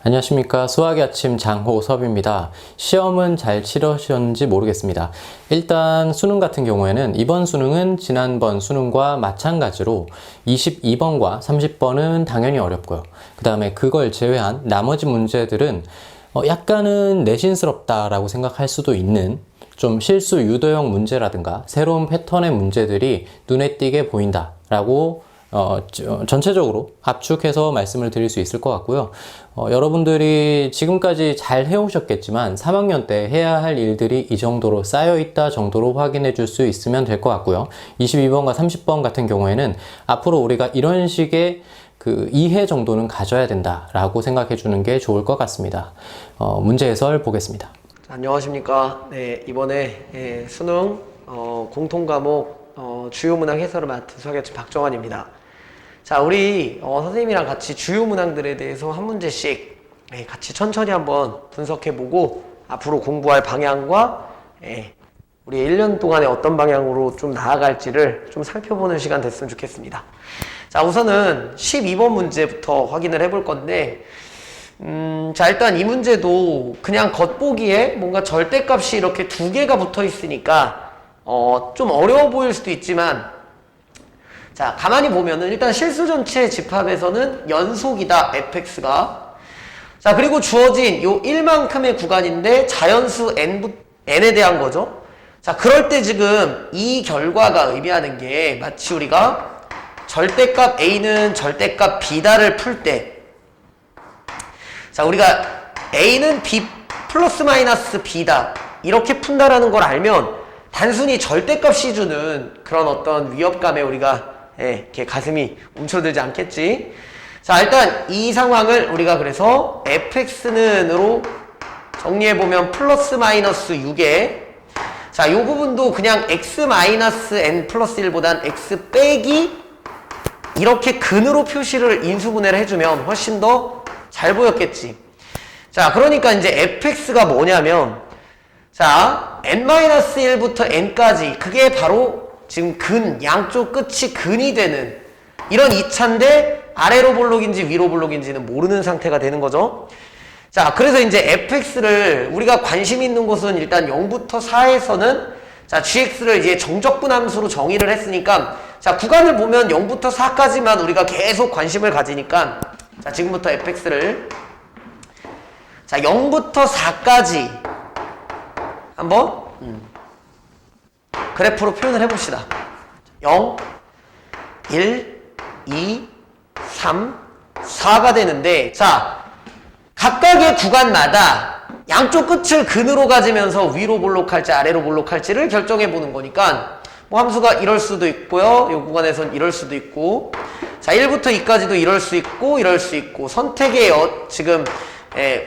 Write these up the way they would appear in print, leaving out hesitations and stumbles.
안녕하십니까. 수학의 아침 장호섭입니다. 시험은 잘 치러셨는지 모르겠습니다. 일단 수능 같은 경우에는 이번 수능은 지난번 수능과 마찬가지로 22번과 30번은 당연히 어렵고요. 그 다음에 그걸 제외한 나머지 문제들은 약간은 내신스럽다라고 생각할 수도 있는 좀 실수 유도형 문제라든가 새로운 패턴의 문제들이 눈에 띄게 보인다라고 전체적으로 압축해서 말씀을 드릴 수 있을 것 같고요. 여러분들이 지금까지 잘 해오셨겠지만 3학년 때 해야 할 일들이 이 정도로 쌓여있다 정도로 확인해 줄 수 있으면 될 것 같고요. 22번과 30번 같은 경우에는 앞으로 우리가 이런 식의 그 이해 정도는 가져야 된다라고 생각해 주는 게 좋을 것 같습니다. 문제 해설 보겠습니다. 안녕하십니까. 네, 이번에 수능 공통 과목 주요 문항 해설을 맡은 수학의 아침 박정환입니다. 자, 우리 선생님이랑 같이 주요 문항들에 대해서 한 문제씩 같이 천천히 한번 분석해보고 앞으로 공부할 방향과 우리 1년 동안에 어떤 방향으로 좀 나아갈지를 좀 살펴보는 시간 됐으면 좋겠습니다. 자, 우선은 12번 문제부터 확인을 해볼 건데 자, 일단 이 문제도 그냥 겉보기에 뭔가 절대값이 이렇게 두 개가 붙어 있으니까 좀 어려워 보일 수도 있지만, 자, 가만히 보면은 일단 실수 전체 집합에서는 연속이다, fx가. 자, 그리고 주어진 요 1만큼의 구간인데 자연수 n에 대한 거죠. 자, 그럴 때 지금 이 결과가 의미하는 게 마치 우리가 절대값 a는 절대값 b다를 풀 때, 자, 우리가 a는 b 플러스 마이너스 b다 이렇게 푼다라는 걸 알면 단순히 절대값이 주는 그런 어떤 위협감에 우리가 이렇게 가슴이 움츠러들지 않겠지. 자, 일단 이 상황을 우리가 그래서 fx는으로 정리해보면 플러스 마이너스 6에, 자, 요 부분도 그냥 x 마이너스 n 플러스 1보단 x 빼기 이렇게 근으로 표시를 인수분해를 해주면 훨씬 더 잘 보였겠지. 자, 그러니까 이제 fx가 뭐냐면, 자, n-1부터 n까지 그게 바로 지금 근, 양쪽 끝이 근이 되는 이런 2차인데 아래로 볼록인지 위로 볼록인지는 모르는 상태가 되는 거죠. 자, 그래서 이제 fx를 우리가 관심 있는 곳은 일단 0부터 4에서는 자, gx를 이제 정적분 함수로 정의를 했으니까, 자, 구간을 보면 0부터 4까지만 우리가 계속 관심을 가지니까, 자, 지금부터 fx를 자, 0부터 4까지 한번 그래프로 표현을 해봅시다. 0, 1, 2, 3, 4가 되는데, 자, 각각의 구간마다 양쪽 끝을 근으로 가지면서 위로 볼록할지 아래로 볼록할지를 결정해 보는 거니까 뭐 함수가 이럴 수도 있고요. 이 구간에선 이럴 수도 있고, 자, 1부터 2까지도 이럴 수 있고 이럴 수 있고, 선택의 지금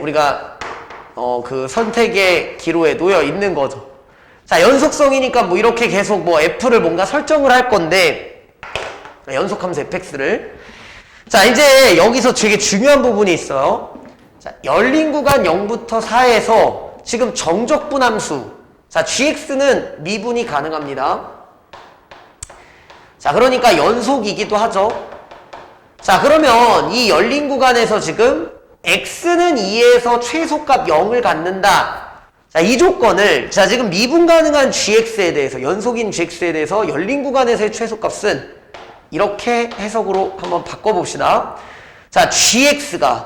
우리가 그 선택의 기로에 놓여 있는 거죠. 자, 연속성이니까 뭐 이렇게 계속 뭐 f를 뭔가 설정을 할 건데, 연속함수 fx를. 자, 이제 여기서 되게 중요한 부분이 있어요. 자, 열린 구간 0부터 4에서 지금 정적분 함수, 자, gx는 미분이 가능합니다. 자, 그러니까 연속이기도 하죠. 자, 그러면 이 열린 구간에서 지금 x는 2에서 최소값 0을 갖는다. 자, 이 조건을, 자, 지금 미분 가능한 gx에 대해서, 연속인 gx에 대해서 열린 구간에서의 최소값은 이렇게 해석으로 한번 바꿔봅시다. 자, gx가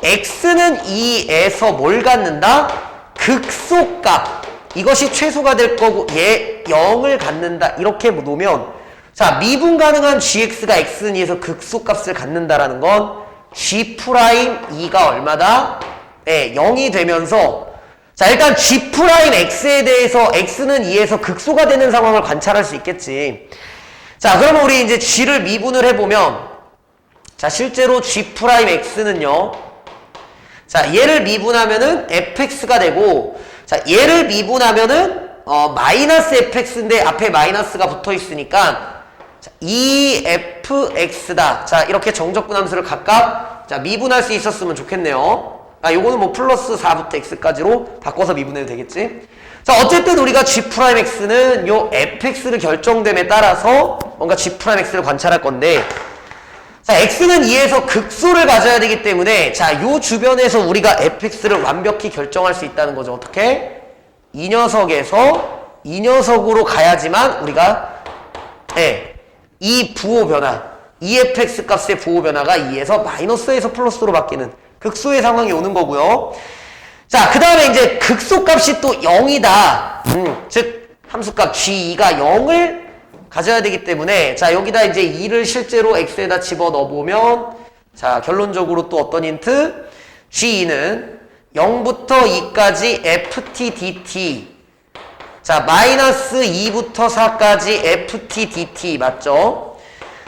x는 2에서 뭘 갖는다? 극소값. 이것이 최소가 될 거고 얘 0을 갖는다. 이렇게 놓으면, 자, 미분 가능한 gx가 x는 2에서 극소값을 갖는다라는 건 g'2가 얼마다? 네, 0이 되면서, 자, 일단 g'x에 대해서 x는 2에서 극소가 되는 상황을 관찰할 수 있겠지. 자, 그러면 우리 이제 g를 미분을 해보면, 자, 실제로 g'x는요, 자, 얘를 미분하면은 fx가 되고, 자, 얘를 미분하면은 마이너스 fx인데 앞에 마이너스가 붙어 있으니까, 자, 2fx다. 자, 이렇게 정적분 함수를 각각, 자, 미분할 수 있었으면 좋겠네요. 아, 요거는 뭐 플러스 4부터 x까지로 바꿔서 미분해도 되겠지. 자, 어쨌든 우리가 g'x는 요 fx를 결정됨에 따라서 뭔가 g'x를 관찰할 건데, 자, x는 2에서 극소를 가져야 되기 때문에 자, 요 주변에서 우리가 fx를 완벽히 결정할 수 있다는 거죠. 어떻게? 이 녀석에서 이 녀석으로 가야지만 우리가 이 부호 변화, EFX 값의 부호 변화가 2에서 마이너스에서 플러스로 바뀌는 극소의 상황이 오는 거고요. 자, 그 다음에 이제 극소 값이 또 0이다. 즉 함수값 G2가 0을 가져야 되기 때문에 자, 여기다 이제 2를 실제로 x에다 집어넣어 보면 자, 결론적으로 또 어떤 힌트? G2는 0부터 2까지 ft dt 자, 마이너스 2부터 4까지 ft dt 맞죠?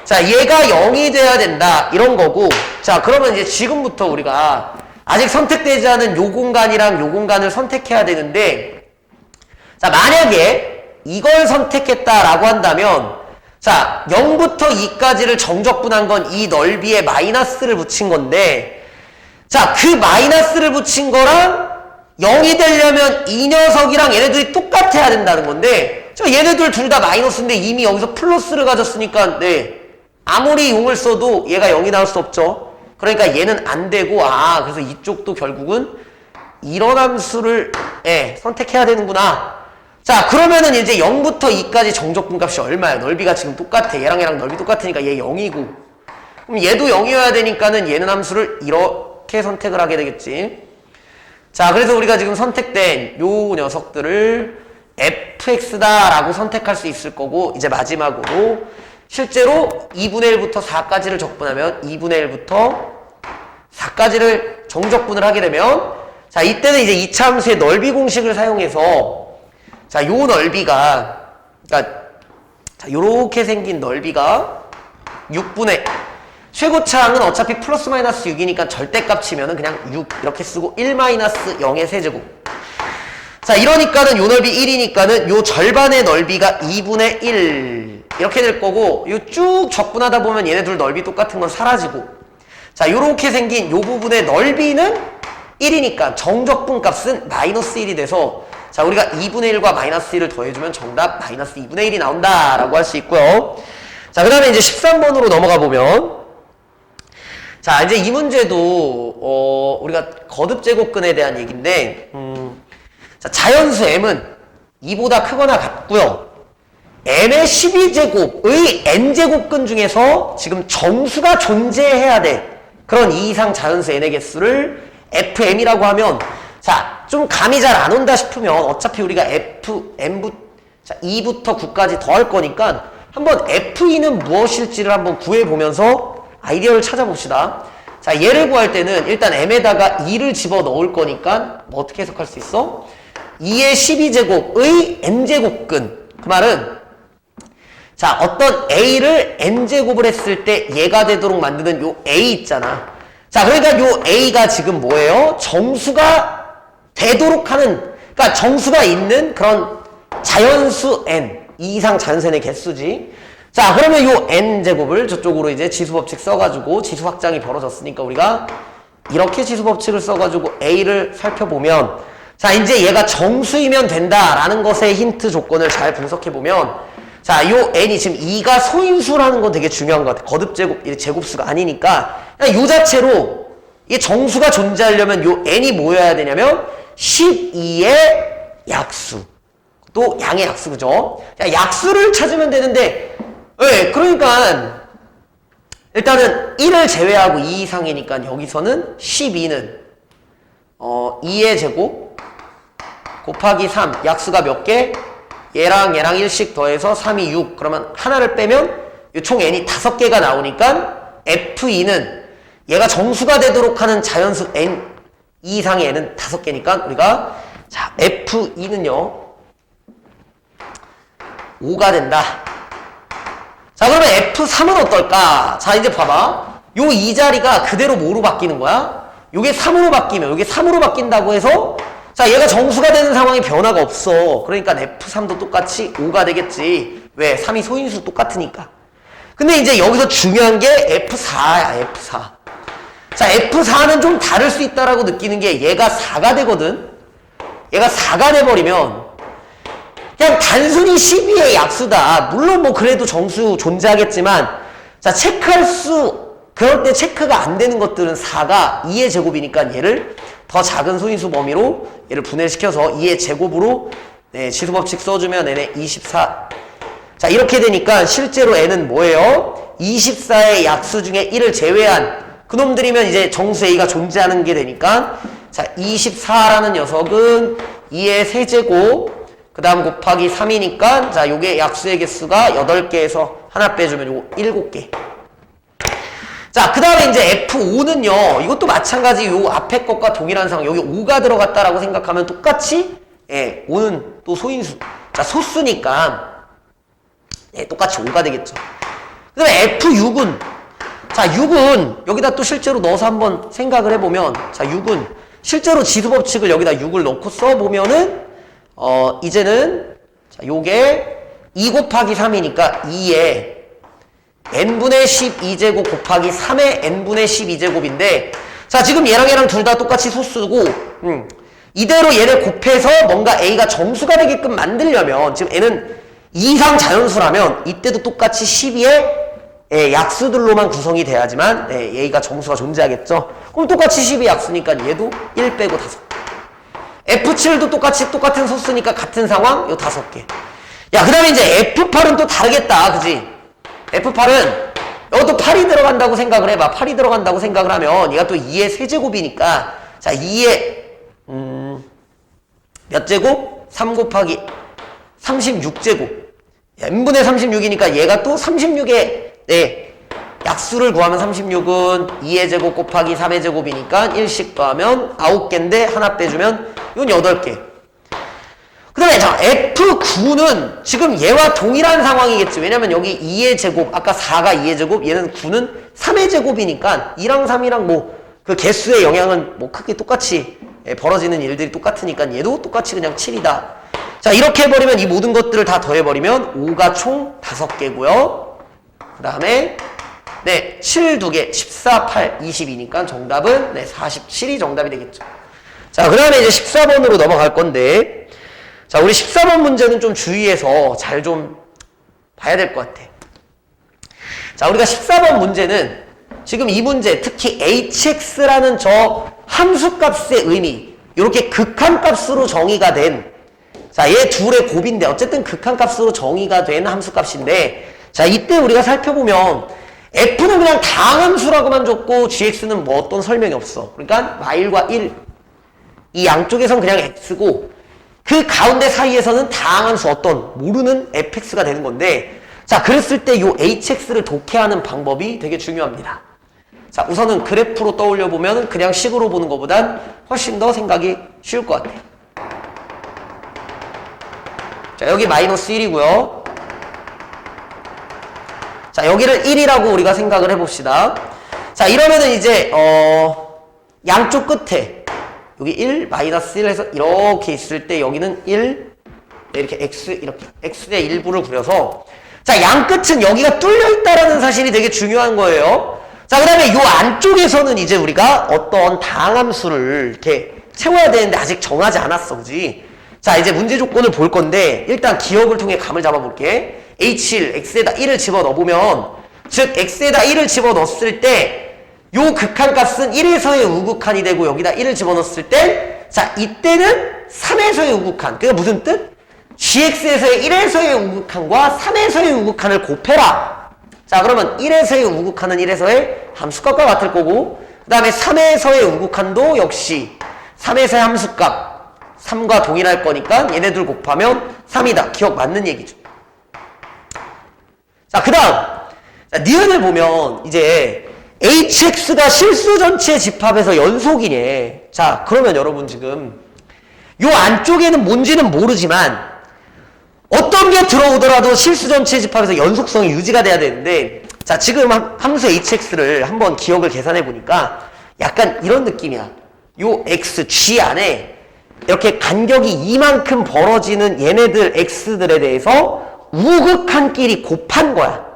자, 얘가 0이 돼야 된다 이런 거고 자, 그러면 이제 지금부터 우리가 아직 선택되지 않은 요 공간이랑 요 공간을 선택해야 되는데 자, 만약에 이걸 선택했다라고 한다면 자, 0부터 2까지를 정적분한 건 이 넓이에 마이너스를 붙인 건데 자, 그 마이너스를 붙인 거랑 0이 되려면 이 녀석이랑 얘네들이 똑같아야 된다는 건데 저 얘네들 둘 다 마이너스인데 이미 여기서 플러스를 가졌으니까 아무리 용을 써도 얘가 0이 나올 수 없죠. 그러니까 얘는 안 되고 그래서 이쪽도 결국은 이런 함수를 선택해야 되는구나. 자, 그러면은 이제 0부터 2까지 정적분 값이 얼마야? 넓이가 지금 똑같아. 얘랑 넓이 똑같으니까 얘 0이고 그럼 얘도 0이어야 되니까는 얘는 함수를 이렇게 선택을 하게 되겠지. 자, 그래서 우리가 지금 선택된 요 녀석들을 fx다 라고 선택할 수 있을 거고 이제 마지막으로 실제로 2분의 1부터 4까지를 적분하면 2분의 1부터 4까지를 정적분을 하게 되면 자, 이때는 이제 2차 함수의 넓이 공식을 사용해서 자, 요 넓이가 그러니까 자, 요렇게 생긴 넓이가 6분의 최고차항은 어차피 플러스 마이너스 6이니까 절대값 치면은 그냥 6 이렇게 쓰고 1 마이너스 0의 세제곱. 자, 이러니까는 요 넓이 1이니까는 요 절반의 넓이가 2분의 1 이렇게 될 거고 요 쭉 적분하다 보면 얘네 둘 넓이 똑같은 건 사라지고 자, 요렇게 생긴 요 부분의 넓이는 1이니까 정적분 값은 마이너스 1이 돼서 자, 우리가 2분의 1과 마이너스 1을 더해주면 정답 마이너스 2분의 1이 나온다 라고 할 수 있고요. 자, 그 다음에 이제 13번으로 넘어가 보면 자, 이제 이 문제도 우리가 거듭제곱근에 대한 얘기인데 자, 자연수 m은 2보다 크거나 같고요. m의 12제곱의 n제곱근 중에서 지금 정수가 존재해야 돼. 그런 2 이상 자연수 n의 개수를 fm이라고 하면 자, 좀 감이 잘 안 온다 싶으면 어차피 우리가 자, 2부터 9까지 더할 거니까 한번 f2는 무엇일지를 한번 구해보면서 아이디어를 찾아봅시다. 자, 얘를 구할 때는 일단 m에다가 2를 집어넣을 거니까 뭐 어떻게 해석할 수 있어? 2의 12제곱의 n제곱근. 그 말은 자, 어떤 a를 n제곱을 했을 때 얘가 되도록 만드는 요 a 있잖아. 자, 그러니까 요 a가 지금 뭐예요? 정수가 되도록 하는, 그러니까 정수가 있는 그런 자연수 n, 2 이상 자연수 n의 개수지. 자, 그러면 요 n제곱을 저쪽으로 이제 지수법칙 써가지고 지수 확장이 벌어졌으니까 우리가 이렇게 지수법칙을 써가지고 a를 살펴보면 자, 이제 얘가 정수이면 된다라는 것의 힌트 조건을 잘 분석해보면 자, 요 n이 지금 2가 소인수라는 건 되게 중요한 것 같아. 거듭제곱, 제곱수가 아니니까 요 자체로 이 정수가 존재하려면 요 n이 뭐여야 되냐면 12의 약수. 또 양의 약수, 그죠? 자, 약수를 찾으면 되는데 그러니까 일단은 1을 제외하고 2 이상이니까 여기서는 12는 2의 제곱 곱하기 3 약수가 몇 개? 얘랑 1씩 더해서 3이 6 그러면 하나를 빼면 총 n이 5개가 나오니까 f2는 얘가 정수가 되도록 하는 자연수 n 2 이상의 n은 5개니까 우리가 자, f2는요 5가 된다. 자, 그러면 f3은 어떨까? 자, 이제 봐봐. 요 이 자리가 그대로 뭐로 바뀌는 거야? 요게 3으로 바뀌면 요게 3으로 바뀐다고 해서 자, 얘가 정수가 되는 상황이 변화가 없어. 그러니까 f3도 똑같이 5가 되겠지. 왜? 3이 소인수 똑같으니까. 근데 이제 여기서 중요한 게 f4야, f4. 자, f4는 좀 다를 수 있다라고 느끼는 게 얘가 4가 되거든. 얘가 4가 돼버리면 그냥 단순히 12의 약수다. 물론 뭐 그래도 정수 존재하겠지만 자, 체크할 수 그럴 때 체크가 안 되는 것들은 4가 2의 제곱이니까 얘를 더 작은 소인수 범위로 얘를 분해시켜서 2의 제곱으로 네, 지수법칙 써주면 n에 24. 자, 이렇게 되니까 실제로 n은 뭐예요? 24의 약수 중에 1을 제외한 그놈들이면 이제 정수 a가 존재하는 게 되니까 자, 24라는 녀석은 2의 세제곱 그 다음 곱하기 3이니까 자, 요게 약수의 개수가 8개에서 하나 빼주면 요거 7개. 자, 그 다음에 이제 F5는요, 이것도 마찬가지 요 앞에 것과 동일한 상황, 여기 5가 들어갔다라고 생각하면 똑같이, 예, 5는 또 소인수. 자, 소수니까, 예, 똑같이 5가 되겠죠. 그 다음에 F6은, 자, 6은 여기다 또 실제로 넣어서 한번 생각을 해보면, 자, 6은 실제로 지수법칙을 여기다 6을 넣고 써보면은, 이제는, 자, 요게 2 곱하기 3이니까 2에 n분의 12제곱 곱하기 3의 n분의 12제곱인데 자 지금 얘랑 둘 다 똑같이 소수고 이대로 얘를 곱해서 뭔가 a가 정수가 되게끔 만들려면 지금 n은 2 이상 자연수라면 이때도 똑같이 12의 약수들로만 구성이 돼야지만 a가 정수가 존재하겠죠. 그럼 똑같이 12 약수니까 얘도 1 빼고 5. F7도 똑같은 소수니까 같은 상황 요 5개. 야 그 다음에 이제 F8은 또 다르겠다 그지? F8은 이것도 8이 들어간다고 생각을 해봐. 8이 들어간다고 생각을 하면 얘가 또 2의 세제곱이니까 자 2의 몇 제곱? 3 곱하기 36제곱 n분의 36이니까 얘가 또 36의 약수를 구하면 36은 2의 제곱 곱하기 3의 제곱이니까 1씩 더하면 9개인데 하나 빼주면 이건 8개. 그 다음에 자 F9는 지금 얘와 동일한 상황이겠지. 왜냐면 여기 2의 제곱 아까 4가 2의 제곱 얘는 9는 3의 제곱이니까 2랑 3이랑 뭐 그 개수의 영향은 뭐 크게 똑같이 벌어지는 일들이 똑같으니까 얘도 똑같이 그냥 7이다. 자 이렇게 해버리면 이 모든 것들을 다 더해버리면 5가 총 5개고요 그 다음에 네 7 2개 14, 8, 22니까 정답은 네 47이 정답이 되겠죠. 자 그 다음에 이제 14번으로 넘어갈 건데 자, 우리 14번 문제는 좀 주의해서 잘 좀 봐야 될 것 같아. 자, 우리가 14번 문제는 지금 이 문제, 특히 hx라는 저 함수값의 의미, 이렇게 극한값으로 정의가 된, 자, 얘 둘의 곱인데, 어쨌든 극한값으로 정의가 된 함수값인데, 자, 이때 우리가 살펴보면, f는 그냥 다항함수라고만 줬고, gx는 뭐 어떤 설명이 없어. 그러니까, 마일과 1. 이 양쪽에선 그냥 x고, 그 가운데 사이에서는 다항함수 어떤 모르는 fx가 되는 건데 자 그랬을 때 요 hx를 독해하는 방법이 되게 중요합니다. 자 우선은 그래프로 떠올려 보면 그냥 식으로 보는 것보단 훨씬 더 생각이 쉬울 것 같아요. 자 여기 마이너스 1이고요 자 여기를 1이라고 우리가 생각을 해봅시다. 자 이러면은 이제 양쪽 끝에 여기 1, 마이너스 1 해서 이렇게 있을 때 여기는 1, 이렇게 x, 이렇게 x의 일부를 그려서 자, 양 끝은 여기가 뚫려 있다라는 사실이 되게 중요한 거예요. 자, 그 다음에 요 안쪽에서는 이제 우리가 어떤 다항함수를 이렇게 채워야 되는데 아직 정하지 않았어, 그지? 자, 이제 문제 조건을 볼 건데 일단 기억을 통해 감을 잡아볼게. h1, x에다 1을 집어넣어보면 즉, x에다 1을 집어넣었을 때 요 극한값은 1에서의 우극한이 되고 여기다 1을 집어넣었을 때 자 이때는 3에서의 우극한 그게 무슨 뜻? gx에서의 1에서의 우극한과 3에서의 우극한을 곱해라. 자 그러면 1에서의 우극한은 1에서의 함수값과 같을 거고 그 다음에 3에서의 우극한도 역시 3에서의 함수값 3과 동일할 거니까 얘네들 곱하면 3이다. 기억 맞는 얘기죠. 자 그 다음 니은을 보면 이제 hx가 실수 전체 집합에서 연속이네. 자 그러면 여러분 지금 요 안쪽에는 뭔지는 모르지만 어떤 게 들어오더라도 실수 전체 집합에서 연속성이 유지가 돼야 되는데 자 지금 함수 hx를 한번 기억을 계산해 보니까 약간 이런 느낌이야. 요 x, g 안에 이렇게 간격이 이만큼 벌어지는 얘네들 x들에 대해서 우극한끼리 곱한 거야.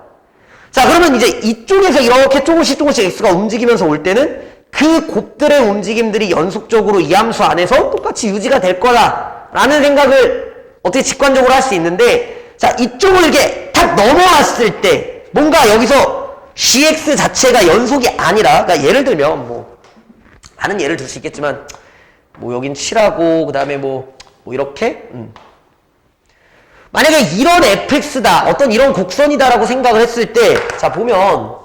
자 그러면 이제 이쪽에서 이렇게 조금씩 x가 움직이면서 올 때는 그 곱들의 움직임들이 연속적으로 이 함수 안에서 똑같이 유지가 될 거다 라는 생각을 어떻게 직관적으로 할 수 있는데 자 이쪽을 이렇게 탁 넘어왔을 때 뭔가 여기서 gx 자체가 연속이 아니라, 그러니까 예를 들면 뭐 많은 예를 들 수 있겠지만 뭐 여긴 7하고 그 다음에 뭐 이렇게 만약에 이런 fx다, 어떤 이런 곡선이다라고 생각을 했을 때, 자 보면,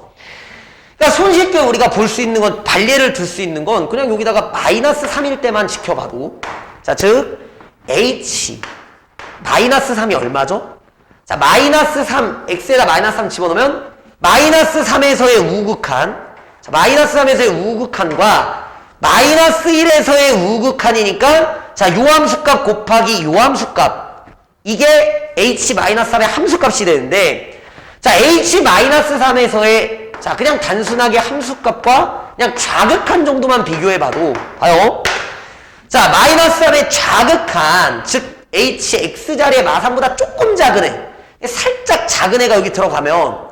그러니까 손쉽게 우리가 볼 수 있는 건, 발례를 들 수 있는 건 그냥 여기다가 마이너스 3일 때만 지켜봐도, 자 즉 h 마이너스 3이 얼마죠? 자 마이너스 3, x에다 마이너스 3 집어넣으면 마이너스 3에서의 우극한, 자 마이너스 3에서의 우극한과 마이너스 1에서의 우극한이니까, 자 요 함수값 곱하기 요 함수값, 이게 h-3의 함수값이 되는데, 자 h-3에서의 자 그냥 단순하게 함수값과 그냥 좌극한 정도만 비교해봐도 봐요. 자 마이너스 3의 좌극한, 즉 hx 자리의 마상보다 조금 작은 애, 살짝 작은 애가 여기 들어가면,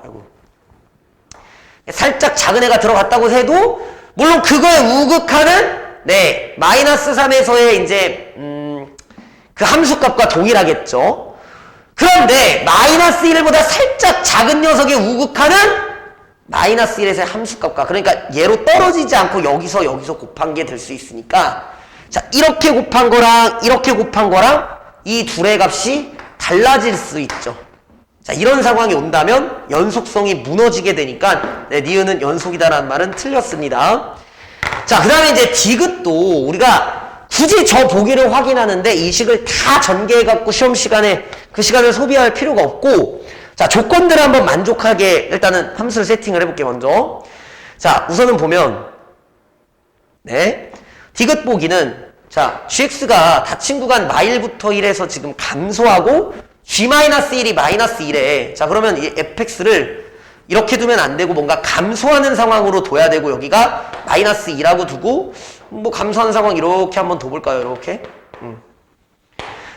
살짝 작은 애가 들어갔다고 해도 물론 그거의 우극한은 네 마이너스 3에서의 이제 그 함수값과 동일하겠죠. 그런데 마이너스 1보다 살짝 작은 녀석의 우극한은 마이너스 1에서의 함수값과, 그러니까 얘로 떨어지지 않고 여기서 곱한 게 될 수 있으니까, 자 이렇게 곱한 거랑 이렇게 곱한 거랑 이 둘의 값이 달라질 수 있죠. 자 이런 상황이 온다면 연속성이 무너지게 되니까 네, 니은은 연속이다라는 말은 틀렸습니다. 자 그 다음에 이제 디귿도 우리가 굳이 저 보기를 확인하는데 이 식을 다 전개해갖고 시험 시간에 그 시간을 소비할 필요가 없고, 자 조건들을 한번 만족하게 일단은 함수를 세팅을 해볼게요. 먼저 자 우선은 보면 네 디귿 보기는, 자 gx가 닫힌 구간 마일부터 1에서 지금 감소하고 g-1이 마이너스 1에, 자 그러면 이 fx를 이렇게 두면 안 되고 뭔가 감소하는 상황으로 둬야 되고, 여기가 마이너스 2라고 두고 뭐 감소하는 상황 이렇게 한번 둬볼까요? 이렇게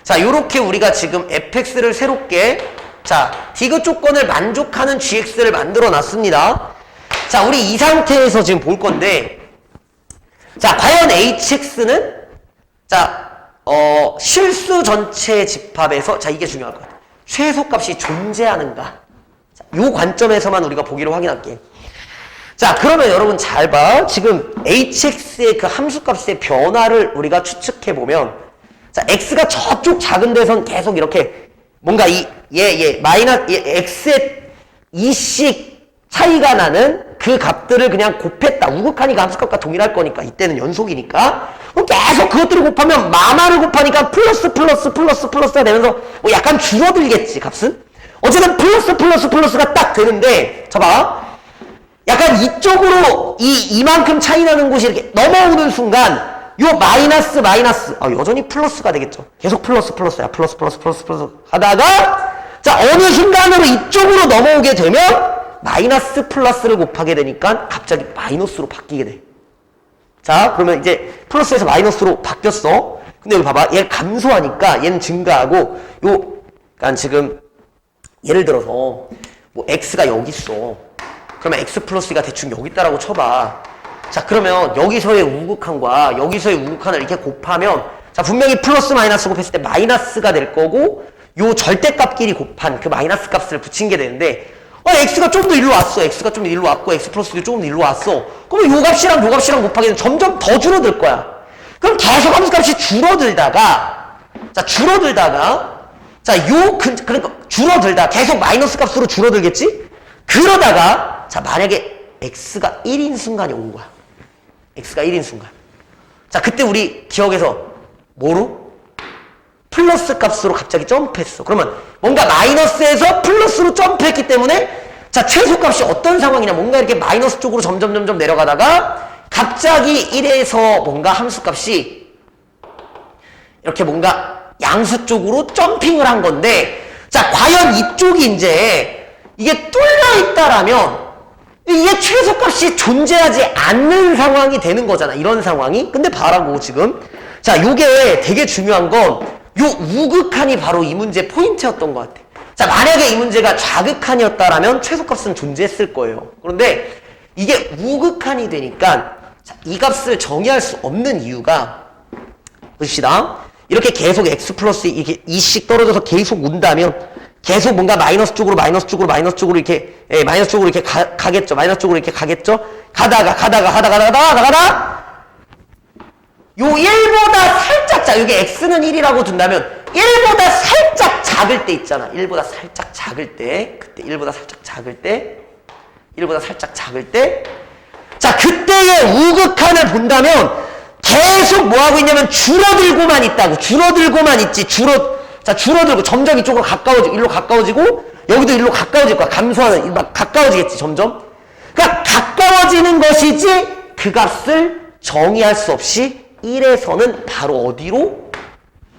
자 요렇게 우리가 지금 fx를 새롭게, 자 디귿 조건을 만족하는 gx를 만들어 놨습니다. 자 우리 이 상태에서 지금 볼 건데, 자 과연 hx는 자 실수 전체 집합에서, 자 이게 중요할 것 같아요. 최소값이 존재하는가, 자, 요 관점에서만 우리가 보기를 확인할게. 자 그러면 여러분 잘 봐. 지금 hx의 그 함수값의 변화를 우리가 추측해보면, 자 x가 저쪽 작은 데선 계속 이렇게 뭔가 x의 2씩 차이가 나는 그 값들을 그냥 곱했다. 우극하니까 함수값과 동일할 거니까, 이때는 연속이니까 그럼 계속 그것들을 곱하면 마마를 곱하니까 플러스가 되면서 뭐 약간 줄어들겠지, 값은. 어쨌든 플러스가 딱 되는데, 자 봐, 약간 이쪽으로 이만큼 차이 나는 곳이 이렇게 넘어오는 순간 요 마이너스 여전히 플러스가 되겠죠. 계속 플러스야. 플러스 하다가, 자 어느 순간으로 이쪽으로 넘어오게 되면 마이너스 플러스를 곱하게 되니까 갑자기 마이너스로 바뀌게 돼. 자 그러면 이제 플러스에서 마이너스로 바뀌었어. 근데 여기 봐봐, 얘 감소하니까 얘는 증가하고, 그러니까 지금 예를 들어서 뭐 x가 여기 있어. 그러면 x 플러스가 대충 여기 있다라고 쳐봐. 자 그러면 여기서의 우극한과 여기서의 우극한을 이렇게 곱하면, 자 분명히 플러스 마이너스 곱했을 때 마이너스가 될 거고, 요 절대값끼리 곱한 그 마이너스 값을 붙인 게 되는데, x가 좀 더 일로 왔어. x가 좀 더 일로 왔고 x 플러스도 조금 더 일로 왔어. 그러면 요 값이랑 곱하게 되면 점점 더 줄어들 거야. 그럼 계속 함수값이 줄어들다가, 자 그러니까 줄어들다 계속 마이너스 값으로 줄어들겠지? 그러다가 자 만약에 x가 1인 순간이 온 거야. x가 1인 순간. 자 그때 우리 기억에서 뭐로? 플러스 값으로 갑자기 점프했어. 그러면 뭔가 마이너스에서 플러스로 점프했기 때문에, 자 최소값이 어떤 상황이냐, 뭔가 이렇게 마이너스 쪽으로 점점 내려가다가 갑자기 1에서 뭔가 함수값이 이렇게 뭔가 양수 쪽으로 점핑을 한 건데, 자 과연 이쪽이 이제 이게 뚫려 있다라면 이게 최소값이 존재하지 않는 상황이 되는 거잖아, 이런 상황이. 근데 봐라고 지금, 자 요게 되게 중요한 건 요 우극한이 바로 이 문제의 포인트였던 것 같아. 자 만약에 이 문제가 좌극한이었다라면 최소값은 존재했을 거예요. 그런데 이게 우극한이 되니까, 자, 이 값을 정의할 수 없는 이유가, 보십시다. 이렇게 계속 x 플러스 이렇게 2씩 떨어져서 계속 온다면 계속 뭔가 마이너스 쪽으로 이렇게, 예, 마이너스 쪽으로 이렇게 가겠죠. 마이너스 쪽으로 이렇게 가겠죠. 가다가 요 1보다 살짝 이게 x는 1이라고 둔다면 1보다 살짝 작을 때 있잖아. 1보다 살짝 작을 때, 그때 1보다 살짝 작을 때 자, 그때의 우극한을 본다면 계속 뭐 하고 있냐면 줄어들고만 있다고. 줄어들고만 있지. 줄어들고 점점 이쪽으로 가까워지고, 일로 가까워지고, 여기도 일로 가까워질 거야. 감소하는, 막 가까워지겠지, 점점. 그러니까 가까워지는 것이지 그 값을 정의할 수 없이 1에서는 바로 어디로?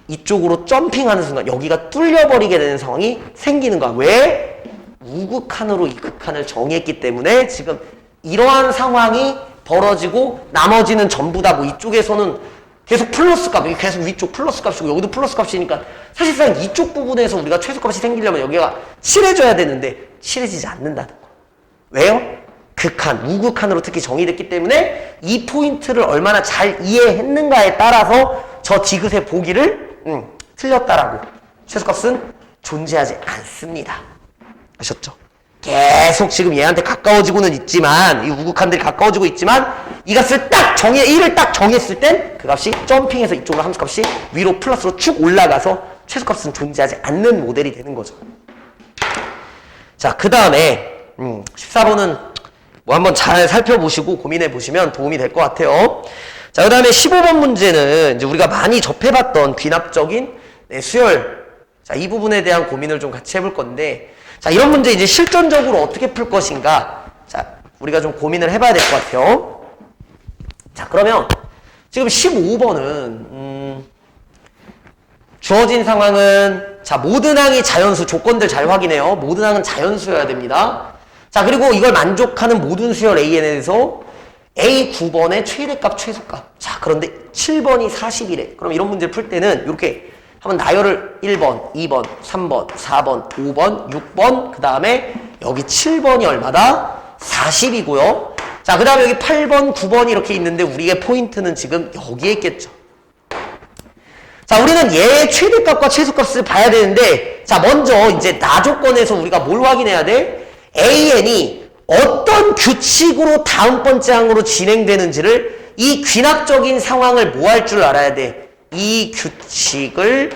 이쪽으로 점핑하는 순간 여기가 뚫려버리게 되는 상황이 생기는 거야. 왜? 우극한으로 이극한을 정의했기 때문에 지금 이러한 상황이 벌어지고 나머지는 전부 다 뭐 이쪽에서는 계속 플러스 값, 계속 위쪽 플러스 값이고 여기도 플러스 값이니까 사실상 이쪽 부분에서 우리가 최소값이 생기려면 여기가 칠해져야 되는데 칠해지지 않는다는 거. 왜요? 극한, 우극한으로 특히 정의됐기 때문에 이 포인트를 얼마나 잘 이해했는가에 따라서 저 디귿의 보기를 틀렸다라고. 최소값은 존재하지 않습니다. 아셨죠? 계속 지금 얘한테 가까워지고는 있지만, 이 우극한들이 가까워지고 있지만, 이 값을 딱 1을 딱 정했을 땐 그 값이 점핑해서 이쪽으로 함수값이 위로 플러스로 쭉 올라가서 최소값은 존재하지 않는 모델이 되는 거죠. 자, 그 다음에 14번은 뭐 한번 잘 살펴보시고 고민해 보시면 도움이 될 것 같아요. 자, 그 다음에 15번 문제는 이제 우리가 많이 접해봤던 귀납적인 수열. 자, 이 부분에 대한 고민을 좀 같이 해볼 건데, 자, 이런 문제 이제 실전적으로 어떻게 풀 것인가. 자, 우리가 좀 고민을 해봐야 될 것 같아요. 자, 그러면 지금 15번은, 주어진 상황은, 자, 모든 항이 자연수, 조건들 잘 확인해요. 모든 항은 자연수여야 됩니다. 자, 그리고 이걸 만족하는 모든 수열 AN에 대해서 A 9번의 최대값, 최소값. 자, 그런데 7번이 40이래. 그럼 이런 문제를 풀 때는 이렇게 한번 나열을 1번, 2번, 3번, 4번, 5번, 6번, 그 다음에 여기 7번이 얼마다? 40이고요. 자, 그 다음에 여기 8번, 9번이 이렇게 있는데 우리의 포인트는 지금 여기에 있겠죠. 자, 우리는 얘의 최대값과 최소값을 봐야 되는데, 자, 먼저 이제 나 조건에서 우리가 뭘 확인해야 돼? AN이 어떤 규칙으로 다음 번째 항으로 진행되는지를 이 귀납적인 상황을 뭐 할 줄 알아야 돼? 이 규칙을,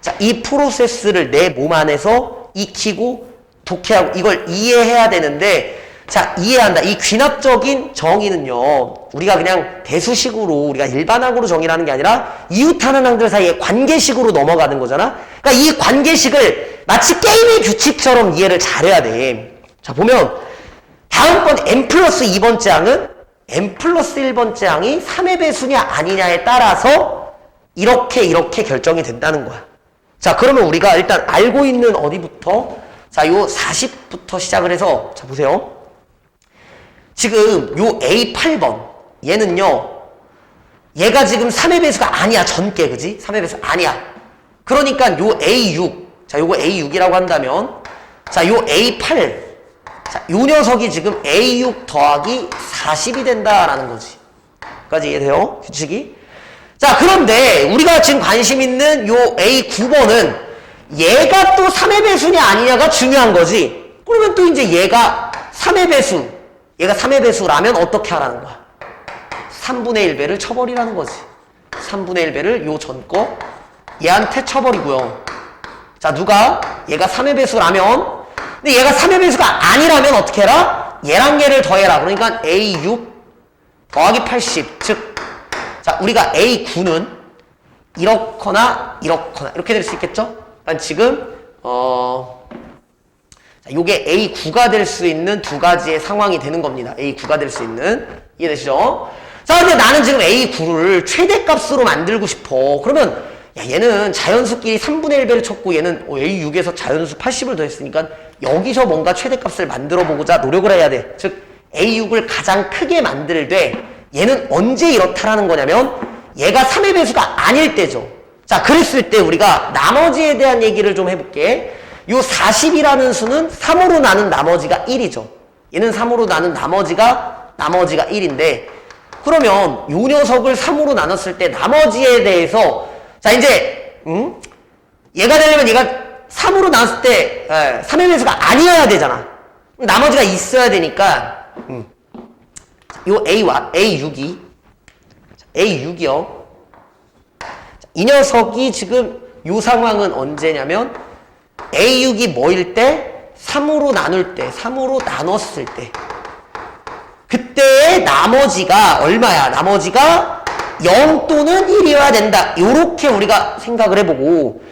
자, 이 프로세스를 내 몸 안에서 익히고 독해하고 이걸 이해해야 되는데, 자, 이해한다. 이 귀납적인 정의는요, 우리가 그냥 대수식으로 우리가 일반항으로 정의를 하는 게 아니라 이웃하는 항들 사이에 관계식으로 넘어가는 거잖아. 그러니까 이 관계식을 마치 게임의 규칙처럼 이해를 잘해야 돼. 자, 보면 다음번 n 플러스 2번째 항은 n 플러스 1번째 항이 3의 배수냐 아니냐에 따라서 이렇게 결정이 된다는 거야. 자, 그러면 우리가 일단 알고 있는 어디부터? 자, 요 40부터 시작을 해서, 자, 보세요. 지금 요 A8번, 얘는요, 얘가 지금 3의 배수가 아니야, 전개, 그지? 3의 배수 아니야. 그러니까 요 A6, 자, 요거 A6이라고 한다면, 자, 요 A8, 자, 요 녀석이 지금 A6 더하기 40이 된다라는 거지. 까지 이해돼요? 규칙이? 자, 그런데 우리가 지금 관심 있는 요 A9번은 얘가 또 3의 배수냐 아니냐가 중요한 거지. 그러면 또 이제 얘가 3의 배수라면 어떻게 하라는 거야? 3분의 1배를 쳐버리라는 거지. 3분의 1배를 요 전 거 얘한테 쳐버리고요. 자, 누가? 얘가 3의 배수라면, 근데 얘가 3의 배수가 아니라면 어떻게 해라? 얘랑 얘를 더해라. 그러니까 A6 더하기 80. 즉, 자, 우리가 A9는 이렇거나 이렇게 될 수 있겠죠? 그러니까 지금 자, 요게 A9가 될 수 있는 두 가지의 상황이 되는 겁니다. A9가 될 수 있는. 이해되시죠? 자, 근데 나는 지금 A9를 최대값으로 만들고 싶어. 그러면 야, 얘는 자연수끼리 3분의 1배를 쳤고 얘는 A6에서 자연수 80을 더했으니까 여기서 뭔가 최대값을 만들어 보고자 노력을 해야 돼. 즉 A6을 가장 크게 만들되 얘는 언제 이렇다라는 거냐면 얘가 3의 배수가 아닐 때죠. 자, 그랬을 때 우리가 나머지에 대한 얘기를 좀 해볼게. 요 40이라는 수는 3으로 나눈 나머지가 1이죠. 얘는 3으로 나눈 나머지가 1인데, 그러면 요 녀석을 3으로 나눴을 때 나머지에 대해서, 자, 이제 얘가 되려면 얘가 3으로 나눴을 때 3의 배수가 아니어야 되잖아. 나머지가 있어야 되니까 요 A와 A6이 A6이요. 이 녀석이 지금 요 상황은 언제냐면 A6이 뭐일 때? 3으로 나눌 때, 3으로 나눴을 때. 그때의 나머지가 얼마야? 나머지가 0 또는 1이어야 된다. 요렇게 우리가 생각을 해보고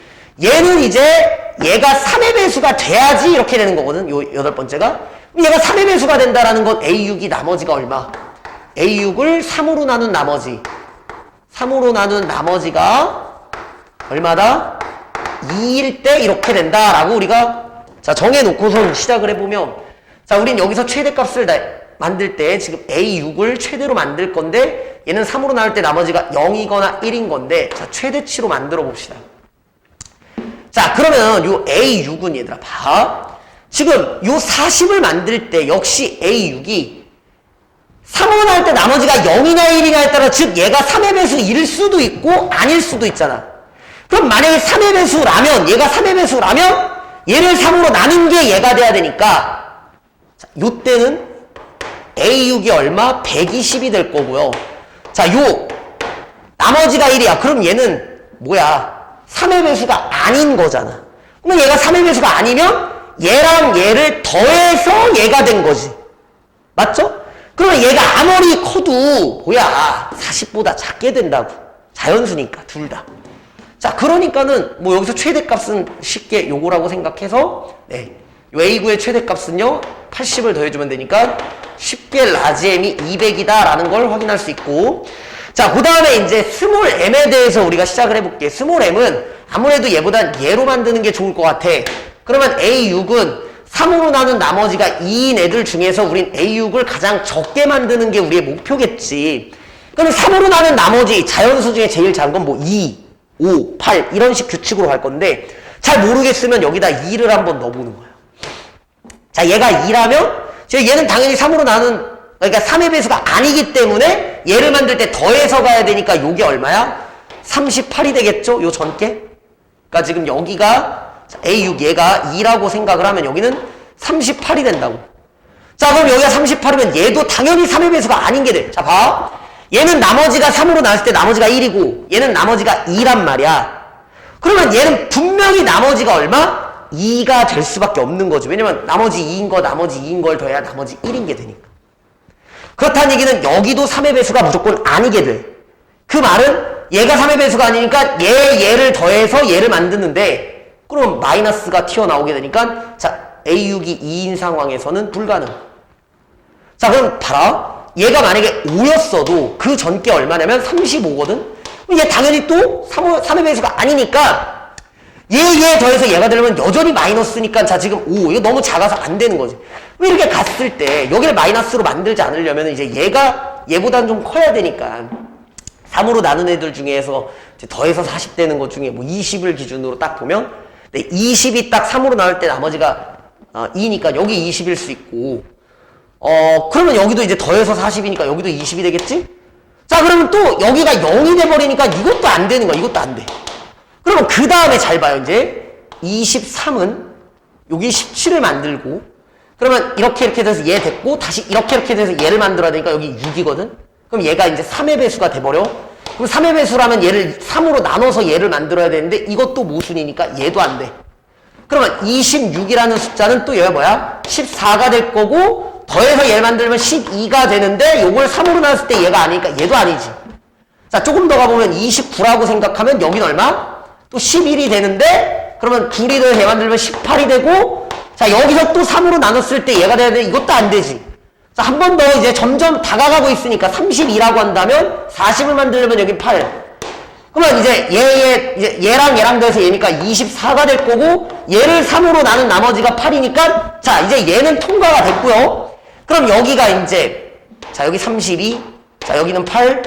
얘는 이제 얘가 3의 배수가 돼야지 이렇게 되는 거거든. 요 여덟 번째가. 얘가 3의 배수가 된다라는 건 A6이 나머지가 얼마? A6을 3으로 나눈 나머지. 3으로 나눈 나머지가 얼마다? 2일 때 이렇게 된다라고 우리가 자 정해놓고선 시작을 해보면 자 우린 여기서 최대값을 만들 때 지금 A6을 최대로 만들 건데 얘는 3으로 나눌 때 나머지가 0이거나 1인 건데 자 최대치로 만들어 봅시다. 자 그러면 요 A6은 얘들아 봐. 지금 요 40을 만들 때 역시 A6이 3으로 나눌 때 나머지가 0이나 1이냐에 따라 즉 얘가 3의 배수 일 수도 있고 아닐 수도 있잖아. 그럼 만약에 3의 배수라면 얘가 3의 배수라면 얘를 3으로 나눈 게 얘가 돼야 되니까 자, 요때는 A6이 얼마? 120이 될 거고요. 자, 요 나머지가 1이야. 그럼 얘는 뭐야? 3의 배수가 아닌 거잖아. 그러면 얘가 3의 배수가 아니면 얘랑 얘를 더해서 얘가 된 거지. 맞죠? 그러면 얘가 아무리 커도 뭐야? 40보다 작게 된다고. 자연수니까 둘 다. 자, 그러니까는 뭐 여기서 최대값은 쉽게 요거라고 생각해서 네. 요 A9의 최대값은요. 80을 더해주면 되니까 쉽게 라지 M이 200이다 라는 걸 확인할 수 있고 자, 그 다음에 이제 스몰 m에 대해서 우리가 시작을 해볼게. 스몰 m은 아무래도 얘보단 얘로 만드는 게 좋을 것 같아. 그러면 A6은 3으로 나눈 나머지가 2인 애들 중에서 우린 A6을 가장 적게 만드는 게 우리의 목표겠지. 그럼 3으로 나눈 나머지 자연수 중에 제일 작은 건 뭐 2, 5, 8 이런 식 규칙으로 갈 건데 잘 모르겠으면 여기다 2를 한번 넣어보는 거야. 자, 얘가 2라면 얘는 당연히 3으로 나눈 그러니까 3의 배수가 아니기 때문에 얘를 만들 때 더해서 가야 되니까 요게 얼마야? 38이 되겠죠? 요 전께? 그러니까 지금 여기가 A6 얘가 2라고 생각을 하면 여기는 38이 된다고. 자, 그럼 여기가 38이면 얘도 당연히 3의 배수가 아닌 게 돼. 자, 봐. 얘는 나머지가 3으로 나왔을 때 나머지가 1이고 얘는 나머지가 2란 말이야. 그러면 얘는 분명히 나머지가 얼마? 2가 될 수밖에 없는 거지. 왜냐면 나머지 2인 걸 더해야 나머지 1인 게 되니까. 그렇다는 얘기는 여기도 3의 배수가 무조건 아니게 돼. 그 말은 얘가 3의 배수가 아니니까 얘를 더해서 얘를 만드는데 그럼 마이너스가 튀어나오게 되니까 자 A6이 2인 상황에서는 불가능. 자 그럼 봐라. 얘가 만약에 5였어도 그 전께 얼마냐면 35거든? 얘 당연히 또 3의 배수가 아니니까 얘 더해서 얘가 되려면 여전히 마이너스니까 자 지금 5 이거 너무 작아서 안 되는 거지. 왜 이렇게 갔을 때 여기를 마이너스로 만들지 않으려면 이제 얘가 얘보단 좀 커야 되니까 3으로 나눈 애들 중에서 이제 더해서 40 되는 것 중에 뭐 20을 기준으로 딱 보면 20이 딱 3으로 나올 때 나머지가 2니까 여기 20일 수 있고 그러면 여기도 이제 더해서 40이니까 여기도 20이 되겠지? 자 그러면 또 여기가 0이 돼버리니까 이것도 안 되는 거야. 이것도 안 돼. 그러면 그 다음에 잘 봐요. 이제 23은 여기 17을 만들고 그러면 이렇게 돼서 얘 됐고 다시 이렇게 돼서 얘를 만들어야 되니까 여기 6이거든? 그럼 얘가 이제 3의 배수가 돼버려. 그럼 3의 배수라면 얘를 3으로 나눠서 얘를 만들어야 되는데 이것도 모순이니까 얘도 안 돼. 그러면 26이라는 숫자는 또 얘가 뭐야? 14가 될 거고 더해서 얘를 만들면 12가 되는데 요걸 3으로 나눴을 때 얘가 아니니까 얘도 아니지. 자 조금 더 가보면 29라고 생각하면 여기는 얼마? 또 11이 되는데 그러면 둘이 더해서 얘 만들면 18이 되고 자 여기서 또 3으로 나눴을 때 얘가 돼야 되는데 이것도 안 되지. 자, 한 번 더 이제 점점 다가가고 있으니까 32라고 한다면 40을 만들려면 여기 8. 그러면 이제 얘랑 더해서 얘니까 24가 될 거고 얘를 3으로 나눈 나머지가 8이니까 자, 이제 얘는 통과가 됐고요. 그럼 여기가 이제 자, 여기 32, 자, 여기는 8,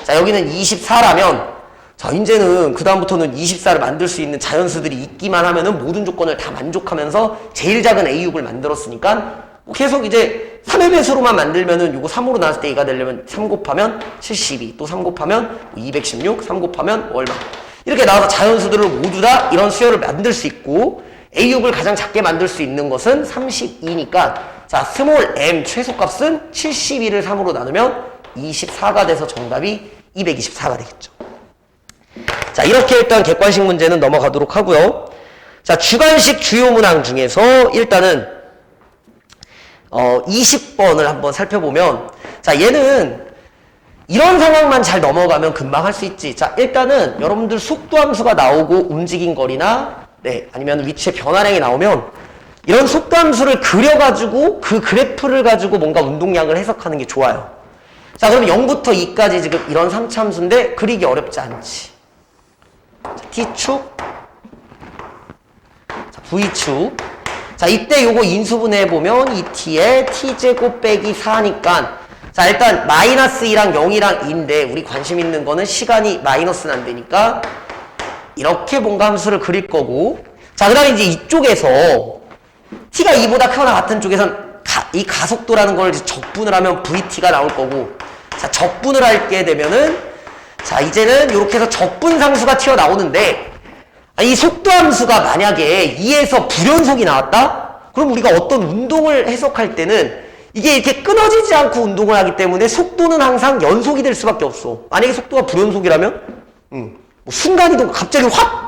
자, 여기는 24라면 자, 이제는 그다음부터는 24를 만들 수 있는 자연수들이 있기만 하면은 모든 조건을 다 만족하면서 제일 작은 A6을 만들었으니까 계속 이제 3의 배수로만 만들면은 요거 3으로 나눴을 때 얘가 되려면 3 곱하면 72, 또 3 곱하면 216, 3 곱하면 얼마. 이렇게 나와서 자연수들을 모두 다 이런 수열을 만들 수 있고 A6을 가장 작게 만들 수 있는 것은 32니까 자, 스몰 m 최소값은 72를 3으로 나누면 24가 돼서 정답이 224가 되겠죠. 자, 이렇게 일단 객관식 문제는 넘어가도록 하고요. 자, 주관식 주요 문항 중에서 일단은 20번을 한번 살펴보면 자, 얘는 이런 상황만 잘 넘어가면 금방 할 수 있지. 자, 일단은 여러분들 속도 함수가 나오고 움직인 거리나 네, 아니면 위치의 변화량이 나오면 이런 속도 함수를 그려가지고 그 그래프를 가지고 뭔가 운동량을 해석하는 게 좋아요. 자, 그럼 0부터 2까지 지금 이런 3차 함수인데 그리기 어렵지 않지. 자, T축, 자, V축. 자, 이때 요거 인수분해해보면 2t에 t제곱 빼기 4니까 자, 일단 마이너스 2랑 0이랑 2인데 우리 관심 있는 거는 시간이 마이너스는 안 되니까 이렇게 뭔가 함수를 그릴 거고 자, 그 다음에 이제 이쪽에서 t가 2보다 크거나 같은 쪽에선 이 가속도라는 걸 이제 적분을 하면 vt가 나올 거고 자, 적분을 하게 되면은 자, 이제는 이렇게 해서 적분 상수가 튀어나오는데 이 속도 함수가 만약에 2에서 불연속이 나왔다? 그럼 우리가 어떤 운동을 해석할 때는 이게 이렇게 끊어지지 않고 운동을 하기 때문에 속도는 항상 연속이 될 수밖에 없어. 만약에 속도가 불연속이라면 뭐 순간이동 갑자기 확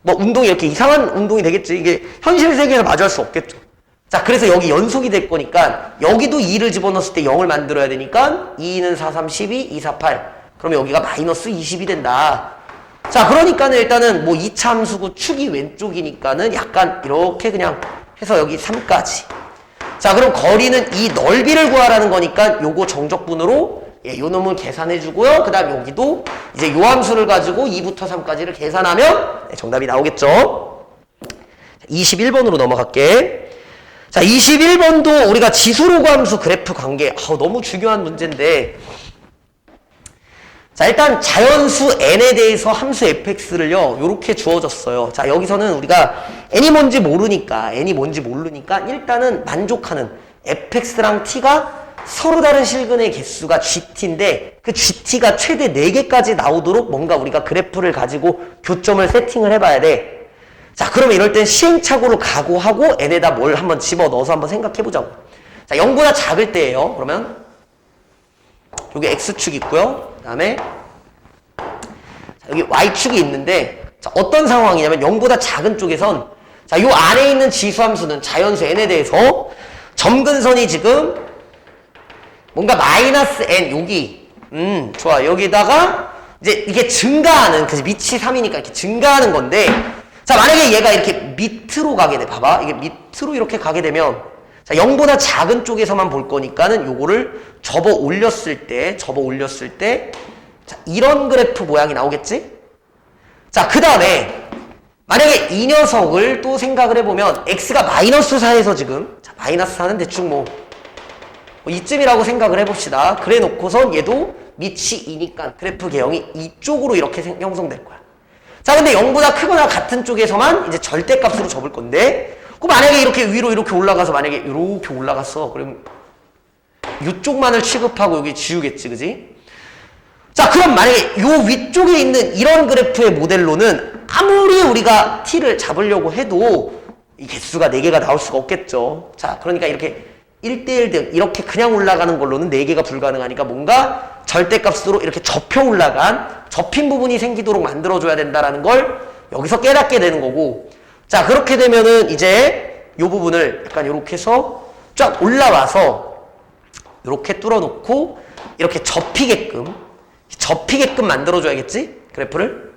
뭐 운동이 이렇게 이상한 운동이 되겠지. 이게 현실 세계에서 마주할 수 없겠죠. 자, 그래서 여기 연속이 될 거니까 여기도 2를 집어넣었을 때 0을 만들어야 되니까 2는 4, 3, 12, 2, 4, 8 그러면 여기가 마이너스 20이 된다. 자, 그러니까는 일단은 뭐 2차 함수고 축이 왼쪽이니까는 약간 이렇게 그냥 해서 여기 3까지. 자, 그럼 거리는 이 넓이를 구하라는 거니까 요거 정적분으로 예, 요 놈을 계산해 주고요. 그 다음 여기도 이제 요 함수를 가지고 2부터 3까지를 계산하면 네, 정답이 나오겠죠. 21번으로 넘어갈게. 자, 21번도 우리가 지수로그 함수 그래프 관계 너무 중요한 문제인데 자, 일단 자연수 n에 대해서 함수 fx를요 요렇게 주어졌어요. 자, 여기서는 우리가 n이 뭔지 모르니까 일단은 만족하는 fx랑 t가 서로 다른 실근의 개수가 gt인데 그 gt가 최대 4개까지 나오도록 뭔가 우리가 그래프를 가지고 교점을 세팅을 해봐야 돼. 자, 그러면 이럴 땐 시행착오로 각오하고 n에다 뭘 한번 집어넣어서 한번 생각해보자고. 자, 0보다 작을 때예요. 그러면 여기 x축 있고요. 그 다음에 여기 y축이 있는데 자, 어떤 상황이냐면 0보다 작은 쪽에선 자, 요 안에 있는 지수함수는 자연수 n에 대해서 점근선이 지금 뭔가 마이너스 n 여기 좋아. 여기다가 이제 이게 증가하는 그래서 밑이 3이니까 이렇게 증가하는 건데 자, 만약에 얘가 이렇게 밑으로 가게 돼. 봐봐. 이게 밑으로 이렇게 가게 되면 자, 0보다 작은 쪽에서만 볼 거니까는 요거를 접어 올렸을 때 자, 이런 그래프 모양이 나오겠지? 자, 그 다음에 만약에 이 녀석을 또 생각을 해보면 x가 마이너스 4에서 지금 자, 마이너스 4는 대충 뭐 이쯤이라고 생각을 해봅시다. 그래 놓고선 얘도 밑이 2니까 그래프 개형이 이쪽으로 이렇게 형성될 거야. 자, 근데 0보다 크거나 같은 쪽에서만 이제 절대값으로 접을 건데 그 만약에 이렇게 위로 이렇게 올라가서 만약에 이렇게 올라갔어. 그럼 이쪽만을 취급하고 여기 지우겠지, 그지? 자, 그럼 만약에 요 위쪽에 있는 이런 그래프의 모델로는 아무리 우리가 t를 잡으려고 해도 이 개수가 4개가 나올 수가 없겠죠. 자, 그러니까 이렇게 1대1 등 이렇게 그냥 올라가는 걸로는 4개가 불가능하니까 뭔가 절대값으로 이렇게 접혀 올라간 접힌 부분이 생기도록 만들어줘야 된다라는 걸 여기서 깨닫게 되는 거고 자, 그렇게 되면은 이제 요 부분을 약간 요렇게 해서 쫙 올라와서 요렇게 뚫어놓고 이렇게 접히게끔 만들어줘야겠지? 그래프를?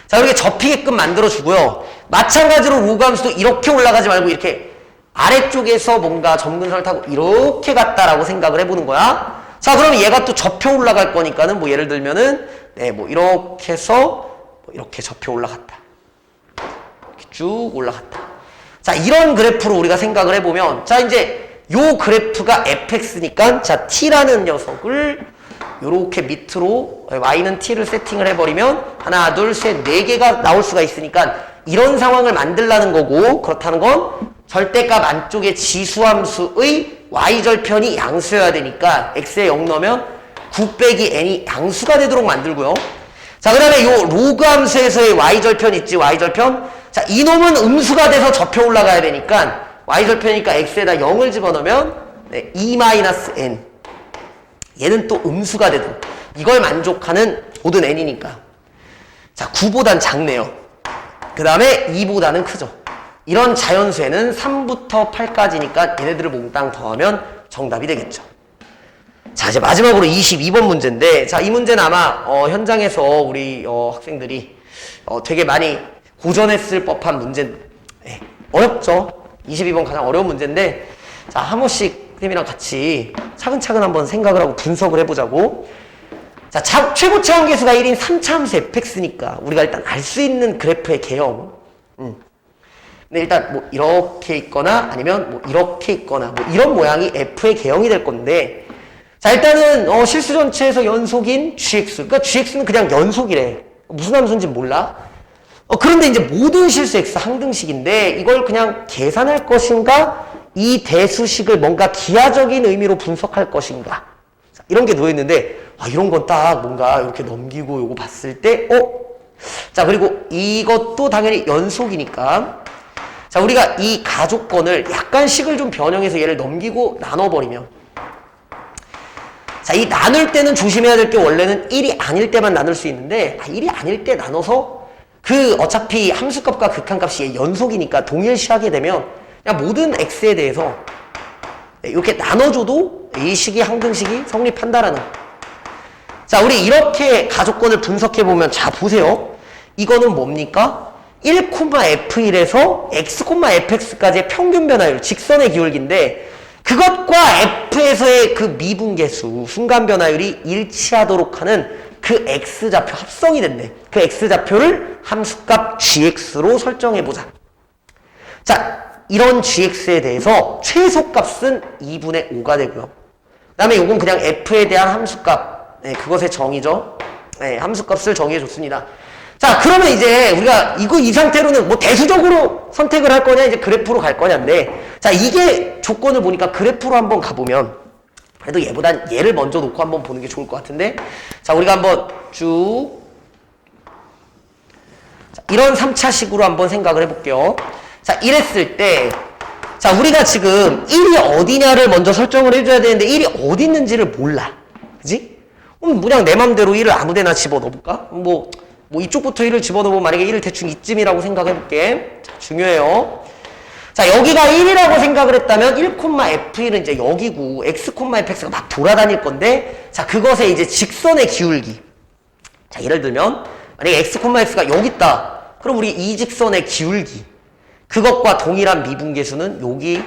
자, 이렇게 접히게끔 만들어주고요. 마찬가지로 로그 함수도 이렇게 올라가지 말고 이렇게 아래쪽에서 뭔가 점근선을 타고 이렇게 갔다라고 생각을 해보는 거야. 자, 그러면 얘가 또 접혀 올라갈 거니까는 뭐 예를 들면은 네, 뭐 이렇게 해서 뭐 이렇게 접혀 올라갔다. 이렇게 쭉 올라갔다. 자, 이런 그래프로 우리가 생각을 해보면 자, 이제 요 그래프가 fx니까 자, t라는 녀석을 요렇게 밑으로 y는 t를 세팅을 해버리면 하나, 둘, 셋, 4개가 나올 수가 있으니까 이런 상황을 만들라는 거고 그렇다는 건 절대값 안쪽에 지수함수의 y절편이 양수여야 되니까 x에 0 넣으면 9 빼기 n이 양수가 되도록 만들고요. 자, 그 다음에 요 로그 함수에서의 y절편 있지, y절편. 자, 이놈은 음수가 돼서 접혀 올라가야 되니까 y절편이니까 x에다 0을 집어넣으면 네, 2-n. 얘는 또 음수가 되든 이걸 만족하는 모든 n이니까. 자, 9보단 작네요. 그 다음에 2보다는 크죠. 이런 자연수에는 3부터 8까지니까 얘네들을 몽땅 더하면 정답이 되겠죠. 자, 이제 마지막으로 22번 문제인데, 자, 이 문제는 아마 현장에서 우리 학생들이 되게 많이 고전했을 법한 문제. 네, 어렵죠. 22번 가장 어려운 문제인데, 자, 한 번씩 선생님이랑 같이 차근차근 한번 생각을 하고 분석을 해보자고. 자, 최고 차원계수가 1인 3차함수 fx니까 우리가 일단 알 수 있는 그래프의 개형. 근데 일단 뭐 이렇게 있거나 아니면 뭐 이렇게 있거나 뭐 이런 모양이 f의 개형이 될 건데, 자, 일단은 실수 전체에서 연속인 gx. 그러니까 gx는 그냥 연속이래. 무슨 함수인지 몰라. 그런데 이제 모든 실수 x 항등식인데 이걸 그냥 계산할 것인가? 이 대수식을 뭔가 기하적인 의미로 분석할 것인가? 자, 이런 게 놓여있는데, 이런 건 딱 뭔가 이렇게 넘기고 요거 봤을 때, 자, 그리고 이것도 당연히 연속이니까, 자, 우리가 이 가족권을 약간 식을 좀 변형해서 얘를 넘기고 나눠버리면, 자, 이 나눌 때는 조심해야 될 게 원래는 1이 아닐 때만 나눌 수 있는데, 1이 아닐 때 나눠서 어차피 함수값과 극한값이 연속이니까 동일시하게 되면 그냥 모든 x에 대해서 이렇게 나눠줘도 이 식이 항등식이 성립한다라는. 자, 우리 이렇게 가족권을 분석해보면, 자, 보세요. 이거는 뭡니까? 1,f1에서 x, fx까지의 평균 변화율, 직선의 기울기인데, 그것과 f에서의 그 미분계수, 순간 변화율이 일치하도록 하는 그 x좌표 합성이 된대. 그 x좌표를 함수값 gx로 설정해보자. 자, 이런 gx에 대해서 최소값은 2분의 5가 되고요. 그 다음에 요건 그냥 f에 대한 함수값, 네, 그것의 정의죠. 네, 함수값을 정의해줬습니다. 자, 그러면 이제 우리가 이 상태로는 뭐 대수적으로 선택을 할 거냐, 이제 그래프로 갈 거냐인데, 자, 이게 조건을 보니까 그래프로 한번 가보면, 그래도 얘보단 얘를 먼저 놓고 한번 보는 게 좋을 것 같은데, 자, 우리가 한번 쭉, 자, 이런 3차식으로 한번 생각을 해볼게요. 자, 이랬을 때, 자, 우리가 지금 1이 어디냐를 먼저 설정을 해줘야 되는데 1이 어디 있는지를 몰라. 그지? 그냥 내 맘대로 1을 아무 데나 집어넣어볼까? 뭐 이쪽부터 1을 집어넣으면 만약에 1을 대충 이쯤이라고 생각해볼게. 자, 중요해요. 자, 여기가 1이라고 생각을 했다면 1,f1은 이제 여기고 x, fx가 막 돌아다닐 건데, 자, 그것의 이제 직선의 기울기. 자, 예를 들면 만약에 x, x가 여기 있다. 그럼 우리 이 직선의 기울기. 그것과 동일한 미분계수는 여기,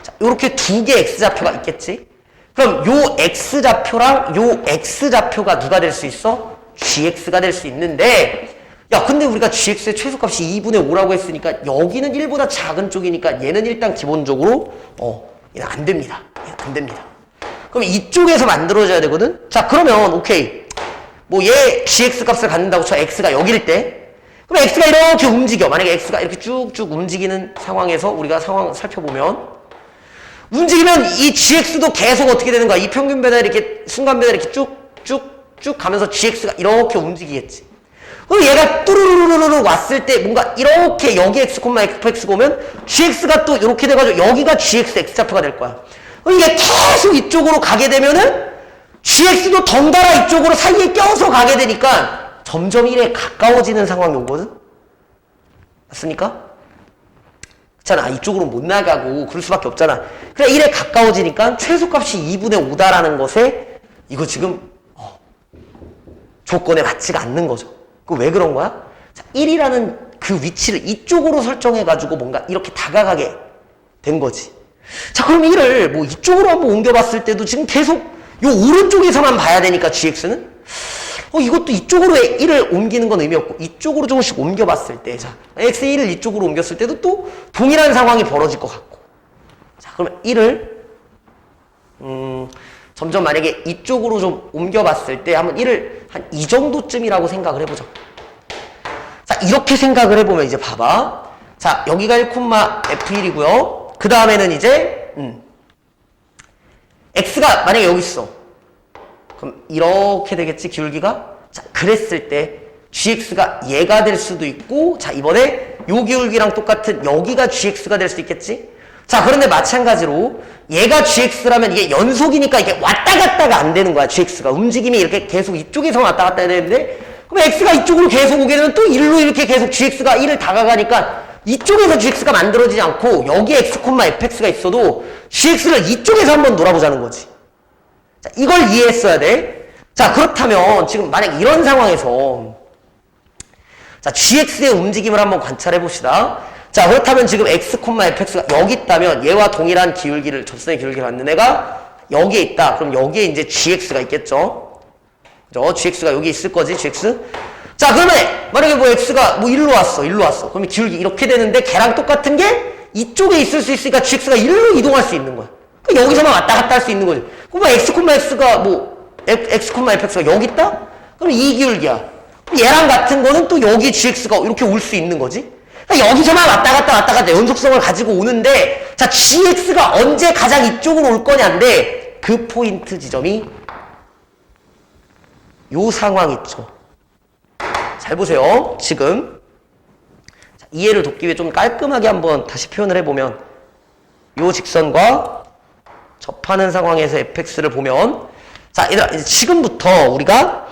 자, 요렇게 두 개의 x좌표가 있겠지? 그럼 요 x좌표랑 요 x좌표가 누가 될 수 있어? gx가 될 수 있는데, 야, 근데 우리가 gx의 최소값이 2분의 5라고 했으니까 여기는 1보다 작은 쪽이니까 얘는 일단 기본적으로 얘는 안 됩니다. 얘는 안 됩니다. 그럼 이쪽에서 만들어져야 되거든? 자, 그러면 오케이. 뭐 얘 gx 값을 갖는다고 쳐. x가 여기일 때. 그럼 x가 이렇게 움직여. 만약에 x가 이렇게 쭉쭉 움직이는 상황에서 우리가 상황 살펴보면, 움직이면 이 gx도 계속 어떻게 되는 거야? 이 평균 변화 이렇게 순간 변화 이렇게 쭉쭉쭉 가면서 gx가 이렇게 움직이겠지. 그럼 얘가 뚜루루루루루 왔을 때 뭔가 이렇게 여기 x, fx가 오면 gx가 또 이렇게 돼가지고 여기가 gx x좌표가 될 거야. 그럼 이게 계속 이쪽으로 가게 되면은 gx도 덩달아 이쪽으로 사이에 껴서 가게 되니까 점점 1에 가까워지는 상황이 오거든? 맞습니까? 그렇잖아. 이쪽으로 못 나가고 그럴 수밖에 없잖아. 그래, 1에 가까워지니까 최소값이 2분의 5다라는 것에 이거 지금 조건에 맞지가 않는 거죠. 그 왜 그런 거야? 자, 1이라는 그 위치를 이쪽으로 설정해가지고 뭔가 이렇게 다가가게 된 거지. 자, 그럼 1을 뭐 이쪽으로 한번 옮겨봤을 때도 지금 계속 요 오른쪽에서만 봐야 되니까 gx는 이것도 이쪽으로 1을 옮기는 건 의미 없고 이쪽으로 조금씩 옮겨봤을 때, 자, x의 1을 이쪽으로 옮겼을 때도 또 동일한 상황이 벌어질 것 같고. 자, 그러면 1을 점점 만약에 이쪽으로 좀 옮겨봤을 때 한번 1을 한 이 정도쯤이라고 생각을 해보자. 자, 이렇게 생각을 해보면 이제 봐봐. 자, 여기가 1,f1이고요. 그 다음에는 이제 x가 만약에 여기 있어. 그럼 이렇게 되겠지, 기울기가? 자, 그랬을 때 gx가 얘가 될 수도 있고, 자, 이번에 요 기울기랑 똑같은 여기가 gx가 될 수 있겠지? 자, 그런데 마찬가지로 얘가 gx라면 이게 연속이니까 이게 왔다 갔다가 안 되는 거야, gx가. 움직임이 이렇게 계속 이쪽에서 왔다 갔다 해야 되는데, 그럼 x가 이쪽으로 계속 오게 되면 또 1로 이렇게 계속 gx가 1을 다가가니까 이쪽에서 gx가 만들어지지 않고 여기 x, fx가 있어도 gx를 이쪽에서 한번 놀아보자는 거지. 자, 이걸 이해했어야 돼. 자, 그렇다면 지금 만약 이런 상황에서 자, gx의 움직임을 한번 관찰해 봅시다. 자, 그렇다면 지금 x, fx가 여기 있다면 얘와 동일한 기울기를, 접선의 기울기를 갖는 애가 여기에 있다. 그럼 여기에 이제 gx가 있겠죠. 그죠? gx가 여기 있을 거지, gx. 자, 그러면 만약에 뭐 x가 뭐 일로 왔어. 그러면 기울기 이렇게 되는데 걔랑 똑같은 게 이쪽에 있을 수 있으니까 gx가 일로 이동할 수 있는 거야. 그러니까 여기서만 왔다 갔다 할 수 있는 거지. 그럼 x, x가 뭐 x, fx가 여기 있다? 그럼 이 기울기야. 얘랑 같은 거는 또 여기 gx가 이렇게 올 수 있는 거지. 그러니까 여기서만 왔다 갔다 연속성을 가지고 오는데, 자, gx가 언제 가장 이쪽으로 올 거냐인데 그 포인트 지점이 요 상황 있죠. 잘 보세요. 지금 자, 이해를 돕기 위해 좀 깔끔하게 한번 다시 표현을 해보면 요 직선과 접하는 상황에서 fx를 보면, 자, 얘들아, 지금부터 우리가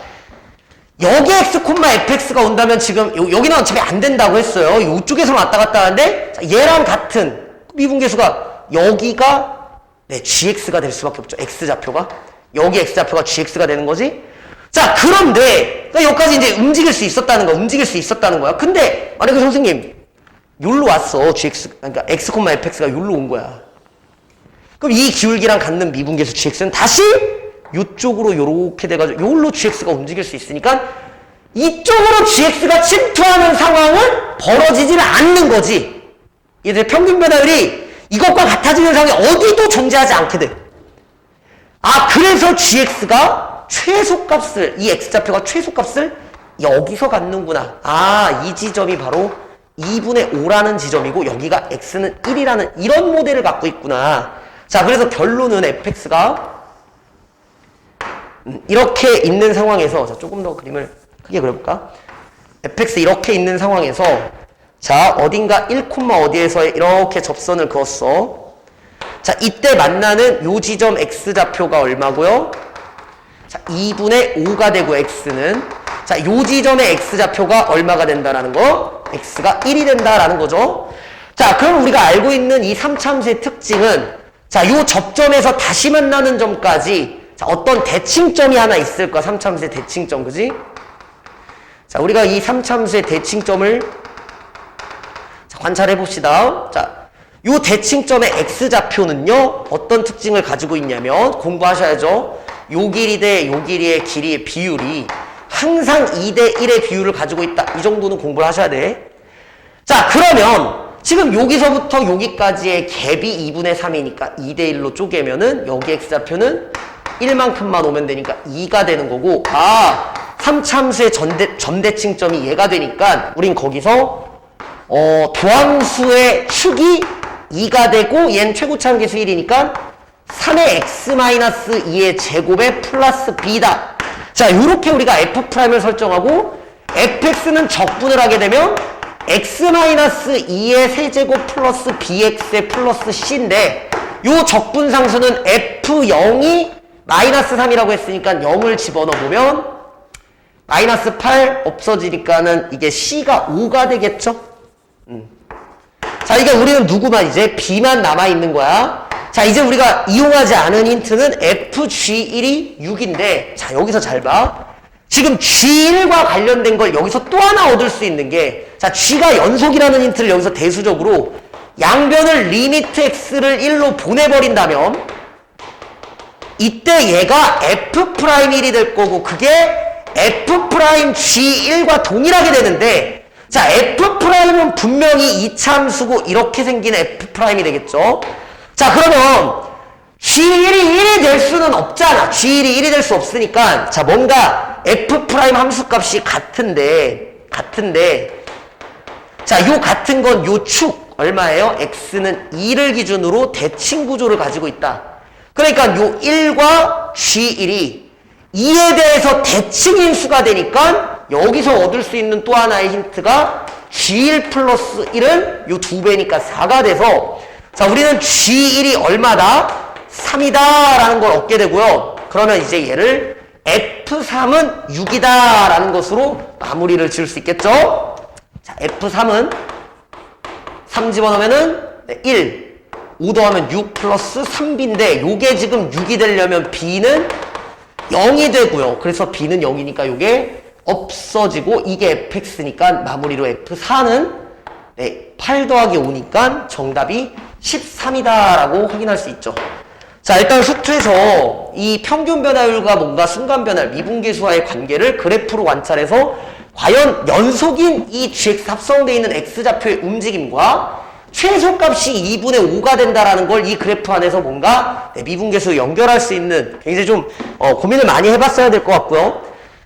여기 x, fx가 온다면 지금 여기는 어차피 안 된다고 했어요. 이쪽에서는 왔다 갔다 하는데, 자, 얘랑 같은 미분계수가 여기가 네, gx가 될 수밖에 없죠. x좌표가. 여기 x좌표가 gx가 되는 거지. 자, 그런데 그러니까 여기까지 이제 움직일 수 있었다는 거야. 근데 만약에 선생님 여기로 왔어. 그러니까 x, fx가 여기로 온 거야. 그럼 이 기울기랑 갖는 미분계수 gx는 다시 이쪽으로 요렇게 돼가지고 요걸로 gx가 움직일 수 있으니까 이쪽으로 gx가 침투하는 상황은 벌어지지는 않는 거지. 얘들 평균 변화율이 이것과 같아지는 상황이 어디도 존재하지 않게 돼. 아, 그래서 gx가 최소값을, 이 x좌표가 최소값을 여기서 갖는구나. 아, 이 지점이 바로 2분의 5라는 지점이고 여기가 x는 1이라는 이런 모델을 갖고 있구나. 자, 그래서 결론은 fx가 이렇게 있는 상황에서, 자, 조금 더 그림을 크게 그려볼까? fx 이렇게 있는 상황에서, 자, 어딘가 1, 어디에서 이렇게 접선을 그었어. 자, 이때 만나는 요 지점 x좌표가 얼마고요? 자, 2분의 5가 되고 x는, 자, 요 지점의 x좌표가 얼마가 된다라는 거? x가 1이 된다라는 거죠. 자, 그럼 우리가 알고 있는 이 3차함수의 특징은, 자, 요 접점에서 다시 만나는 점까지, 자, 어떤 대칭점이 하나 있을 거야. 3차함수의 대칭점, 그지? 자, 우리가 이 3차함수의 대칭점을 자, 관찰해 봅시다. 자, 요 대칭점의 x좌표는요, 어떤 특징을 가지고 있냐면, 공부하셔야죠. 요 길이 대 요 길이의 길이의 비율이 항상 2대 1의 비율을 가지고 있다. 이 정도는 공부를 하셔야 돼. 자, 그러면 지금 여기서부터 여기까지의 갭이 2분의 3이니까 2대 1로 쪼개면은 여기 x좌표는 1만큼만 오면 되니까 2가 되는 거고, 아, 3차함수의 점대칭점이 얘가 되니까 우린 거기서 도함수의 축이 2가 되고 얘는 최고차함계수 1이니까 3의 x-2의 제곱에 플러스 b다. 자, 요렇게 우리가 f'을 설정하고 fx는 적분을 하게 되면 x-2의 세제곱 플러스 bx의 플러스 c인데, 요 적분상수는 f0이 마이너스 3이라고 했으니까 0을 집어넣으면 마이너스 8 없어지니까는 이게 c가 5가 되겠죠? 자, 이게 우리는 누구만 이제 b만 남아있는 거야. 자, 이제 우리가 이용하지 않은 힌트는 fg1이 6인데, 자, 여기서 잘 봐. 지금 g1과 관련된 걸 여기서 또 하나 얻을 수 있는 게, 자, g가 연속이라는 힌트를 여기서 대수적으로 양변을 리미트 x를 1로 보내버린다면 이때 얘가 f'1이 될 거고 그게 f'g1과 동일하게 되는데, 자, f'은 분명히 이차함수고 이렇게 생긴 f'이 되겠죠. 자, 그러면 g1이 1이 될 수는 없잖아. g1이 1이 될 수 없으니까, 자, 뭔가 f' 함수값이 같은데 자, 요 같은 건 요 축 얼마예요? x는 2를 기준으로 대칭 구조를 가지고 있다. 그러니까 요 1과 g1이 2에 대해서 대칭 인수가 되니까 여기서 얻을 수 있는 또 하나의 힌트가 G1 플러스 1은 요 2배니까 4가 돼서 자, 우리는 G1이 얼마다? 3이다 라는 걸 얻게 되고요. 그러면 이제 얘를 F3은 6이다 라는 것으로 마무리를 지을 수 있겠죠? 자, F3은 3 집어넣으면은 1, 5 더하면 6 플러스 3B인데 요게 지금 6이 되려면 B는 0이 되고요. 그래서 B는 0이니까 요게 없어지고 이게 fx니까 마무리로 f4는 8 더하기 5니까 정답이 13이다 라고 확인할 수 있죠. 자, 일단 숙제에서 이 평균 변화율과 뭔가 순간 변화율, 미분계수와의 관계를 그래프로 관찰해서 과연 연속인 이 gx 합성되어 있는 x좌표의 움직임과 최소값이 2분의 5가 된다라는 걸 이 그래프 안에서 뭔가 미분계수 연결할 수 있는 굉장히 좀 고민을 많이 해봤어야 될 것 같고요.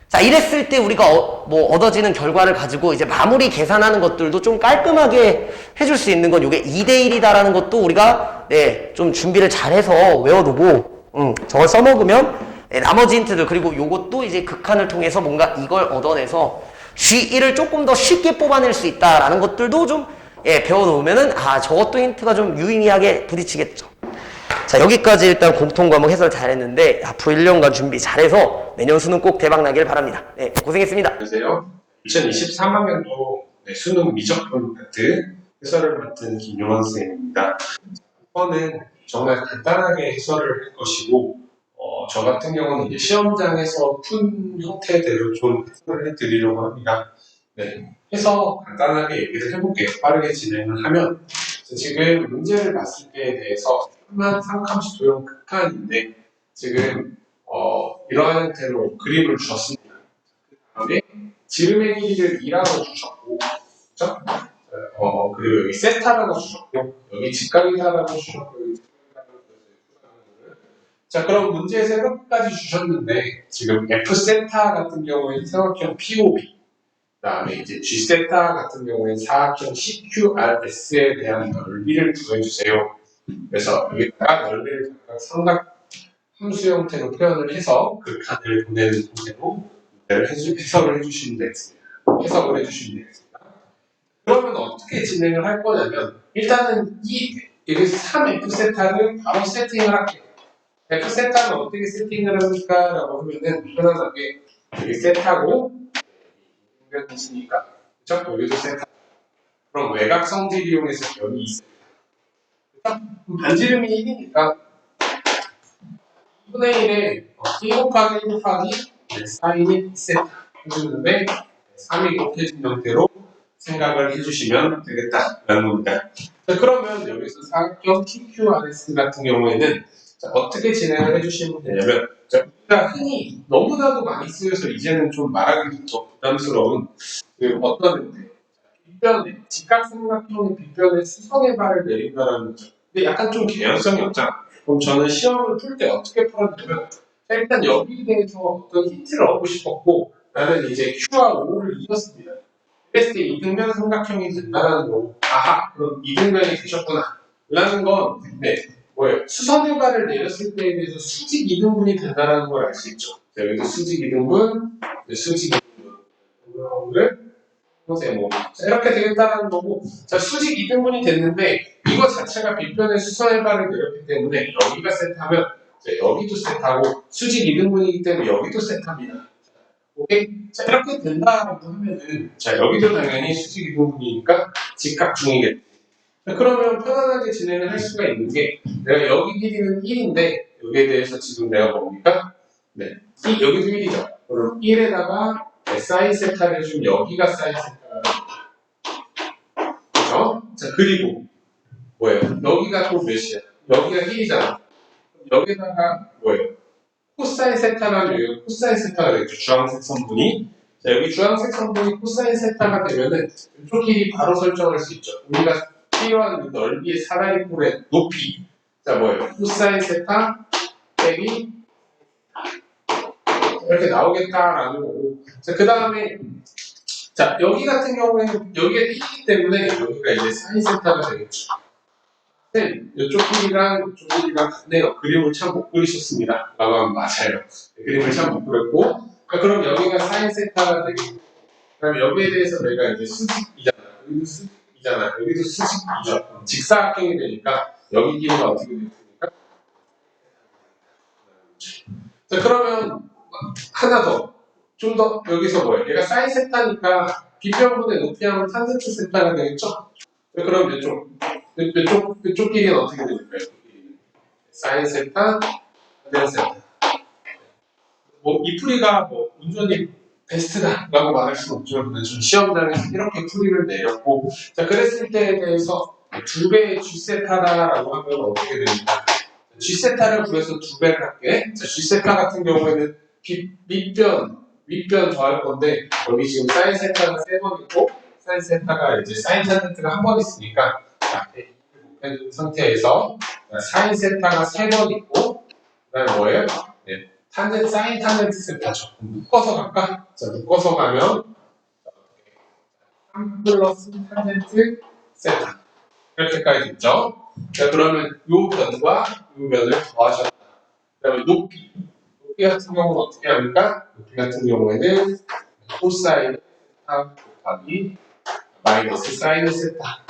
자, 이랬을 때 우리가 얻어지는 결과를 가지고 이제 마무리 계산하는 것들도 좀 깔끔하게 해줄 수 있는 건 이게 2대1이다라는 것도 우리가 좀 준비를 잘해서 외워두고 저걸 써먹으면 나머지 힌트들 그리고 요것도 이제 극한을 통해서 뭔가 이걸 얻어내서 G1을 조금 더 쉽게 뽑아낼 수 있다라는 것들도 좀 배워놓으면은 저것도 힌트가 좀 유의미하게 부딪히겠죠. 자, 여기까지 일단 공통과목 해설 잘했는데 앞으로 1년간 준비 잘해서 내년 수능 꼭 대박 나길 바랍니다. 네, 고생했습니다. 안녕하세요. 2023학년도 수능 미적분 파트 해설을 맡은 김용환 선생님입니다. 이번은 정말 간단하게 해설을 할 것이고 저 같은 경우는 이제 시험장에서 푼 형태대로 좀 해설을 해드리려고 합니다. 해서 간단하게 얘기를 해볼게요. 빠르게 진행을 하면 지금 문제를 봤을 때에 대해서 삼각함수 도형 극한인데 지금 이러한 형태로 그림을 주셨습니다. 그 다음에 지름의 길이를 2라고 주셨고, 그렇죠? 그리고 여기 세타라고 주셨고, 여기 직각이다라고 주셨고, 여기 직각이다라고 주셨어요. 자, 그럼 문제에서 이렇게까지 주셨는데 지금 F 세타 같은 경우에는 삼각형 POB, 그 다음에 이제 G 세타 같은 경우에는 사각형 CQRS에 대한 넓이를 구해주세요. 그래서 여기다가 넓이를 각각 삼각 함수 형태로 표현을 해서 극한을 보내는 형태로 해석을 해주시면 되겠습니다. 해석을 해주시면 되겠습니다. 그러면 어떻게 진행을 할 거냐면 일단은 여기서 3F세타를 바로 세팅을 할게요. F세타는 어떻게 세팅을 합니까? 라고 하면은 편안하게 여기 세타고 여기 있으니까 그렇죠? 여기도 세타. 그럼 외곽 성질 이용해서 여기 있습니다. 반지름이 1이니까 2분의 1에 1 곱하기 1 곱하기 사인이 2세타 해주는데 3이 곱해진 형태로 생각을 해주시면 되겠다라는 겁니다. 자, 그러면 여기서 사각형 TQRS 같은 경우에는 자, 어떻게 진행을 해주시면 되냐면 자, 우리가 흔히 너무나도 많이 쓰여서 이제는 좀 말하기도 더 부담스러운 어떤 빗변에 직각삼각형의 빗변에 수성의 발을 내린다라는 거죠. 근데 약간 좀 개연성이 없잖아. 그럼 저는 시험을 풀 때 어떻게 풀었냐면 일단 여기에 대해서 어떤 힌트를 얻고 싶었고 나는 이제 Q와 O를 이었습니다. 그랬을 때 이등변 삼각형이 된다는 거고 아하 그럼 이등변이 되셨구나 라는 건 뭐예요? 수선의 발을 내렸을 때에 대해서 수직 이등분이 된다는 걸 알 수 있죠. 자, 여기도 수직 이등분, 수직 이등분 보세요. 자, 이렇게 되겠다는 거고 자 수직 이등분이 됐는데 이거 자체가 빗변의 수선의 발을 내렸기 때문에 여기가 세타면 자, 여기도 세타고 수직 이등분이기 때문에 여기도 세타입니다. 오케이? 자 이렇게 된다고 하면은 자 여기도 당연히 수직 이등분이니까 직각중이겠죠. 자, 그러면 편안하게 진행을 할 수가 있는 게 내가 여기 길이는 1인데 여기에 대해서 지금 내가 뭡니까? 여기도 1이죠. 그럼 1에다가 사인 세타를 해주면 여기가 사인 세타가 그렇죠? 자 그리고 뭐예요? 여기가 또 몇이야? 여기가 1이잖아. 여기다가 뭐예요? 코사인 세타라는 여기가 코사인 세타가 되겠죠. 주황색 선분이. 자, 여기 주황색 선분이 코사인 세타가 되면은 이쪽 길이 바로 설정할 수 있죠. 우리가 필요한 넓이의 사다리 꼴의 높이. 자, 뭐예요? 코사인 세타 빼기 이렇게 나오겠다라는 거고. 자, 그 다음에 자, 여기 같은 경우에는 여기가 1이기 때문에 여기가 이제 사인 세타가 되겠죠. 이쪽 길이랑 이쪽 길이랑 같네요. 그림을 참 못 그리셨습니다. 라고 하면 맞아요. 그림을 참 못 그렸고 그럼 여기가 사인 세타가 되겠고 그다음에 여기에 대해서 내가 이제 수직이잖아. 여기도 수직이잖아. 여기도 수직이죠. 직사각형이 되니까 여기 길이가 어떻게 되니까? 자, 그러면 하나 더. 좀 더 여기서 뭐예요? 얘가 사인 세타니까 비평분의 높이하면 탄젠트 세타가 되겠죠? 자, 그럼 이쪽 길이는 어떻게 될까요? 사인 세타, 탄젠트 세타. 뭐 이 풀이가 뭐 온전히 베스트다라고 말할 수는 없지만 좀 시험장에서 이렇게 풀이를 내렸고, 자 그랬을 때에 대해서 두 배의 G 세타다라고 하면 어떻게 됩니까? G 세타를 구해서 두 배를 할게. 자, G 세타 같은 경우에는 윗변 더할 건데 여기 지금 사인 세타가 3번 있고 사인 세타가 이제 사인 탄젠트가 한 번 있으니까 자, 해준 상태에서 사인 세타가 3번 있고 그다음에 뭐예요? 네. 사인 탄젠트 세타죠. 묶어서 갈까? 자, 묶어서 가면 3 플러스 탄젠트 세타 이렇게까지 됐죠. 자, 그러면 요 변과 요 변을 더하셨다. 그 다음에 높이 같은 경우는 어떻게 합니까? 높이 같은 경우에는 코사인 세타 곱하기 마이너스 사인 세타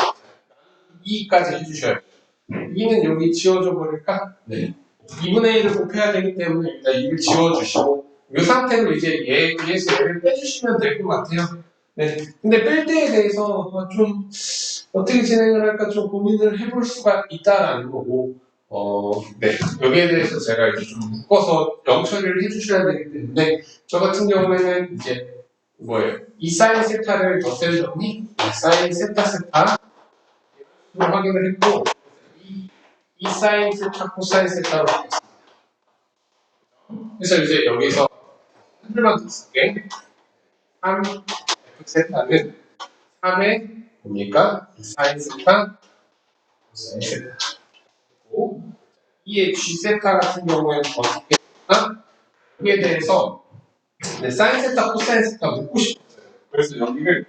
2까지 해주셔야 돼요. 2는 여기 지워줘 버릴까? 네. 2분의 1을 곱해야 되기 때문에 일단 2를 지워주시고 이 상태로 이제 얘에서 얘를 빼주시면 될 것 같아요. 네. 근데 뺄 때에 대해서 좀 어떻게 진행을 할까 좀 고민을 해볼 수가 있다라는 거고 네. 여기에 대해서 제가 이제 좀 묶어서 영처리를 해주셔야 되기 때문에 저 같은 경우에는 이제 뭐예요? 이 사인 세타를 덧셈 정리 사인 세타 확인을 했고 이 사인 세타 코사인 세타로 바꿨습니다. 그래서 이제 여기서 한 줄만 더 쓸게. 3 F세타는 3의 뭡니까? 사인 세타 코사인 세타 고 2의 G세타 같은 경우에는 어떻게 했나? 여기에 대해서 사인 세타 코사인 세타 묻고 싶었어요. 그래서 여기를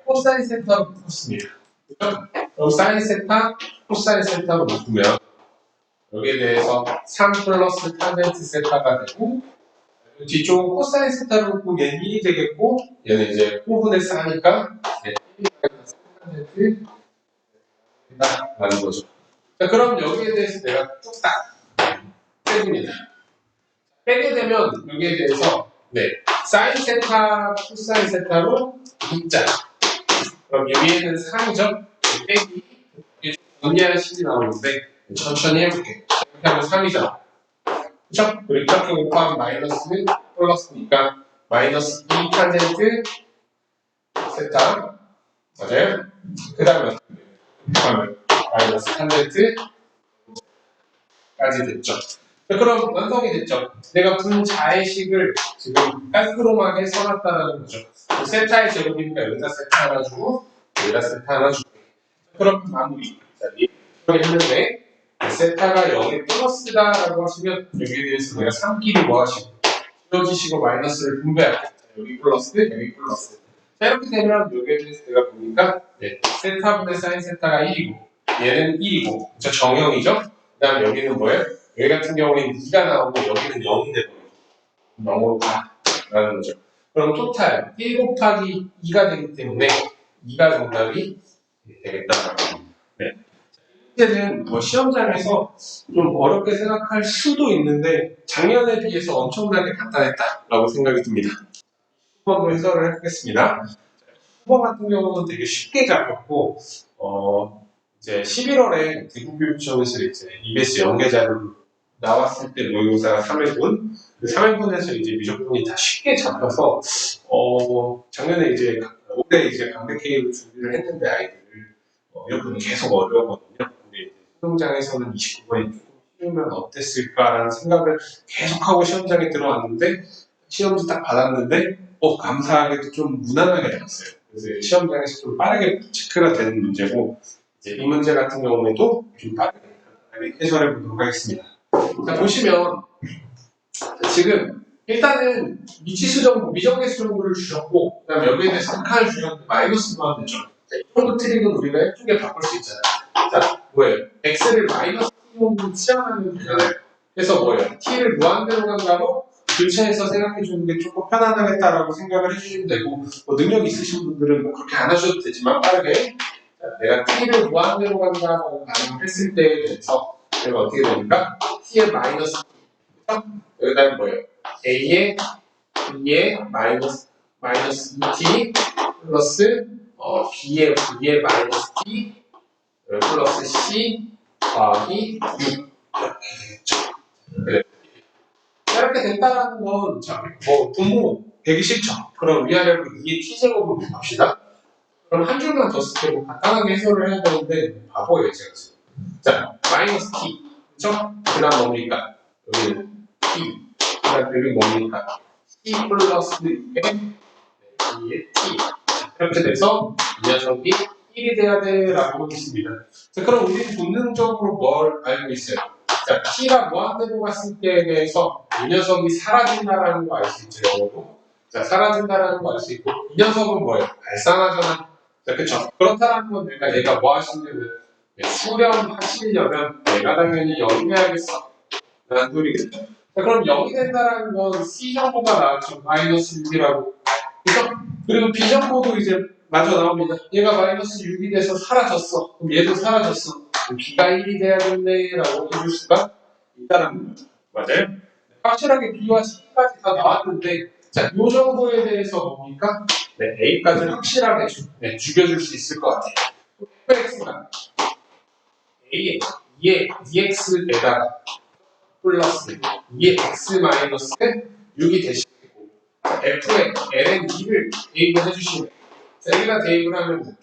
코사인 세타로 묶었습니다. 그렇죠? 그럼 사인 세타 코사인 세타로 묶으면 여기에 대해서 3 플러스 탄젠트 세타가 되고 뒤쪽은 코사인 세타로 묶고 얘는 1이 되겠고 얘는 이제 호분의 4니까 1이 탄젠트 세타라는 거죠. 자, 그럼 여기에 대해서 내가 뚝딱 빼줍니다. 빼게 되면 여기에 대해서 사인 세타 코사인 세타로 묶자. 그럼 여기에는 3이죠. 빼기 정리하는 식이 나오는데 천천히 해볼게. 이렇게 하면 3이잖아. 그쵸? 그리고 이렇게 곱하면 마이너스 플러스니까 마이너스 2 탄젠트 세타 맞아요? 그 다음에 곱하면 마이너스 탄젠트 까지 됐죠. 그럼 완성이 됐죠. 내가 분자의식을 지금 깔끔하게 써놨다는 거죠. 세타의 제곱이니까 여기다 세타 하나 주고 여기다 세타 하나 주고 그럼 마무리. 이렇게 했는데 세타가 0에 플러스다라고 하시면 여기에 대해서 내가 3끼리 뭐 하시고 지워지시고 마이너스를 분배할게요. 여기 플러스 여기 플러스. 자, 이렇게 되면 여기에 대해서 내가 보니까 세타분의 사인 세타가 1이고 얘는 1이고 저 정형이죠. 그 다음에 여기는 뭐예요? 여기 같은 경우에는 2가 나오고 여기는 0이 되거든요. 0으로 가라는 거죠. 그럼 토탈 1 곱하기 2가 되기 때문에 2가 정답이 되겠다라고 합니다. 네. 문제는 뭐 시험장에서 좀 어렵게 생각할 수도 있는데 작년에 비해서 엄청나게 간단했다라고 생각이 듭니다. 10번으로 해설을 해보겠습니다. 10번 같은 경우는 되게 쉽게 잡혔고 이제 11월에 대구교육청에서 이제 EBS 연계자료 나왔을 때 모의고사가 3회분 그 3회분에서 이제 미적분이 다 쉽게 잡혀서 작년에 이제 올해 이제 강대 K를 준비를 했는데 아이들 미적분이 계속 어려웠거든요. 근데 수능장에서는 29번이 조금 쉬우면 어땠을까라는 생각을 계속하고 시험장에 들어왔는데 시험지 딱 받았는데 감사하게도 좀 무난하게 나왔어요. 그래서 시험장에서 좀 빠르게 체크가 되는 문제고 이제 이 문제 같은 경우에도 좀 빠르게 해설해 보도록 하겠습니다. 자, 보시면 지금 일단은 미치수 정보, 미정계수 정보를 주셨고 그 다음에 여기에 대해서 극한을 주셨는데 마이너스 넣으면 되죠. 자, 이 정도 트릭은 우리가 예쁘게 바꿀 수 있잖아요. 자, 뭐예요? x를 마이너스 t로 치환하면 되잖아요. 그래서 뭐예요? t를 무한대로 간다고 교체해서 생각해 주는 게 조금 편안하겠다라고 생각을 해주시면 되고, 뭐 능력 있으신 분들은 뭐 그렇게 안 하셔도 되지만 빠르게 자, 내가 t를 무한대로 간다고 가정을 했을 때에 대해서 내가 어떻게 되니까 t의 마이너스 여기다 뭐예요? a의 b의 마이너스 2t 플러스 b의 마이너스 t 플러스 c 더하기 6 이렇게 이렇게 된다라는 건, 자, 뭐, 분모 되기 싫죠? 그럼 위아래로 2의 t제곱을 곱합시다. 그럼 한 줄만 더 쓰고 간단하게 해설을 해야 되는데, 바보예요, 제가 지금. 자, 마이너스 t. 그쵸? 그 다음 뭡니까? 여기는 t. 그 다음 여기 뭡니까? t 플러스 2의 t. 이렇게 돼서 이 녀석이 1이 돼야 돼라고 하겠습니다. 자, 그럼 우리는 본능적으로 뭘 알고 있어요? 자, t가 무한대로 갔을 때에 대해서 이 녀석이 사라진다라는 거 알 수 있죠, 영어로. 자, 사라진다라는 거 알 수 있고, 이 녀석은 뭐예요? 발산하잖아. 자, 그쵸? 그렇다는 건 얘가 뭐 하시냐면, 수렴하시려면 내가 당연히 0이 돼야겠어. 라는 소리겠죠. 자, 그럼 0이 된다라는 건 C 정보가 나왔죠. 마이너스 6이라고. 그죠? 그리고 B 정보도 이제 마저 나옵니다. 얘가 마이너스 6이 돼서 사라졌어. 그럼 얘도 사라졌어. B가 1이 돼야겠네라고 해줄 수가 있다는 거죠. 맞아요? 확실하게 B와 C까지 다 나왔는데, 자, 이 정도에 대해서 뭡니까? 네, A까지 확실하게 죽여줄 수 있을 것 같아요. fx가 A의 2의 dx에다가 플러스 2의 x 마이너스 6이 되시고, f의 ln 2를 대입을 해주시면, 자, 여기다 대입을 하면,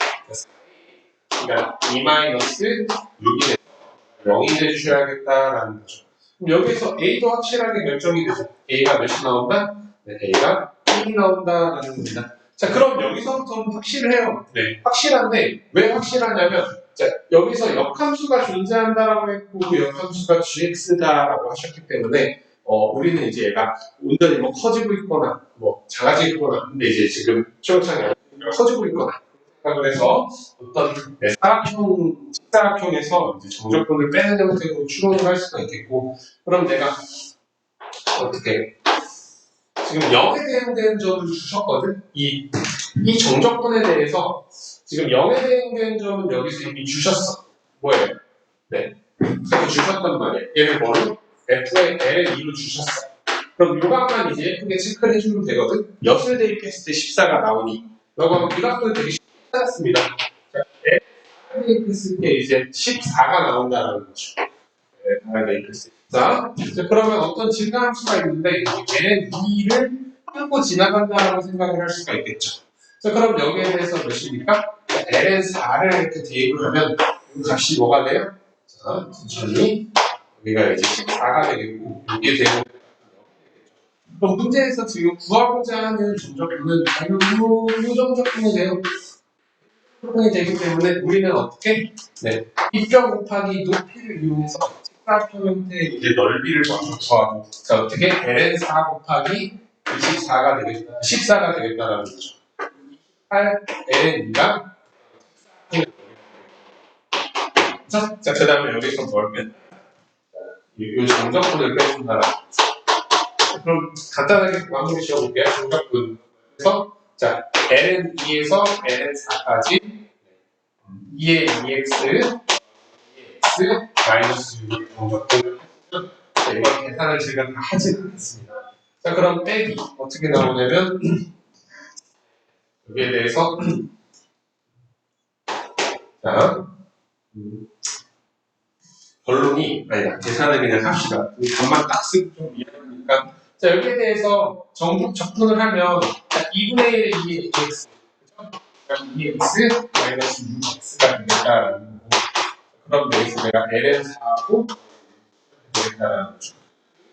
그러니까 2 마이너스 6이 되죠. 0이 돼주셔야겠다라는 거죠. 그럼 여기서 A도 확실하게 결정이 되죠. A가 몇이 나온다? 네, A가 1이 나온다라는 겁니다. 자, 그럼 여기서부터는 확실해요. 네, 확실한데 왜 확실하냐면, 자, 여기서 역함수가 존재한다라고 했고 그 역함수가 gx다라고 하셨기 때문에 우리는 이제 얘가 온전히 뭐 커지고 있거나 뭐 작아지고 있거나, 근데 이제 지금 최호창이 커지고 있거나 생각을 해서 어떤 직사각형에서 이제 정적분을 빼는 형태로 추론을 할 수가 있겠고, 그럼 내가 어떻게 지금 0에 대응되는 점을 주셨거든. 이 정적분에 대해서 지금 0에 대응되는 점은 여기서 이미 주셨어. 뭐예요? 네, 이렇게 주셨단 말이에요. 얘를 뭐로? f의 l의 2로 주셨어. 그럼 요 값만 이제 예쁘게 체크를 해주면 되거든. 엿을 대입했을 때 14가 나오니 라고 하면 이 값도 되게 쉽지 않습니다. L을 대입했을 때 이제 14가 나온다는 거죠. L을 대입했을 때. 자, 그러면 어떤 증가함수가 있는데 얘는 2를 끊고 지나간다라고 생각을 할 수가 있겠죠. 자, 그럼 여기에 대해서 몇입니까? ln 4를 이렇게 대입을 하면 이 값이 뭐가 돼요? 자, 천천히 여기가 이제 14가 되겠고, 여기에 대입을 그럼 문제에서 지금 구하고자 하는 정적분은 이 정적분이 돼요. 정적분이 되기 때문에 우리는 어떻게? 네, 입점 곱하기 높이를 이용해서 직사각형 형태의 이제 넓이를 먼저 구하고, 자, 어떻게? ln 4 곱하기 24가 되겠다. 14가 되겠다라는 거죠. 8 ln 2가 자, 그 다음에 여기서 뭘 뺀다? 이 정적분을 빼준다라는 거죠. 그럼 간단하게 마무리 지어볼게요. 정적분. 그래서 자, ln 2에서 ln 4까지 2의 2x, 2x 마이너스 6의 정적분을 해주면, 이번 계산을 제가 다 하지 않겠습니다. 자, 그럼 빼기 어떻게 나오냐면 여기에 대해서 자, 결론이 아니다. 계산을 그냥 합시다. 답만 딱 쓰고 좀 이해하니까. 자, 여기에 대해서 적분을 하면 2분의 1의 2의 x, 그렇죠? 2x 마이너스 6x가 되겠다라는 거고, 그럼 여기서 내가 ln4하고 되겠다라는 거죠.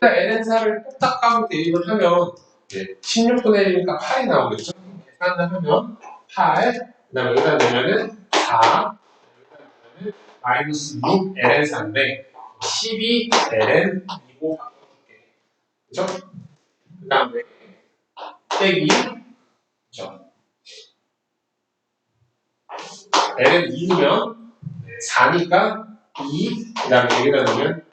ln4를 똑딱 하고 대입을 하면 16분의 1이니까 8이 나오겠죠? 계산을 하면 8, 그 다음에 여기다 내면은 4, 마이너스 6 ln4인데 12 ln2고 바꿔줄게. 그죠? 그 다음에 빼기, 그죠? ln2면 4니까 2, 그 다음에 여기다 넣으면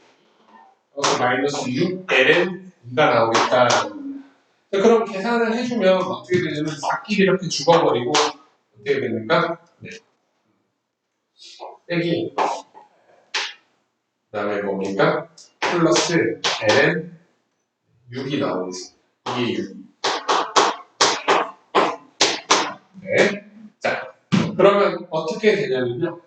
마이너스 6 ln2가 나오겠다. 그럼 계산을 해주면 어떻게 되냐면 4끼리 이렇게 죽어버리고 어떻게 됩니까? 네. 빼기 그 다음에 뭡니까? 플러스 ln 6이 나오겠습니다. 이게 6. 네. 자, 그러면 어떻게 되냐면요.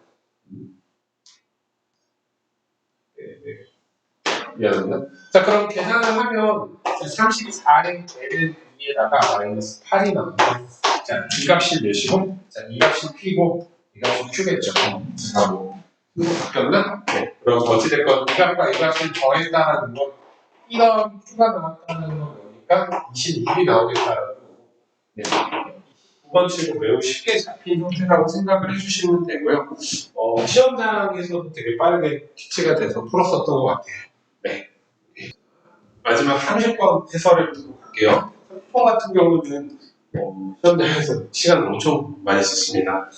미안합니다. 자, 그럼 계산을 하면 34의 ln 2에다가 마이너스 8이 나옵니다. 자, 이 값이 몇이고? 자, 이 값이 p고 이 값이 q겠죠. 자, 뭐 바뀌었나? 네. 그럼 어찌됐건 이 값과 이 값을 더했다라는 건 이런 q가 나왔다는 건 뭐니까 26이 나오겠다라는 거고. 네. 9번치고 매우 쉽게 잡힌 형태라고 생각을 해주시면 되고요. 시험장에서도 되게 빠르게 캐치가 돼서 풀었었던 것 같아요. 네. 마지막 30번 해설을 듣고 갈게요. 30번 같은 경우는 시험장에서 시간을 엄청 많이 썼습니다.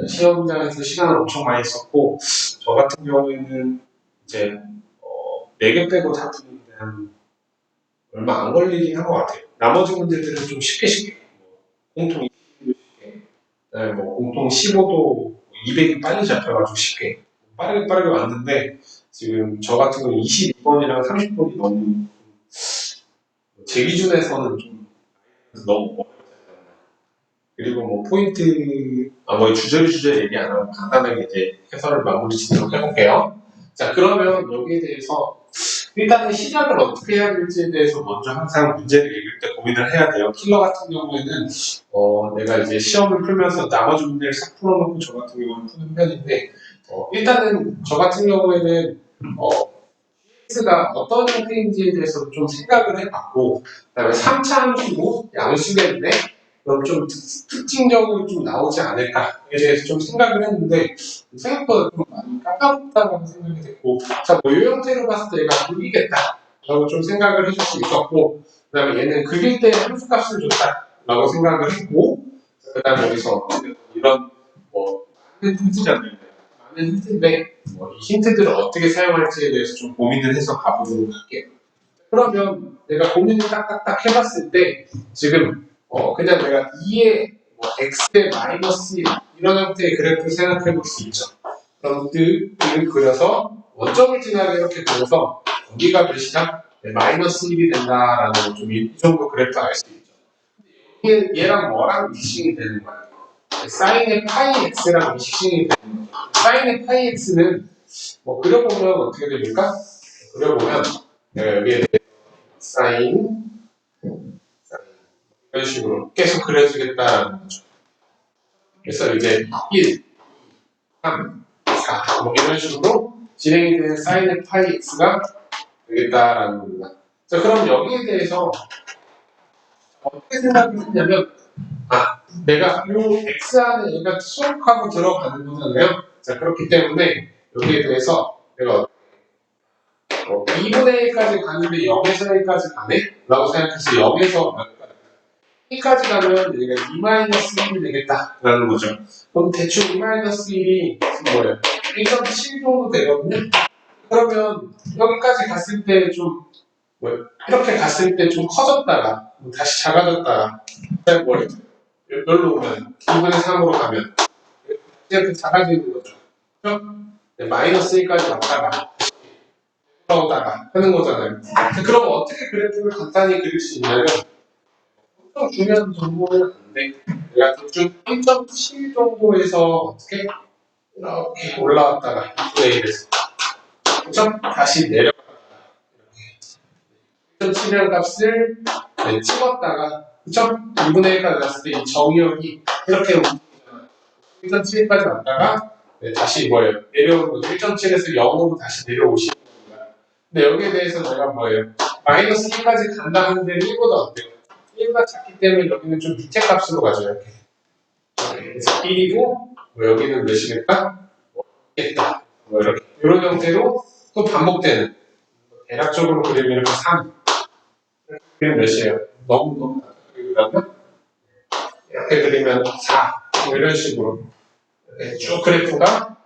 시험장에서 시간을 엄청 많이 썼고, 저 같은 경우에는 이제 4개 빼고 다 푸는데 한 얼마 안 걸리긴 한 것 같아요. 나머지 문제들은 좀 쉽게 공통 20도 쉽게, 그다음에 뭐 공통 15도 200이 빨리 잡혀가지고 쉽게 빠르게 왔는데 지금 저 같은 경우는 22번이랑 30번이 너무 제 기준에서는 좀 너무 어렵잖아요. 그리고 뭐 포인트 뭐 주저리 얘기 안 하고 간단하게 이제 해설을 마무리 짓도록 해볼게요. 자, 그러면 여기에 대해서 일단은 시작을 어떻게 해야 될지에 대해서 먼저 항상 문제를 읽을 때 고민을 해야 돼요. 킬러 같은 경우에는 내가 이제 시험을 풀면서 나머지 문제를 싹 풀어놓고 저 같은 경우는 푸는 편인데 일단은 저 같은 경우에는 X가 어떤 형태인지에 대해서 좀 생각을 해봤고, 그다음에 3차 함수고 양수인데 그럼 좀 특징적으로 좀 나오지 않을까에 대해서 좀 생각을 했는데 생각보다 좀 많이 까다롭다고 생각이 됐고, 자, 뭐 이 형태로 봤을 때 얘가 그리겠다라고 좀 생각을 해줄 수 있었고, 그다음에 얘는 그릴 때 함수값을 줬다라고 생각을 했고, 그다음에 여기서 이런 뭐 많은 힌트잖아요. 많은 힌트인데 이 힌트들을 어떻게 사용할지에 대해서 좀 고민을 해서 가보도록 할게요. 그러면 내가 고민을 딱딱딱 해봤을 때 지금 그냥 내가 2의 x의 마이너스 1 이런 형태의 그래프를 생각해 볼 수 있죠. 그럼 그를 그려서 원점을 지나게 이렇게 그려서 여기가 몇이다? 네, 마이너스 1이 된다라는 좀 이 정도 그래프 알 수 있죠. 얘랑 뭐랑 미싱이 되는 거예요? 사인의 파이 x랑 미싱이 되는 거예요. 사인의 파이 x는 뭐 그려보면 어떻게 됩니까? 그려보면 여기에 사인 이런 식으로 계속 그려주겠다라는 거죠. 그래서 이제 1, 3, 4 뭐 이런 식으로 진행이 되는 사인의 파이 x가 되겠다라는 겁니다. 자, 그럼 여기에 대해서 어떻게 생각을 했냐면 내가 이 x 안에 얘가 수록하고 들어가는 거잖아요. 자, 그렇기 때문에 여기에 대해서 내가 2분의 1까지 가는데 0에서 1까지 가네? 라고 생각해서 0에서 1까지 가면 얘가 2-1이 되겠다라는 거죠. 그럼 대충 2-1이 뭐예요? 1.7 정도 되거든요. 그러면 여기까지 갔을 때 좀 이렇게 갔을 때 좀 커졌다가 다시 작아졌다가 뭐예요? 여기로 오면 2분의 3으로 가면 이렇게 작아지는 거죠. 그렇죠? 네, 마이너스 1까지 왔다가 돌아오다가 하는 거잖아요. 그럼 어떻게 그래프를 간단히 그릴 수 있냐면 엄청 중요한 정보는 안 돼. 내가 대충 1.7 정도에서 어떻게 이렇게 올라왔다가 2분의 1에서 그쵸? 다시 내려갔다가 1.7이라는 값을 찍었다가 그쵸? 2분의 1까지 갔을 때 이 정의역이 이렇게 1.7까지 왔다가 다시 뭐예요? 내려오는 거죠. 1.7에서 0으로 다시 내려오시는 겁니다. 근데 여기에 대해서 내가 뭐예요? 마이너스 1까지 간다 하는데 1보다 어때요? 1가 작기 때문에 여기는 좀 밑에 값으로 가죠. 이렇게. 그래서 1이고 뭐 여기는 몇이겠다? 있겠다. 뭐 이렇게. 이런 형태로 또 반복되는 대략적으로 그리면 3 그리면 몇이에요? 너무 그리면 이렇게 그리면 4 뭐 이런 식으로 쭉 그래프가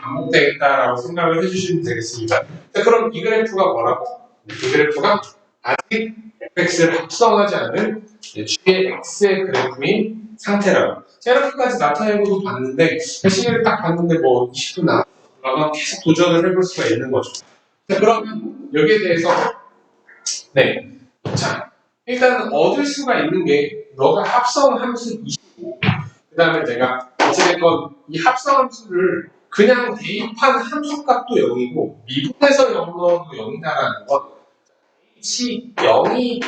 반복되겠다라고 생각을 해주시면 되겠습니다. 그럼 이 그래프가 뭐라고? 이 그래프가 아직 fx를 합성하지 않은 g의 x의 그래프인 상태라고. 제가 이렇게까지 나타내고도 봤는데 시계를 딱 봤는데 뭐 20분 남았어. 그러면 계속 도전을 해볼 수가 있는 거죠. 자, 그러면 여기에 대해서 네, 자 일단 얻을 수가 있는 게 너가 합성 함수 25. 그 다음에 내가 어찌됐건 이 합성 함수를 그냥 대입한 함수값도 0이고 미분해서 0 넣어도 0이다라는 건 h 0이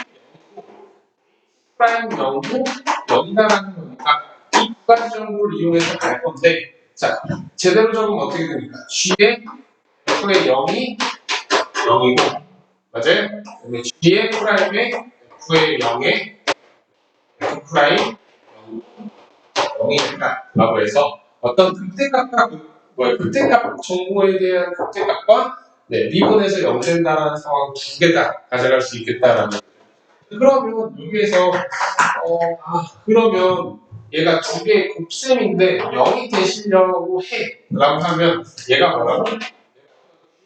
프라임 0도 0이다라는 거니까 이 두 가지 정도를 이용해서 갈 건데 자 제대로 적으면 어떻게 됩니까? g의 f의 0이 0이고 맞아요? 그다음에 g의 프라임의 f의 0에 f 프라임 0이 된다라고 해서 어떤 극대값과 극대값 정보에 대한 극대값과 네, 미분해서 0 된다라는 상황 두 개 다 가져갈 수 있겠다라는 거죠. 그러면 여기에서 그러면 얘가 두 개의 곱셈인데 0이 되시려고 해 라고 하면 얘가 뭐라고?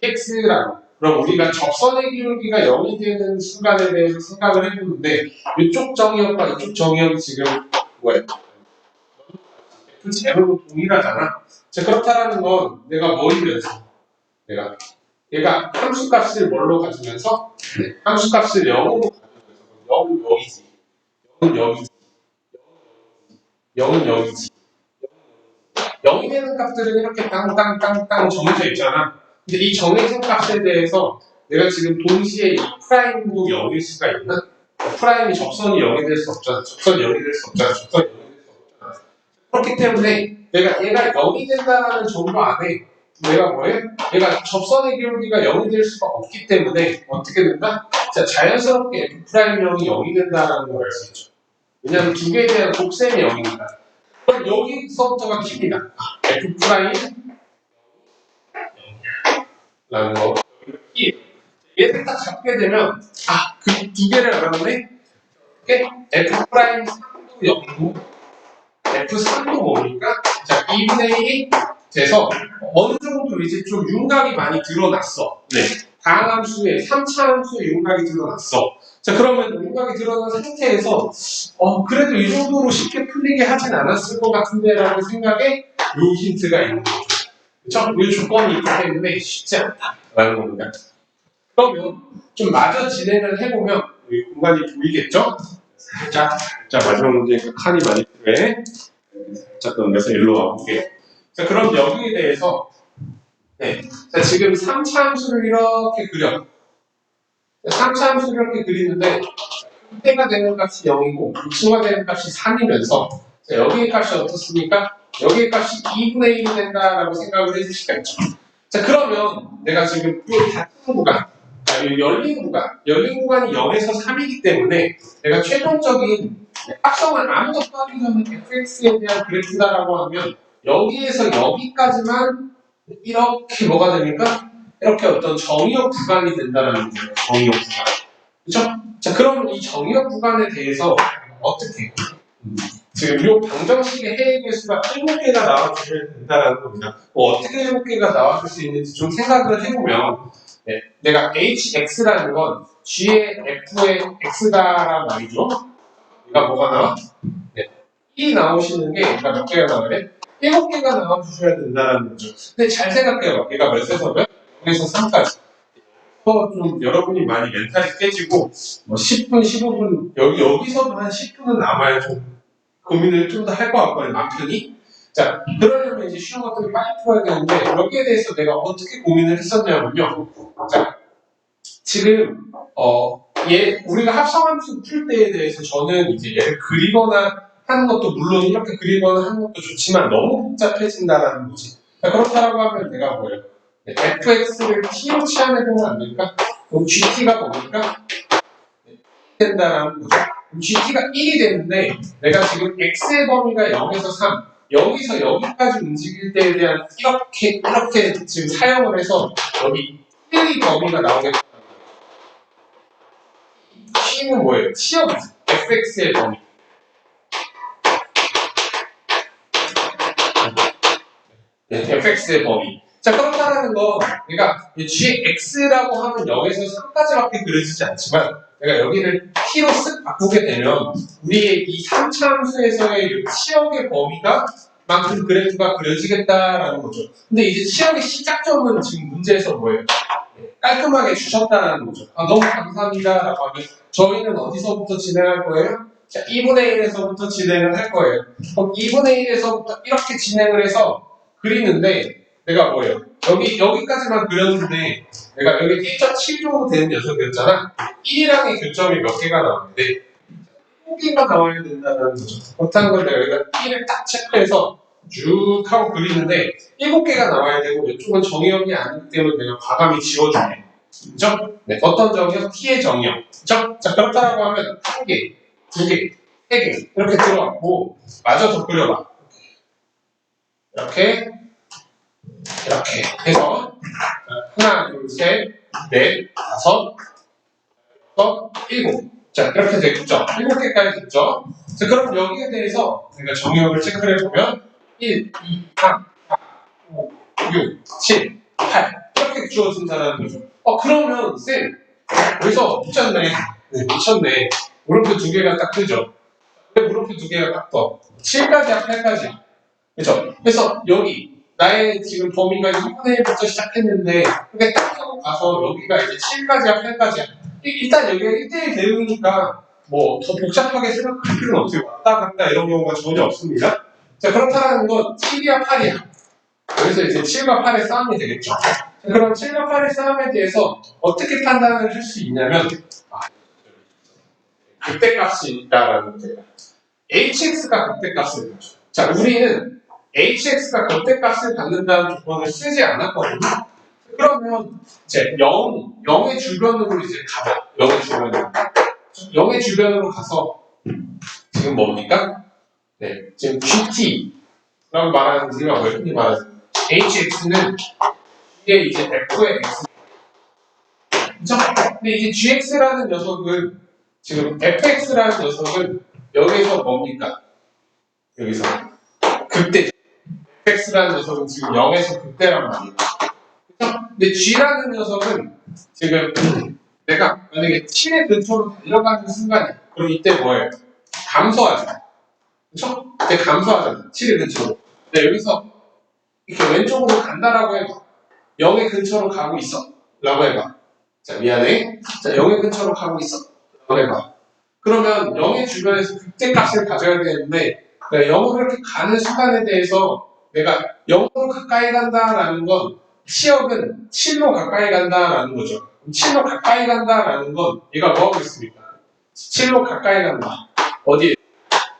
x라고. 그럼 우리가 접선의 기울기가 0이 되는 순간에 대해서 생각을 해보는데 이쪽 정의역과 이쪽 정의역이 지금 뭐예요? 그 제로로 동일하잖아. 자, 그렇다는 건 내가 뭐 이루면서 얘가 함수값을 뭘로 가지면서 함수값을 0으로 가지면서 0은 여기지 0은 여기지 0은 여기지 0이 되는 값들은 이렇게 땅땅땅땅 정해져 있잖아. 근데 이 정해진 값에 대해서 내가 지금 동시에 이 프라임도 0일 수가 있나? 프라임이 접선이 0이 될 수 없잖아. 접선이 0이 될 수 없잖아. 접선이 0이 될 수 없잖아. 그렇기 때문에 내가 얘가 0이 된다는 정도 안에 내가 뭐해? 얘가 접선의 기울기가 0이 될 수가 없기 때문에 어떻게 된다? 자, 자연스럽게 F 프라임 0이 0이 된다는 걸 알 수 있죠. 왜냐하면 두 개에 대한 곱셈이 0이니까. 그럼 여기서부터가 킵니다. F 프라임 라는 거. 얘를 딱 잡게 되면 그 두 개를 알았네. F 프라임 3도 0이고 F3도 뭡니까? 자, 2분의 1이 돼서 어느 정도 이제 좀 윤곽이 많이 드러났어. 네. 다항함수에 3차 함수의 윤곽이 드러났어. 자, 그러면 윤곽이 드러난 상태에서 그래도 이 정도로 쉽게 풀리게 하진 않았을 것 같은데라는 생각에 요 힌트가 있는 거죠. 그렇죠? 이 조건이 있기 때문에 쉽지 않다라는 겁니다. 그러면 좀 마저 진행을 해보면 이 공간이 보이겠죠? 살짝 마지막 문제니까 칸이 많이 필요해. 살짝 넘겨서 일로 와볼게요. 자, 그럼 여기에 대해서 자, 지금 3차 함수를 이렇게 그려. 3차 함수를 이렇게 그리는데 극대가 되는 값이 0이고 극수가 되는 값이 3이면서 자, 여기의 값이 어떻습니까? 여기의 값이 2분의 1이 된다라고 생각을 해주시겠죠 자, 그러면 내가 지금 이 닫힌 구간, 열린 구간이 0에서 3이기 때문에 내가 최종적인 합성을 아무것도 하기 전에 fx에 대한 그래프다라고 하면 여기에서 여기까지만 이렇게 뭐가 됩니까? 이렇게 어떤 정의역 구간이 된다는 거예요. 정의역 구간. 그렇죠? 자, 그럼 이 정의역 구간에 대해서 어떻게 지금 이 방정식의 해의 개수가 7개가 나와주셔야 된다는 겁니다. 어떻게 7개가 나와줄 수 있는지 좀 생각을 해보면 내가 hx라는 건 g의 f의 x다란 말이죠. 얘가 뭐가 나와? 1이 나오시는 게 얘가 몇 개가 나와요? 7개가 나와주셔야 된다는 거죠. 근데 잘 생각해요. 얘가 몇에서면 0에서 3까지. 좀 여러분이 많이 멘탈이 깨지고 뭐 10분, 15분 여기서도 한 10분은 남아야 좀 고민을 좀 더 할 것 같거든요. 남 편이. 자, 그러려면 이제 쉬운 것들을 빨리 풀어야 되는데 여기에 대해서 내가 어떻게 고민을 했었냐면요. 자, 지금 우리가 합성함수 풀 때에 대해서 저는 이제 얘를 그리거나 하는 것도 물론 이렇게 그리거나 하는 것도 좋지만 너무 복잡해진다라는 거지. 자, 그렇다고 하면 내가 뭐예요? fx를 t로 치환해보면 안 될까? 그럼 gt가 뭡니까? 된다라는 거죠. 그럼 gt가 1이 되는데 내가 지금 x의 범위가 0에서 3 여기서 여기까지 움직일 때에 대한 이렇게 지금 사용을 해서 여기 1의 범위가 나오겠다. t는 뭐예요? t역이지. fx의 범위. fx의 범위. 자, 그렇다는 건, 그러니까 gx라고 하면 0에서 3까지밖에 그려지지 않지만, 내가 여기를 t로 쓱 바꾸게 되면 우리의 이 3차 함수에서의 치역의 범위가 만큼 그래프가 그려지겠다라는 거죠. 근데 이제 치역의 시작점은 지금 문제에서 뭐예요? 깔끔하게 주셨다는 거죠. 아, 너무 감사합니다라고 하면 저희는 어디서부터 진행할 거예요? 자, 2분의 1에서부터 진행을 할 거예요. 그럼 2분의 1에서부터 이렇게 진행을 해서 그리는데 내가 뭐예요? 여기까지만 그렸는데 내가 여기 1.7 정도 되는 녀석이었잖아. 1이랑의 교점이 몇 개가 나오는데 7개가 나와야 된다는 거죠. 그렇다는 걸 내가 여기다 1을 딱 체크해서 쭉 하고 그리는데 7개가 나와야 되고 이쪽은 정의역이 아니기 때문에 내가 과감히 지워줄게. 그죠? 네, 어떤 정의역? t의 정의역. 그죠? 자, 그렇다라고 하면 1개, 2개, 3개 이렇게 들어갔고 마저 더 그려봐. 이렇게 해서 하나, 둘, 셋, 넷, 다섯, 여섯, 일곱. 자, 이렇게 되겠죠? 7개까지 됐죠? 자, 그럼 여기에 대해서 내가 정의역을 체크를 해보면 1, 2, 3, 4, 5, 6, 7, 8 이렇게 주어진다는 거죠. 그러면 쌤 여기서 미쳤네. 네, 미쳤네. 물음표 2개가 딱 뜨죠? 왜 물음표 2개가 딱 떠? 7까지야 8까지야. 그죠? 그래서 여기 나의 지금 범위가 2분의 1부터 시작했는데 이렇게 딱 하고 가서 여기가 이제 7까지야 8까지야. 일단 여기가 1대1 대응이니까 뭐 더 복잡하게 생각할 필요는 없어요. 왔다 갔다 이런 경우가 전혀 없습니다. 자, 그렇다는 건 7이야 8이야. 그래서 이제 7과 8의 싸움이 되겠죠. 자, 그럼 7과 8의 싸움에 대해서 어떻게 판단을 할 수 있냐면 극대값이 있다라는 거예요. hx가 극대값을 가죠. 자, 우리는 hx가 극대값을 갖는다는 조건을 쓰지 않았거든요. 그러면 이제 0의 주변으로 이제 가봐. 0의 주변으로. 0의 주변으로 가서 지금 뭡니까? 네, 지금 GT라고 말하는 우리가 왜 흔히 말하는 hx는 이게 이제 f의 x. 그죠? 근데 이제 gx라는 녀석은 지금 fx라는 녀석은 여기서 뭡니까? 여기서 극대. fx라는 녀석은 지금 0에서 극대란 말이에요. 그죠? 근데 g라는 녀석은 지금 내가 만약에 7의 근처로 달려가는 순간에 그럼 이때 뭐예요? 감소하죠. 그쵸? 이때 감소하잖아. 7의 근처로. 근데 여기서 이렇게 왼쪽으로 간다라고 해봐. 0의 근처로 가고 있어. 라고 해봐. 자, 미안해. 자, 0의 근처로 가고 있어. 라고 해봐. 그러면 0의 주변에서 극대값을 가져야 되는데 내가 0으로 이렇게 가는 순간에 대해서 내가 0으로 가까이 간다라는 건 치역은 7로 가까이 간다라는 거죠. 7로 가까이 간다라는 건 얘가 뭐 하고 있습니까? 7로 가까이 간다. 어디에?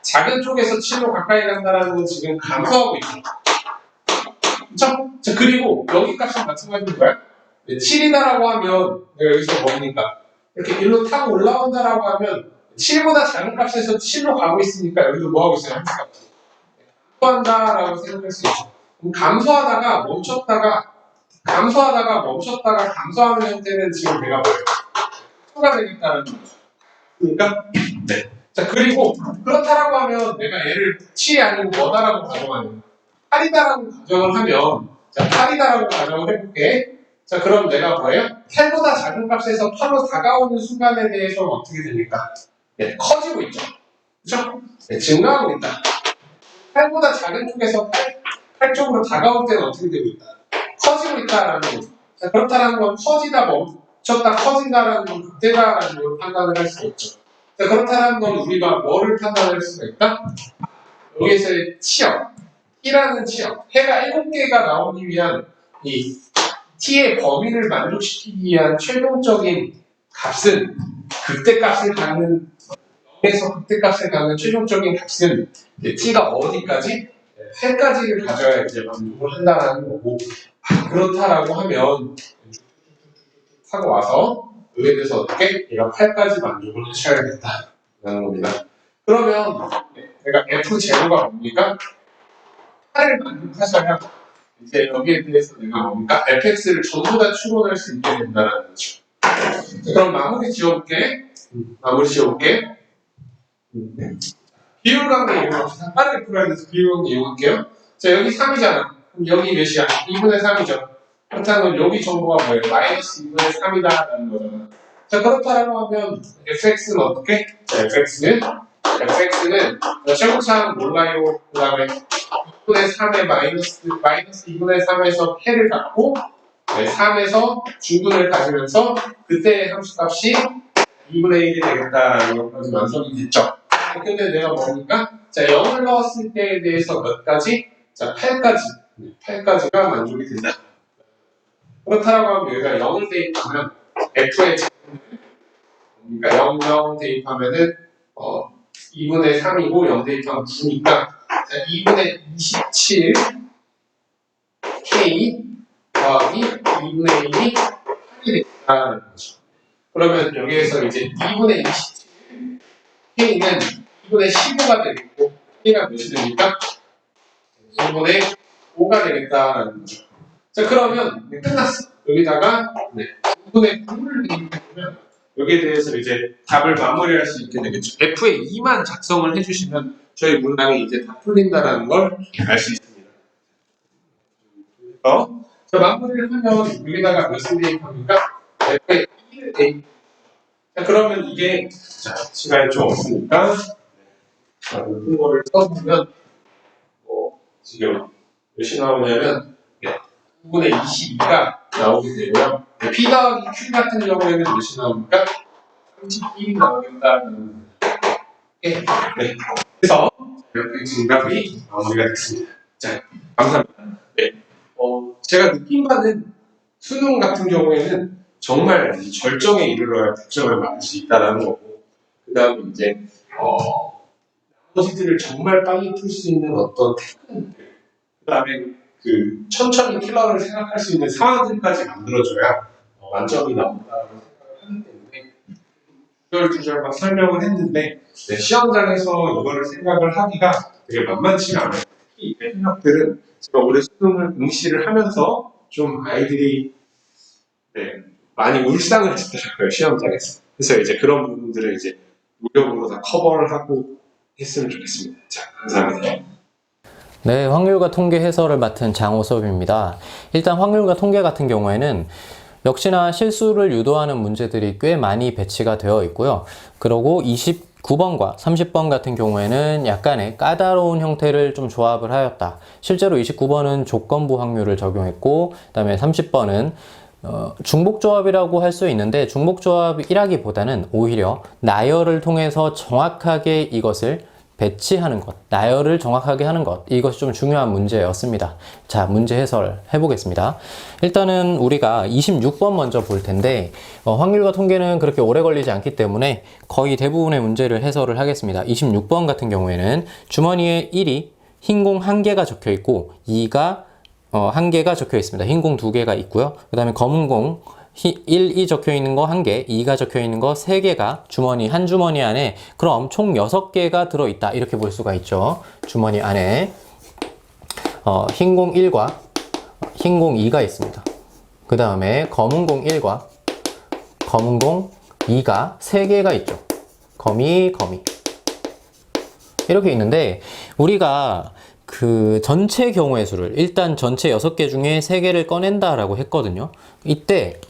작은 쪽에서 7로 가까이 간다라는 건 지금 감소하고 있죠. 그쵸? 자, 그리고 여기 값은 마찬가지인 거야. 7이다라고 하면 내가 여기서 뭡니까? 이렇게 일로 타고 올라온다라고 하면 7보다 작은 값에서 7로 가고 있으니까 여기도 뭐 하고 있어요? 감소한다라고 생각할 수 있죠. 그럼 감소하다가 감소하는 형태는 지금 내가 뭐예요? 초가 되겠다는 거죠. 그러니까 네. 자, 그리고 그렇다라고 하면 내가 얘를 7이 아니고 뭐다라고 가정하면 8이다라고 가정을 하면 자, 8이다라고 가정을 해볼게. 자, 그럼 내가 뭐예요? 8보다 작은 값에서 8로 다가오는 순간에 대해서는 어떻게 됩니까? 네, 커지고 있죠. 그렇죠? 네, 증가하고 있다. 8보다 작은 쪽에서 8 쪽으로 다가올 때는 어떻게 되고 있다? 커지고 있다라는 거죠. 자, 그렇다는 건 커지다 멈췄다 커진다라는 건 극대다라는 걸 판단을 할 수가 있죠. 자, 그렇다는 건 우리가 뭐를 판단할 수가 있다? 여기에서의 치역, t라는 치역, 해가 7개가 나오기 위한 이 t의 범위를 만족시키기 위한 최종적인 값은 극대값을 갖는 0에서 극대값을 갖는 최종적인 값은 t가 어디까지? 8까지를 가져야 이제 만족을 한다는 거고 그렇다라고 하면 하고 와서 여기에 대해서 어떻게? 얘가 8까지 만족을 하셔야겠다라는 겁니다. 그러면 내가 f0가 뭡니까? 8을 만족하셔야 이제 여기에 대해서 내가 뭡니까? fx를 전부 다 추론할 수 있게 된다는 거죠. 그럼 마무리 지어볼게. 비율 관계 이용합시다. 빠르게 풀어야 돼서 비율 관계 이용할게요. 자, 여기 3이잖아. 그럼 여기 몇이야? 2분의 3이죠. 그렇다면 여기 정보가 뭐예요? 마이너스 2분의 3이다라는 거잖아. 자, 그렇다라고 하면 fx는 어떻게? 자, fx는 최고차항 몰라요. 그 다음에 2분의 3의 마이너스 2분의 3에서 p를 갖고 3에서 중근을 가지면서 그때 함수값이 2분의 1이 되겠다라는 것까지 완성이 됐죠. 근데 내가 뭐니까? 자, 0을 넣었을 때에 대해서 몇 가지? 자, 8까지가 만족이 된다. 그렇다라고 하면 여기가 0을 대입하면 f의 그러니까 0 대입하면은 2분의 3이고 0 대입하면 9니까 2분의 27 k 더하기 2분의 1이 8이 된다는 거죠. 그러면 여기에서 이제 2분의 27 k는 2분의 15가 되겠고 k가 몇이 되니까 2분의 5가 되겠다는 거죠. 자, 그러면 끝났어. 여기다가 2분의 9를 대입해주면 여기에 대해서 이제 답을 마무리할 수 있게 되겠죠. F의 2만 작성을 해주시면 저희 문항이 이제 다 풀린다는 걸 알 수 있습니다. 자, 마무리를 하면 여기다가 몇을 대입합니까? F의 2를 대입. 자, 그러면 이게 자, 시간이 좀 없으니까 높은 거를 써보면 지금 몇이 나오냐면 9분의 22가 나오게 되고요. P 더하기 Q 같은 경우에는 몇이 나옵니까? 31이 나오겠다는 네. 그래서 이렇게 정답이 마무리가 됐습니다. 자, 감사합니다. 네. 제가 느낀 바는 수능 같은 경우에는 정말 절정에 이르러야 100점을 맞을 수 있다는 거고, 그 다음에 이제 나머지들을 정말 빨리 풀 수 있는 어떤 테크닉들, 그 다음에 그 천천히 킬러를 생각할 수 있는 상황들까지 만들어줘야 만점이 나온다고 생각을 하기 때문에 주절주절 막 설명을 했는데 시험장에서 이거를 생각을 하기가 되게 만만치가 않아요. 특히 이 해석들은 제가 올해 수능을 응시를 하면서 좀 아이들이 많이 울상을 했더라고요, 시험장에서. 그래서 이제 그런 부분들을 이제 무력으로 다 커버를 하고 했으면 좋겠습니다. 자, 감사합니다. 네, 확률과 통계 해설을 맡은 장호섭입니다. 일단 확률과 통계 같은 경우에는 역시나 실수를 유도하는 문제들이 꽤 많이 배치가 되어 있고요. 그리고 29번과 30번 같은 경우에는 약간의 까다로운 형태를 좀 조합을 하였다. 실제로 29번은 조건부 확률을 적용했고, 그 다음에 30번은 중복조합이라고 할 수 있는데, 중복조합이라기보다는 오히려 나열을 통해서 정확하게 이것을 배치하는 것, 나열을 정확하게 하는 것, 이것이 좀 중요한 문제였습니다. 자, 문제 해설 해보겠습니다. 일단은 우리가 26번 먼저 볼 텐데, 확률과 통계는 그렇게 오래 걸리지 않기 때문에 거의 대부분의 문제를 해설을 하겠습니다. 26번 같은 경우에는 주머니에 1이 흰 공 1개가 적혀 있고 2가 1개가 적혀 있습니다. 흰 공 2개가 있고요. 그 다음에 검은 공 1이 적혀 있는 거 1개, 2가 적혀 있는 거 3개가 주머니, 한 주머니 안에 그럼 총 6개가 들어있다. 이렇게 볼 수가 있죠. 주머니 안에 흰 공 1과 흰 공 2가 있습니다. 그 다음에 검은 공 1과 검은 공 2가 3개가 있죠. 거미 이렇게 있는데, 우리가 그 전체 경우의 수를 일단 전체 6개 중에 3개를 꺼낸다 라고 했거든요. 이때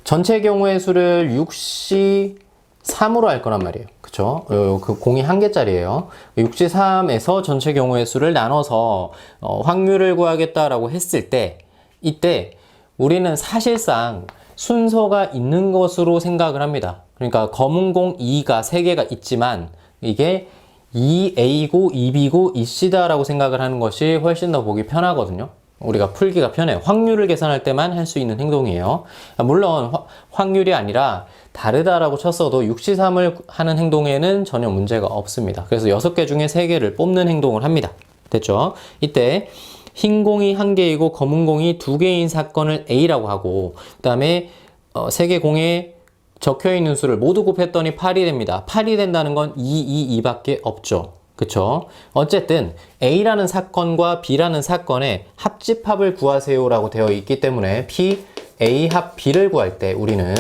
전체 경우의 수를 6시 3으로 할 거란 말이에요. 그쵸? 그 공이 1개짜리예요. 6시 3에서 전체 경우의 수를 나눠서 확률을 구하겠다라고 했을 때, 이때 우리는 사실상 순서가 있는 것으로 생각을 합니다. 그러니까 검은 공 2가 3개가 있지만 이게 2A고 2B고 2C다 라고 생각을 하는 것이 훨씬 더 보기 편하거든요. 우리가 풀기가 편해요. 확률을 계산할 때만 할 수 있는 행동이에요. 물론 확률이 아니라 다르다라고 쳤어도 6시3을 하는 행동에는 전혀 문제가 없습니다. 그래서 6개 중에 3개를 뽑는 행동을 합니다. 됐죠? 이때 흰 공이 1개이고 검은 공이 2개인 사건을 A라고 하고, 그 다음에 3개 공에 적혀있는 수를 모두 곱했더니 8이 됩니다. 8이 된다는 건 2, 2, 2밖에 없죠. 그쵸? 어쨌든 A라는 사건과 B라는 사건의 합집합을 구하세요 라고 되어 있기 때문에 P, A 합 B를 구할 때 우리는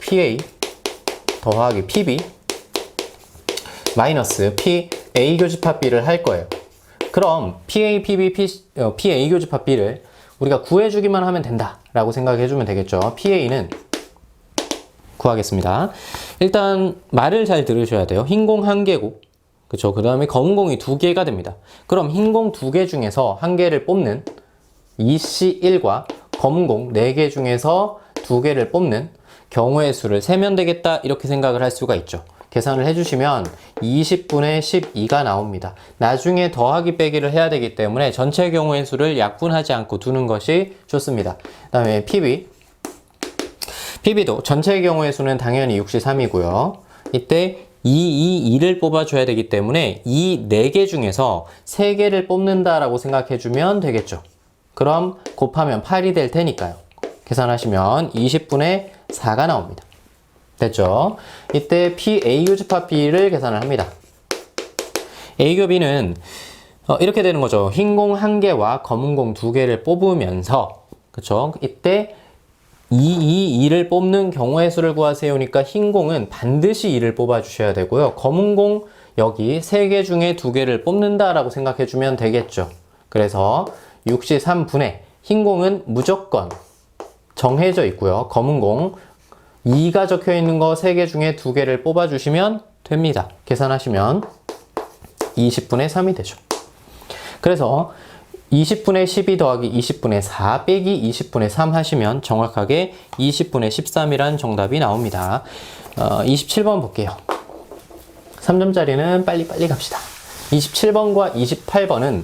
PA 더하기 PB 마이너스 P, A 교집합 B를 할 거예요. 그럼 PA, PB, PA 교집합 B를 우리가 구해주기만 하면 된다 라고 생각해 주면 되겠죠. PA는 구하겠습니다. 일단 말을 잘 들으셔야 돼요. 흰 공 1개고, 그쵸? 그 다음에 검은 공이 2개가 됩니다. 그럼 흰 공 2개 중에서 1개를 뽑는 EC1과 검은 공 4개 중에서 2개를 뽑는 경우의 수를 세면 되겠다, 이렇게 생각을 할 수가 있죠. 계산을 해주시면 20분의 12가 나옵니다. 나중에 더하기 빼기를 해야 되기 때문에 전체 경우의 수를 약분하지 않고 두는 것이 좋습니다. 그 다음에 PB도 전체 경우의 수는 당연히 63이고요. 이때 2를 뽑아줘야 되기 때문에 이 4개 중에서 3개를 뽑는다라고 생각해주면 되겠죠. 그럼 곱하면 8이 될 테니까요. 계산하시면 20분의 4가 나옵니다. 됐죠? 이때 PA 교집합 B를 계산을 합니다. A 교비는 이렇게 되는 거죠. 흰 공 1개와 검은 공 2개를 뽑으면서, 그쵸? 이때 2를 뽑는 경우의 수를 구하세요니까 흰 공은 반드시 2를 뽑아 주셔야 되고요. 검은 공 여기 3개 중에 2개를 뽑는다라고 생각해 주면 되겠죠. 그래서 63분의 흰 공은 무조건 정해져 있고요. 검은 공 2가 적혀 있는 거 3개 중에 2개를 뽑아 주시면 됩니다. 계산하시면 20분의 3이 되죠. 그래서 20분의 12 더하기 20분의 4 빼기 20분의 3 하시면 정확하게 20분의 13이란 정답이 나옵니다. 27번 볼게요. 3점짜리는 빨리빨리 갑시다. 27번과 28번은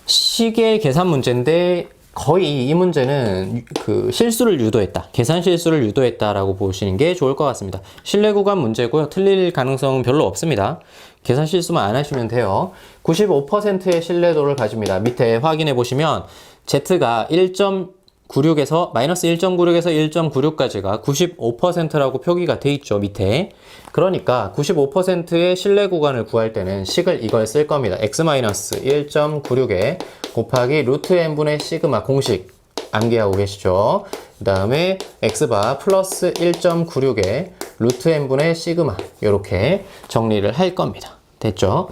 시계 계산 문제인데 거의 이 문제는 그 실수를 유도했다, 계산 실수를 유도했다라고 보시는 게 좋을 것 같습니다. 신뢰 구간 문제고요. 틀릴 가능성은 별로 없습니다. 계산 실수만 안 하시면 돼요. 95%의 신뢰도를 가집니다. 밑에 확인해 보시면 Z가 1.96에서 마이너스 1.96에서 1.96까지가 95%라고 표기가 돼 있죠, 밑에. 그러니까 95%의 신뢰 구간을 구할 때는 식을 이걸 쓸 겁니다. x-1.96에 곱하기 루트 n분의 시그마 공식 암기하고 계시죠? 그 다음에 x바 플러스 1.96에 루트 n분의 시그마, 이렇게 정리를 할 겁니다. 됐죠?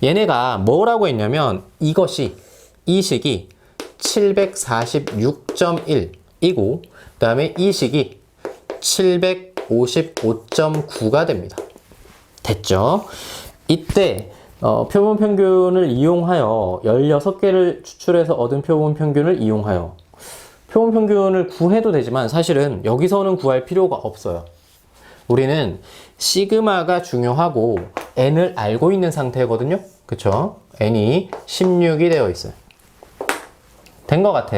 얘네가 뭐라고 했냐면 이 식이 746.1이고 그 다음에 이 식이 755.9가 됩니다. 됐죠? 이때 표본 평균을 이용하여 16개를 추출해서 얻은 표본 평균을 이용하여 표본 평균을 구해도 되지만 사실은 여기서는 구할 필요가 없어요. 우리는 시그마가 중요하고 n을 알고 있는 상태거든요. 그쵸? n이 16이 되어 있어요. 된 것 같아.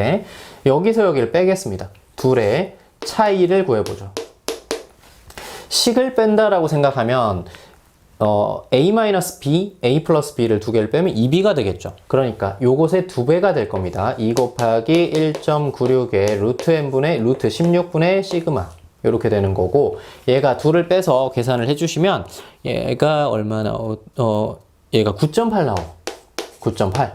여기서 여기를 빼겠습니다. 둘의 차이를 구해보죠. 식을 뺀다라고 생각하면 a-b, a 플러스 b를 2개를 빼면 2b가 되겠죠. 그러니까 요것의 2배가 될 겁니다. 2 곱하기 1.96의 루트 n분의 루트 16분의 시그마, 이렇게 되는 거고, 얘가 2를 빼서 계산을 해주시면 얘가 얼마나 얘가 9.8 나와. 9.8.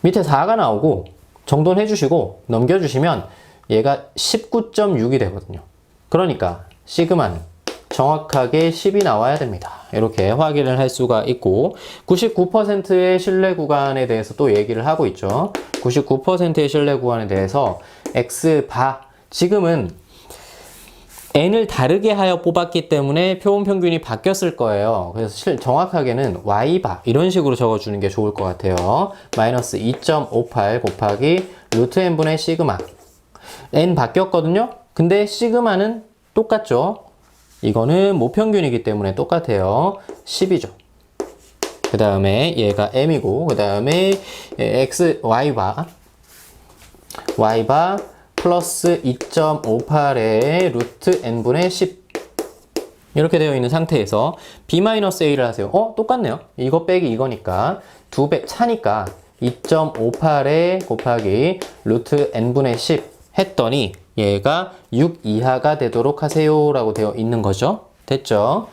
밑에 4가 나오고 정돈해 주시고 넘겨주시면 얘가 19.6이 되거든요. 그러니까 시그마는 정확하게 10이 나와야 됩니다. 이렇게 확인을 할 수가 있고, 99%의 신뢰 구간에 대해서 또 얘기를 하고 있죠. 99%의 신뢰 구간에 대해서 x바, 지금은 n을 다르게 하여 뽑았기 때문에 표본 평균이 바뀌었을 거예요. 그래서 정확하게는 y바 이런 식으로 적어주는 게 좋을 것 같아요. 마이너스 2.58 곱하기 루트 n분의 시그마. n 바뀌었거든요. 근데 시그마는 똑같죠. 이거는 모평균이기 때문에 똑같아요. 10이죠. 그 다음에 얘가 m이고, 그 다음에 y바 플러스 2.58의 루트 n분의 10, 이렇게 되어 있는 상태에서 b-a를 하세요. 똑같네요. 이거 빼기 이거니까 2배 차니까 2.58에 곱하기 루트 n분의 10 했더니 얘가 6 이하가 되도록 하세요 라고 되어 있는 거죠. 됐죠?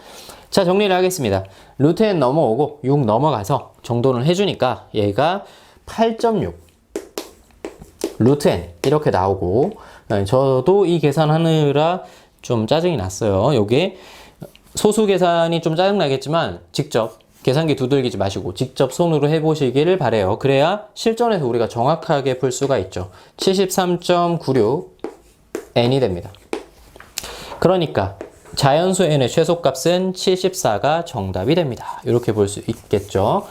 자, 정리를 하겠습니다. 루트 n 넘어오고 6 넘어가서 정돈을 해주니까 얘가 8.6 루트 n 이렇게 나오고, 저도 이 계산하느라 좀 짜증이 났어요. 요게 소수 계산이 좀 짜증 나겠지만 직접 계산기 두들기지 마시고 직접 손으로 해보시기를 바래요. 그래야 실전에서 우리가 정확하게 풀 수가 있죠. 73.96 n이 됩니다. 그러니까 자연수 n의 최소값은 74가 정답이 됩니다. 이렇게 볼 수 있겠죠.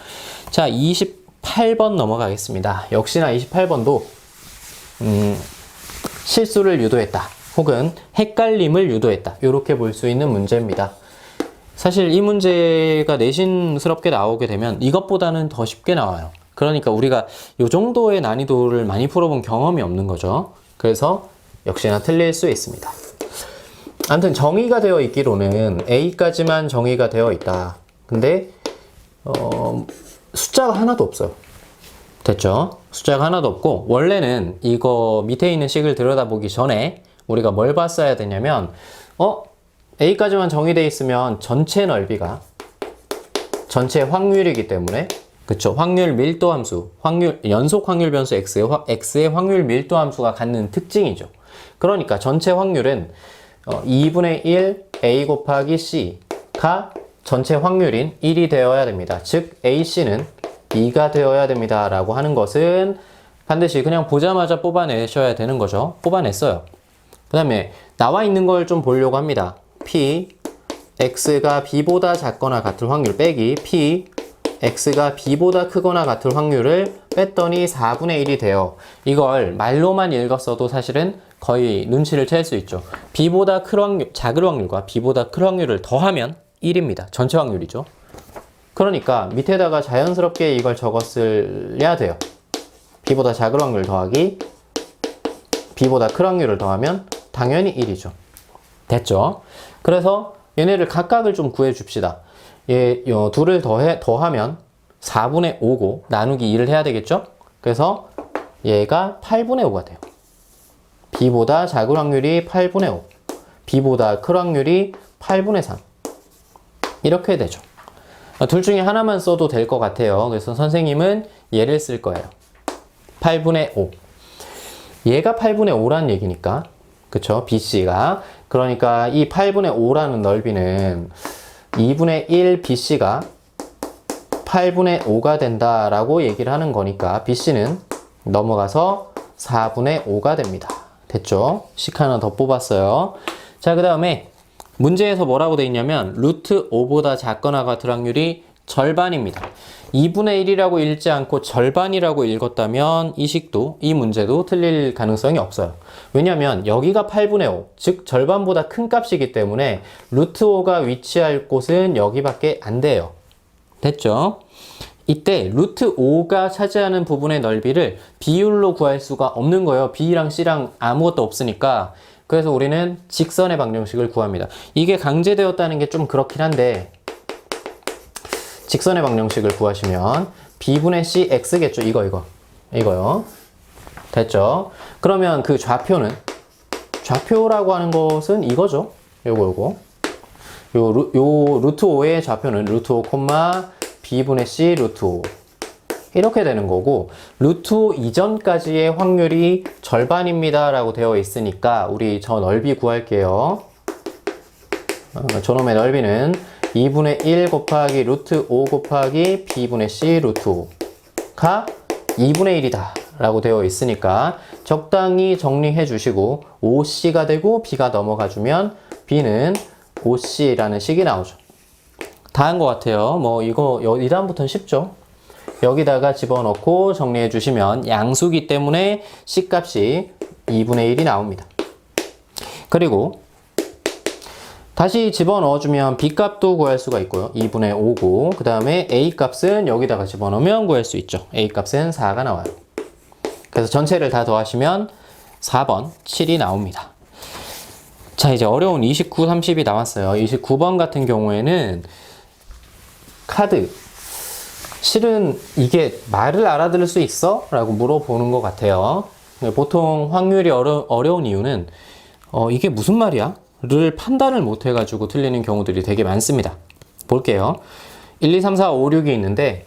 자, 28번 넘어가겠습니다. 역시나 28번도 실수를 유도했다. 혹은 헷갈림을 유도했다. 이렇게 볼 수 있는 문제입니다. 사실 이 문제가 내신스럽게 나오게 되면 이것보다는 더 쉽게 나와요. 그러니까 우리가 이 정도의 난이도를 많이 풀어본 경험이 없는 거죠. 그래서 역시나 틀릴 수 있습니다. 아무튼 정의가 되어 있기로는 A까지만 정의가 되어 있다. 근데 숫자가 하나도 없어요. 됐죠? 숫자가 하나도 없고 원래는 이거 밑에 있는 식을 들여다보기 전에 우리가 뭘 봤어야 되냐면 A까지만 정의되어 있으면 전체 넓이가 전체 확률이기 때문에 그쵸? 확률 밀도 함수, 연속 확률 변수 X의 확률 밀도 함수가 갖는 특징이죠. 그러니까 전체 확률은 2분의 1 A 곱하기 C가 전체 확률인 1이 되어야 됩니다. 즉 AC는 2가 되어야 됩니다. 라고 하는 것은 반드시 그냥 보자마자 뽑아내셔야 되는 거죠. 뽑아냈어요. 그 다음에 나와 있는 걸 좀 보려고 합니다. P, X가 B보다 작거나 같을 확률 빼기 P, X가 B보다 크거나 같을 확률을 뺐더니 4분의 1이 돼요. 이걸 말로만 읽었어도 사실은 거의 눈치를 챌 수 있죠. B보다 작을 확률과 B보다 클 확률을 더하면 1입니다. 전체 확률이죠. 그러니까 밑에다가 자연스럽게 이걸 적었을래야 돼요. B보다 작을 확률 더하기 B보다 클 확률을 더하면 당연히 1이죠. 됐죠? 그래서 얘네를 각각을 좀 구해 줍시다. 둘을 더하면 4분의 5고 나누기 2를 해야 되겠죠? 그래서 얘가 8분의 5가 돼요. B보다 작을 확률이 8분의 5, B보다 클 확률이 8분의 3. 이렇게 되죠. 둘 중에 하나만 써도 될 것 같아요. 그래서 선생님은 얘를 쓸 거예요. 8분의 5. 얘가 8분의 5라는 얘기니까. 그쵸? BC가. 그러니까 이 8분의 5라는 넓이는 2분의 1 BC가 8분의 5가 된다라고 얘기를 하는 거니까 BC는 넘어가서 4분의 5가 됩니다. 됐죠? 식 하나 더 뽑았어요. 자, 그 다음에 문제에서 뭐라고 돼 있냐면 루트 5보다 작거나 같을 확률이 절반입니다. 2분의 1이라고 읽지 않고 절반이라고 읽었다면 이 식도, 이 문제도 틀릴 가능성이 없어요. 왜냐면 여기가 8분의 5, 즉 절반보다 큰 값이기 때문에 루트 5가 위치할 곳은 여기밖에 안 돼요. 됐죠? 이때 루트 5가 차지하는 부분의 넓이를 비율로 구할 수가 없는 거예요. B랑 C랑 아무것도 없으니까. 그래서 우리는 직선의 방정식을 구합니다. 이게 강제되었다는 게 좀 그렇긴 한데 직선의 방정식을 구하시면 B분의 C X겠죠. 이거요. 됐죠? 그러면 그 좌표라고 하는 것은 이거죠. 요거. 요 루트 5의 좌표는 루트 5, B분의 C 루트 5. 이렇게 되는 거고 루트 5 이전까지의 확률이 절반입니다 라고 되어 있으니까 우리 저 넓이 구할게요. 저놈의 넓이는 2분의 1 곱하기 루트 5 곱하기 B분의 C 루트 5가 2분의 1이다 라고 되어 있으니까 적당히 정리해 주시고 5C가 되고 B가 넘어가 주면 B는 5C라는 식이 나오죠. 다 한 것 같아요. 뭐 이거 이 다음부터는 쉽죠. 여기다가 집어넣고 정리해 주시면 양수기 때문에 C값이 2분의 1이 나옵니다. 그리고 다시 집어넣어 주면 B값도 구할 수가 있고요. 2분의 5고 그 다음에 A값은 여기다가 집어넣으면 구할 수 있죠. A값은 4가 나와요. 그래서 전체를 다 더하시면 4번 7이 나옵니다. 자, 이제 어려운 29, 30이 나왔어요. 29번 같은 경우에는 카드. 실은 이게 말을 알아들을 수 있어? 라고 물어보는 것 같아요. 보통 확률이 어려운 이유는 이게 무슨 말이야? 를 판단을 못 해가지고 틀리는 경우들이 되게 많습니다. 볼게요. 1, 2, 3, 4, 5, 6이 있는데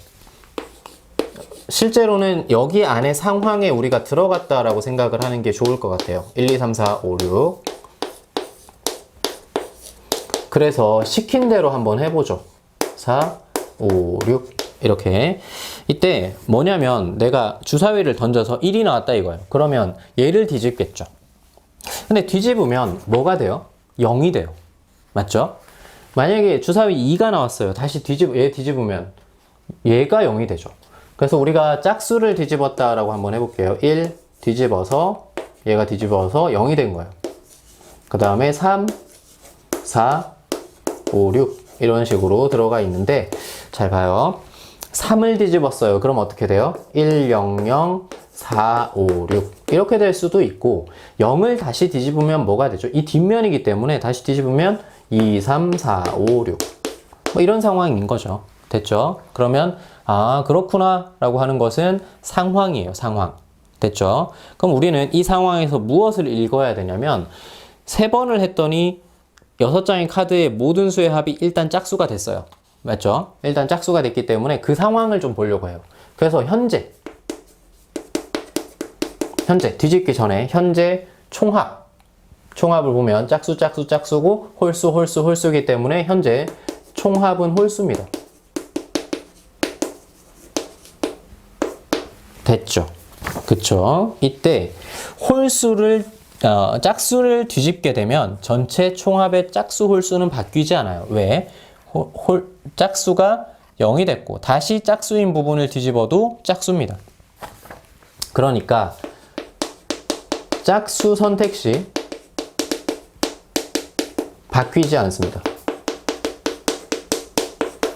실제로는 여기 안에 상황에 우리가 들어갔다라고 생각을 하는 게 좋을 것 같아요. 1, 2, 3, 4, 5, 6. 그래서 시킨 대로 한번 해보죠. 4, 5, 6 이렇게. 이때 뭐냐면 내가 주사위를 던져서 1이 나왔다 이거예요. 그러면 얘를 뒤집겠죠. 근데 뒤집으면 뭐가 돼요? 0이 돼요. 맞죠? 만약에 주사위 2가 나왔어요. 다시 얘 뒤집으면 얘가 0이 되죠. 그래서 우리가 짝수를 뒤집었다라고 한번 해볼게요. 1 뒤집어서 얘가 뒤집어서 0이 된 거예요. 그 다음에 3, 4, 5, 6 이런 식으로 들어가 있는데 잘 봐요. 3을 뒤집었어요. 그럼 어떻게 돼요? 1, 0, 0, 4, 5, 6 이렇게 될 수도 있고 0을 다시 뒤집으면 뭐가 되죠? 이 뒷면이기 때문에 다시 뒤집으면 2, 3, 4, 5, 6 뭐 이런 상황인 거죠. 됐죠? 그러면 아 그렇구나 라고 하는 것은 상황이에요. 상황. 됐죠? 그럼 우리는 이 상황에서 무엇을 읽어야 되냐면 3번을 했더니 6장의 카드의 모든 수의 합이 일단 짝수가 됐어요. 맞죠? 일단 짝수가 됐기 때문에 그 상황을 좀 보려고 해요. 그래서 현재 뒤집기 전에 현재 총합을 보면 짝수고 홀수이기 때문에 현재 총합은 홀수입니다. 됐죠? 그쵸? 이때 짝수를 뒤집게 되면 전체 총합의 짝수 홀수는 바뀌지 않아요. 왜? 짝수가 0이 됐고 다시 짝수인 부분을 뒤집어도 짝수입니다. 그러니까 짝수 선택 시 바뀌지 않습니다.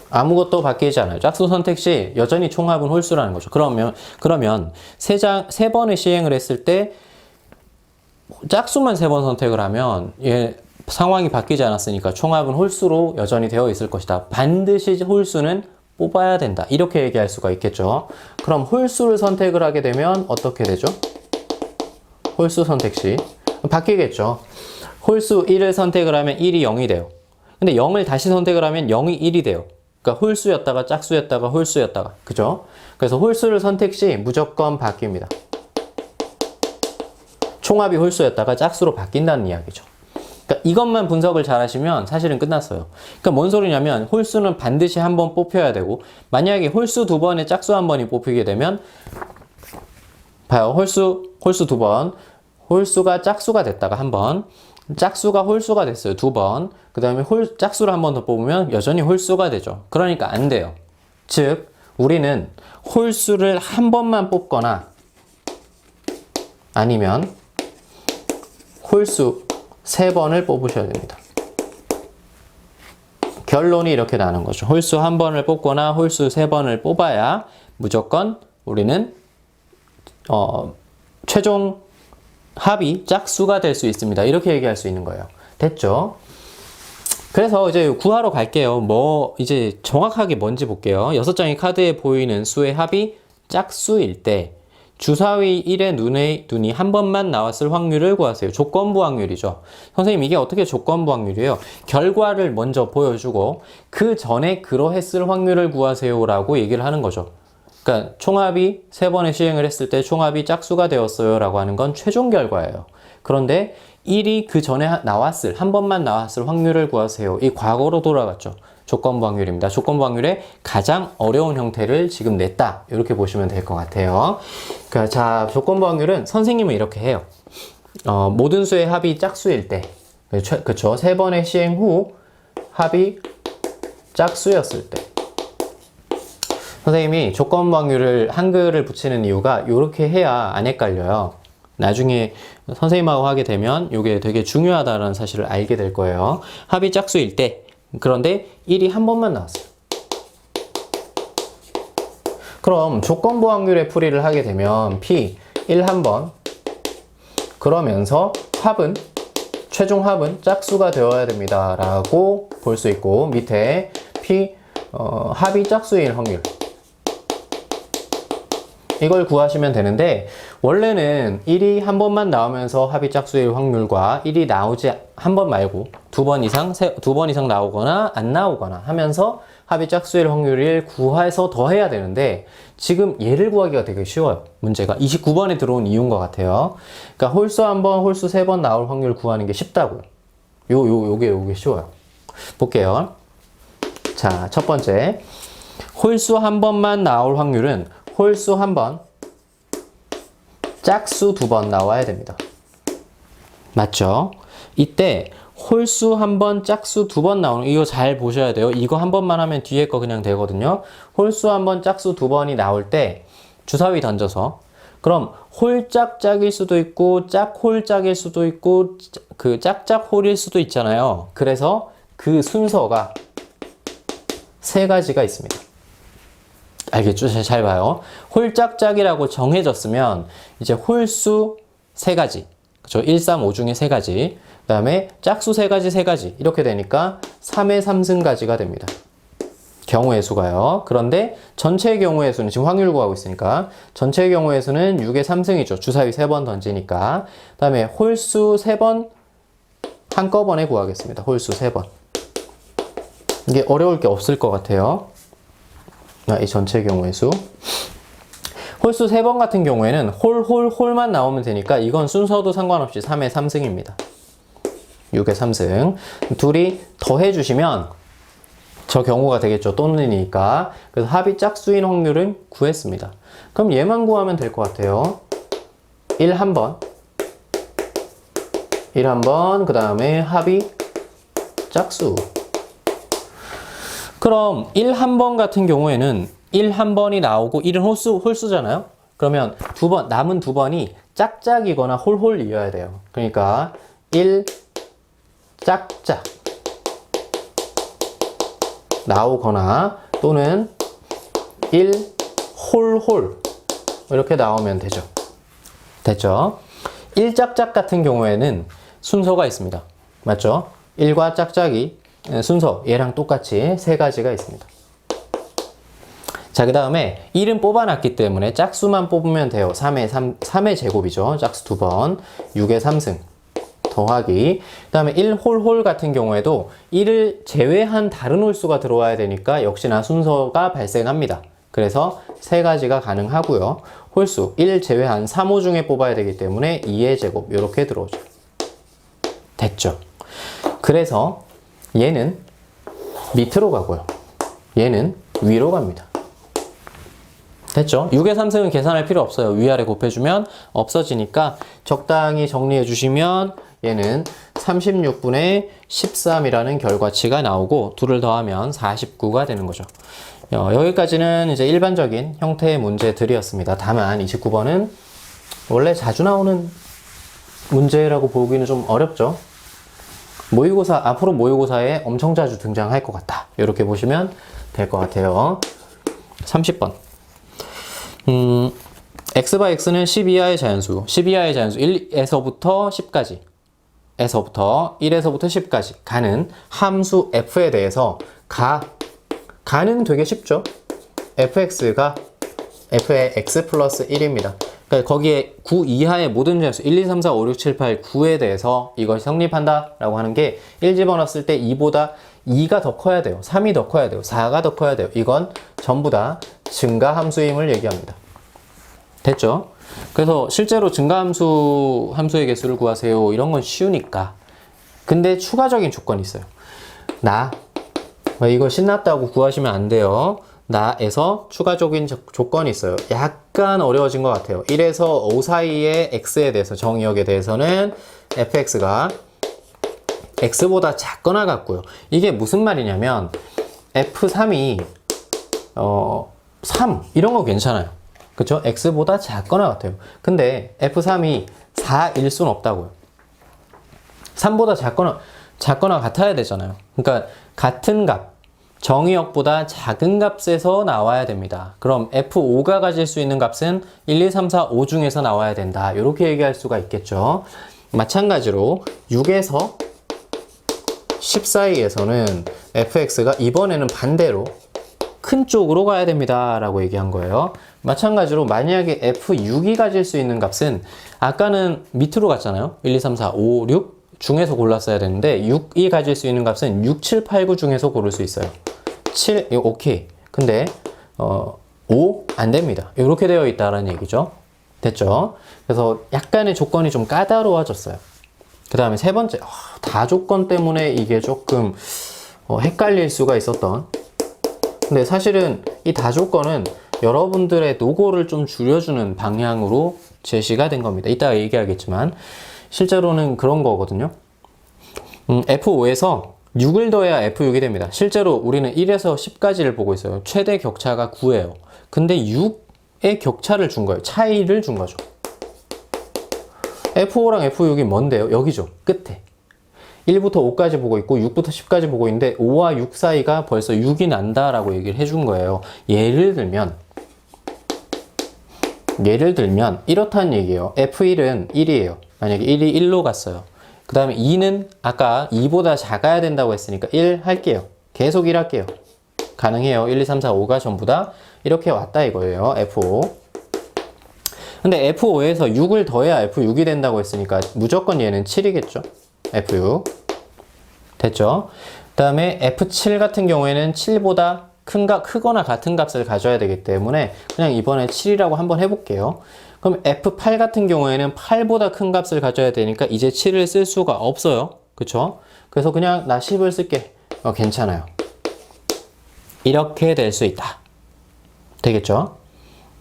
아무것도 바뀌지 않아요. 짝수 선택 시 여전히 총합은 홀수라는 거죠. 그러면 세 번의 시행을 했을 때 짝수만 3번 선택을 하면 상황이 바뀌지 않았으니까 총합은 홀수로 여전히 되어 있을 것이다. 반드시 홀수는 뽑아야 된다. 이렇게 얘기할 수가 있겠죠. 그럼 홀수를 선택을 하게 되면 어떻게 되죠? 홀수 선택 시 바뀌겠죠. 홀수 1을 선택을 하면 1이 0이 돼요. 근데 0을 다시 선택을 하면 0이 1이 돼요. 그러니까 홀수였다가 짝수였다가 홀수였다가. 그죠? 그래서 홀수를 선택 시 무조건 바뀝니다. 총합이 홀수였다가 짝수로 바뀐다는 이야기죠. 그러니까 이것만 분석을 잘 하시면 사실은 끝났어요. 그러니까 뭔 소리냐면 홀수는 반드시 한 번 뽑혀야 되고 만약에 홀수 2번에 짝수 한 번이 뽑히게 되면 봐요. 홀수 2번 홀수가 짝수가 됐다가 한 번 짝수가 홀수가 됐어요. 2번 그 다음에 짝수를 한 번 더 뽑으면 여전히 홀수가 되죠. 그러니까 안 돼요. 즉 우리는 홀수를 한 번만 뽑거나 아니면 홀수 3번을 뽑으셔야 됩니다. 결론이 이렇게 나는 거죠. 홀수 1번을 뽑거나 홀수 3번을 뽑아야 무조건 우리는 최종 합이 짝수가 될 수 있습니다. 이렇게 얘기할 수 있는 거예요. 됐죠? 그래서 이제 구하러 갈게요. 이제 정확하게 뭔지 볼게요. 6장의 카드에 보이는 수의 합이 짝수일 때 주사위 1의 눈이 한 번만 나왔을 확률을 구하세요. 조건부 확률이죠. 선생님 이게 어떻게 조건부 확률이에요? 결과를 먼저 보여주고 그 전에 그러했을 확률을 구하세요 라고 얘기를 하는 거죠. 그러니까 총합이 3번의 시행을 했을 때 총합이 짝수가 되었어요 라고 하는 건 최종 결과예요. 그런데 1이 그 전에 한 번만 나왔을 확률을 구하세요. 이 과거로 돌아갔죠. 조건부 확률입니다. 조건부 확률의 가장 어려운 형태를 지금 냈다. 이렇게 보시면 될 것 같아요. 그러니까 자, 조건부 확률은 선생님은 이렇게 해요. 모든 수의 합이 짝수일 때, 그쵸? 3번의 시행 후 합이 짝수였을 때. 선생님이 조건부 확률을 한글을 붙이는 이유가 이렇게 해야 안 헷갈려요. 나중에 선생님하고 하게 되면 이게 되게 중요하다는 사실을 알게 될 거예요. 합이 짝수일 때 그런데 1이 한 번만 나왔어요. 그럼 조건부 확률의 풀이를 하게 되면 P 1 한 번 그러면서 최종 합은 짝수가 되어야 됩니다 라고 볼 수 있고 밑에 P 합이 짝수일 확률 이걸 구하시면 되는데 원래는 1이 한 번만 나오면서 합이 짝수일 확률과 1이 나오지 한 번 말고 두 번 이상 나오거나 안 나오거나 하면서 합이 짝수일 확률을 구해서 더해야 되는데 지금 얘를 구하기가 되게 쉬워요. 문제가 29번에 들어온 이유인 것 같아요. 그러니까 홀수 한 번, 홀수 3번 나올 확률 구하는 게 쉽다고요. 요게 쉬워요. 볼게요. 자, 첫 번째 홀수 한 번만 나올 확률은 홀수 한 번, 짝수 2번 나와야 됩니다. 맞죠? 이때 홀수 한 번, 짝수 두 번 나오는, 이거 잘 보셔야 돼요. 이거 한 번만 하면 뒤에 거 그냥 되거든요. 홀수 한 번, 짝수 두 번이 나올 때 주사위 던져서, 그럼 홀짝짝일 수도 있고 짝홀짝일 수도 있고 그 짝짝홀일 수도 있잖아요. 그래서 그 순서가 세 가지가 있습니다. 알겠죠? 잘 봐요. 홀짝짝이라고 정해졌으면 이제 홀수 세 가지, 그렇죠? 1, 3, 5 중에 세 가지, 그 다음에 짝수 세 가지 이렇게 되니까 3의 3승가지가 됩니다. 경우의 수가요. 그런데 전체의 경우의 수는, 지금 확률 구하고 있으니까 전체의 경우의 수는 6의 3승이죠. 주사위 3번 던지니까. 그 다음에 홀수 3번 한꺼번에 구하겠습니다. 홀수 3번. 이게 어려울 게 없을 것 같아요. 이 전체 경우의 수. 홀수 3번 같은 경우에는 홀만 나오면 되니까 이건 순서도 상관없이 3의 3승입니다. 6의 3승. 둘이 더해주시면 저 경우가 되겠죠. 또는이니까. 그래서 합이 짝수인 확률은 구했습니다. 그럼 얘만 구하면 될 것 같아요. 1 한 번, 그 다음에 합이 짝수. 그럼 1 한 번 같은 경우에는 1 한 번이 나오고 1은 홀수잖아요. 그러면 남은 두 번이 짝짝이거나 홀이어야 돼요. 그러니까 1 짝짝 나오거나 또는 1 홀 이렇게 나오면 되죠. 됐죠? 1짝짝 같은 경우에는 순서가 있습니다. 맞죠? 1과 짝짝이 순서 얘랑 똑같이 세 가지가 있습니다. 자, 그 다음에 1은 뽑아놨기 때문에 짝수만 뽑으면 돼요. 3의 제곱이죠. 짝수 두 번. 6의 3승. 더하기. 그 다음에 1홀 같은 경우에도 1을 제외한 다른 홀수가 들어와야 되니까 역시나 순서가 발생합니다. 그래서 세 가지가 가능하고요. 홀수 1 제외한 3, 5 중에 뽑아야 되기 때문에 2의 제곱 이렇게 들어오죠. 됐죠? 그래서 얘는 밑으로 가고요. 얘는 위로 갑니다. 됐죠? 6의 3승은 계산할 필요 없어요. 위아래 곱해주면 없어지니까 적당히 정리해 주시면 얘는 36분의 13이라는 결과치가 나오고 둘을 더하면 49가 되는 거죠. 여기까지는 이제 일반적인 형태의 문제들이었습니다. 다만 29번은 원래 자주 나오는 문제라고 보기는 좀 어렵죠. 앞으로 모의고사에 엄청 자주 등장할 것 같다. 이렇게 보시면 될 것 같아요. 30번. x 바 x는 10 이하의 자연수. 10 이하의 자연수 1에서부터 10까지. 1에서부터 10까지 가는 함수 f에 대해서 가는 되게 쉽죠. fx가 f의 x 플러스 1입니다. 그러니까 거기에 9 이하의 모든 자연수 1, 2, 3, 4, 5, 6, 7, 8, 9에 대해서 이것이 성립한다 라고 하는 게 1 집어넣었을 때 2보다 2가 더 커야 돼요. 3이 더 커야 돼요. 4가 더 커야 돼요. 이건 전부 다 증가함수임을 얘기합니다. 됐죠? 그래서 실제로 함수의 개수를 구하세요. 이런 건 쉬우니까. 근데 추가적인 조건이 있어요. 이거 신났다고 구하시면 안 돼요. 나에서 추가적인 조건이 있어요. 약간 어려워진 것 같아요. 1에서 5 사이의 x에 대해서 정의역에 대해서는 fx가 x보다 작거나 같고요. 이게 무슨 말이냐면 f3이 3 이런 거 괜찮아요. 그쵸? x보다 작거나 같아요. 근데 f3이 4일 수는 없다고요. 3보다 작거나 같아야 되잖아요. 그러니까 같은 값, 정의역보다 작은 값에서 나와야 됩니다. 그럼 f5가 가질 수 있는 값은 1, 2, 3, 4, 5 중에서 나와야 된다. 이렇게 얘기할 수가 있겠죠. 마찬가지로 6에서 10 사이에서는 fx가 이번에는 반대로 큰 쪽으로 가야 됩니다 라고 얘기한 거예요. 마찬가지로 만약에 f6이 가질 수 있는 값은 아까는 밑으로 갔잖아요. 1, 2, 3, 4, 5, 6 중에서 골랐어야 되는데 6이 가질 수 있는 값은 6, 7, 8, 9 중에서 고를 수 있어요. 7 이거 오케이. 근데 5 안 됩니다. 이렇게 되어 있다라는 얘기죠. 됐죠? 그래서 약간의 조건이 좀 까다로워졌어요. 그 다음에 세 번째, 다조건 때문에 이게 조금 헷갈릴 수가 있었던. 근데 사실은 이 다조건은 여러분들의 노고를 좀 줄여주는 방향으로 제시가 된 겁니다. 이따가 얘기하겠지만 실제로는 그런 거거든요. F5에서 6을 더해야 F6이 됩니다. 실제로 우리는 1에서 10까지를 보고 있어요. 최대 격차가 9예요. 근데 6의 격차를 준 거예요. 차이를 준 거죠. F5랑 F6이 뭔데요? 여기죠. 끝에. 1부터 5까지 보고 있고 6부터 10까지 보고 있는데 5와 6 사이가 벌써 6이 난다라고 얘기를 해준 거예요. 예를 들면 이렇다는 얘기예요. F1은 1이에요. 만약에 1이 1로 갔어요. 그 다음에 2는 아까 2보다 작아야 된다고 했으니까 1 할게요. 계속 1 할게요. 가능해요. 1, 2, 3, 4, 5가 전부 다 이렇게 왔다 이거예요. F5. 근데 F5에서 6을 더해야 F6이 된다고 했으니까 무조건 얘는 7이겠죠. F6. 됐죠? 그 다음에 F7 같은 경우에는 7보다 크거나 같은 값을 가져야 되기 때문에 그냥 이번에 7이라고 한번 해볼게요. 그럼 F8 같은 경우에는 8보다 큰 값을 가져야 되니까 이제 7을 쓸 수가 없어요. 그쵸? 그래서 그냥 나 10을 쓸게. 괜찮아요. 이렇게 될 수 있다. 되겠죠?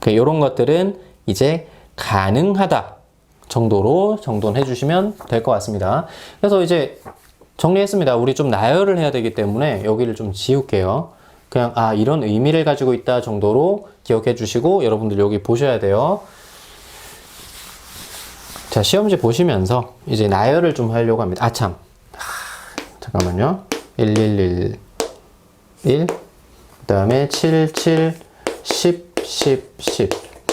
이런 것들은 이제 가능하다 정도로 정돈해 주시면 될 것 같습니다. 그래서 이제 정리했습니다. 우리 좀 나열을 해야 되기 때문에 여기를 좀 지울게요. 그냥 이런 의미를 가지고 있다 정도로 기억해 주시고 여러분들 여기 보셔야 돼요. 자, 시험지 보시면서 이제 나열을 좀 하려고 합니다. 잠깐만요. 1111 그 다음에 77 10 10